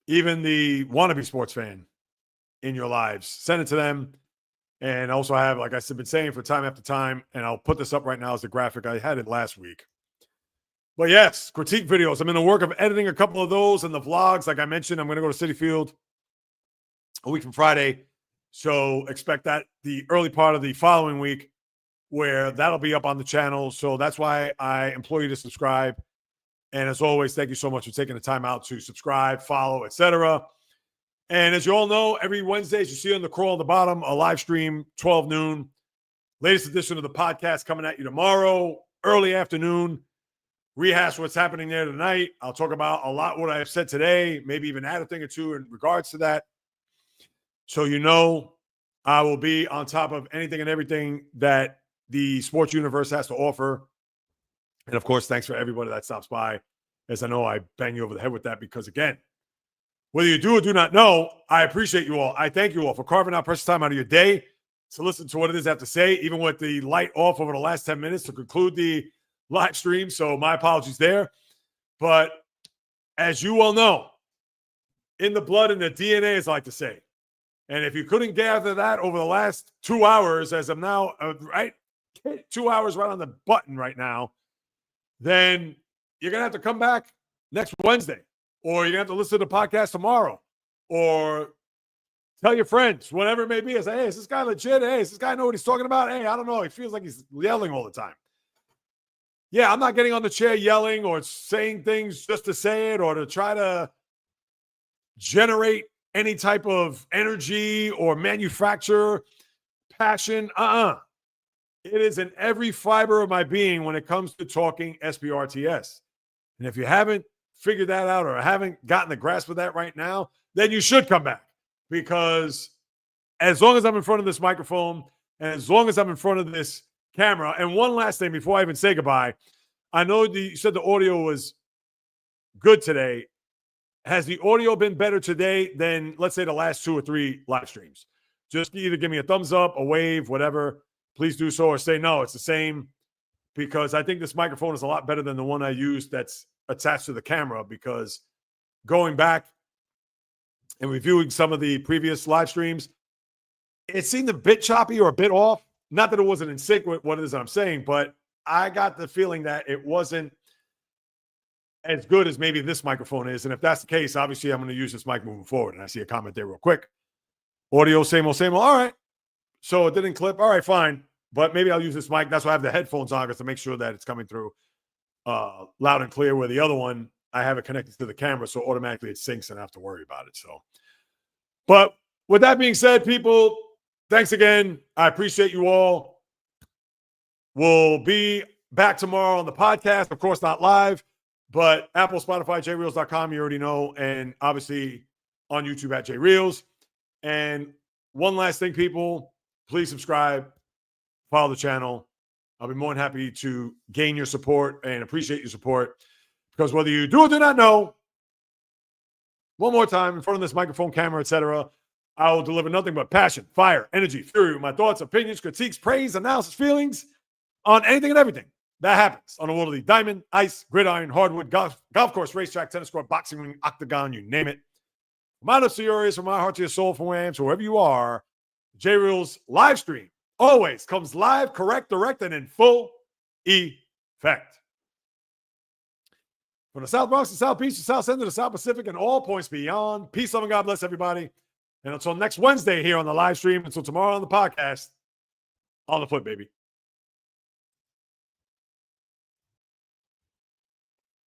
even the wannabe sports fan in your lives. Send it to them. And also I have, like I said, been saying for time after time, and I'll put this up right now as the graphic. I had it last week. But yes, critique videos. I'm in the work of editing a couple of those and the vlogs. Like I mentioned, I'm going to go to Citi Field a week from Friday. So expect that the early part of the following week where that'll be up on the channel. So that's why I implore you to subscribe. And as always, thank you so much for taking the time out to subscribe, follow, etc. And as you all know, every Wednesday, as you see on the crawl on the bottom, a live stream, 12 noon. Latest edition of the podcast coming at you tomorrow, early afternoon. Rehash what's happening there tonight. I'll talk about a lot what I have said today, maybe even add a thing or two in regards to that. So you know I will be on top of anything and everything that the sports universe has to offer. And, of course, thanks for everybody that stops by, as I know I bang you over the head with that because, again, whether you do or do not know, I appreciate you all. I thank you all for carving out precious time out of your day to listen to what it is I have to say, even with the light off over the last 10 minutes to conclude the live stream. So my apologies there. But as you all know, in the blood and the DNA, as I like to say, and if you couldn't gather that over the last 2 hours, as I'm now, right, 2 hours right on the button right now, then you're going to have to come back next Wednesday, or you're going to have to listen to the podcast tomorrow, or tell your friends, whatever it may be. I say, hey, is this guy legit? Hey, does this guy know what he's talking about? Hey, I don't know. He feels like he's yelling all the time. Yeah, I'm not getting on the chair yelling or saying things just to say it or to try to generate any type of energy or manufacture passion. It It is in every fiber of my being when it comes to talking SBRTS. And if you haven't figured that out or haven't gotten the grasp of that right now, then you should come back, because as long as I'm in front of this microphone and as long as I'm in front of this camera, and one last thing before I even say goodbye, I know you said the audio was good today. Has the audio been better today than, let's say, the last 2 or 3 live streams? Just either give me a thumbs up, a wave, whatever. Please do so, or say no, it's the same, because I think this microphone is a lot better than the one I used that's attached to the camera, because going back and reviewing some of the previous live streams, it seemed a bit choppy or a bit off. Not that it wasn't in sync with what it is I'm saying, but I got the feeling that it wasn't as good as maybe this microphone is. And if that's the case, obviously I'm going to use this mic moving forward. And I see a comment there real quick. Audio, same old, same old. All right. So it didn't clip. All right, fine. But maybe I'll use this mic. That's why I have the headphones on, just to make sure that it's coming through loud and clear, where the other one, I have it connected to the camera, so automatically it syncs and I have to worry about it. So, but with that being said, people, thanks again. I appreciate you all. We'll be back tomorrow on the podcast. Of course, not live, but Apple, Spotify, jreels.com, you already know, and obviously on YouTube at jreels. And one last thing, people, please subscribe, follow the channel. I'll be more than happy to gain your support and appreciate your support, because whether you do or do not know, one more time, in front of this microphone, camera, etc., I will deliver nothing but passion, fire, energy, fury with my thoughts, opinions, critiques, praise, analysis, feelings on anything and everything that happens on the world of the diamond, ice, gridiron, hardwood, golf course, racetrack, tennis court, boxing ring, octagon, you name it. From my lips to your ears, from my heart to your soul, from where I am to wherever you are, J-Reels live stream always comes live, correct, direct, and in full effect. From the South Bronx, the South Beach, the South End, the South Pacific, and all points beyond. Peace, love, and God bless everybody. And until next Wednesday here on the live stream, until tomorrow on the podcast, on the foot, baby.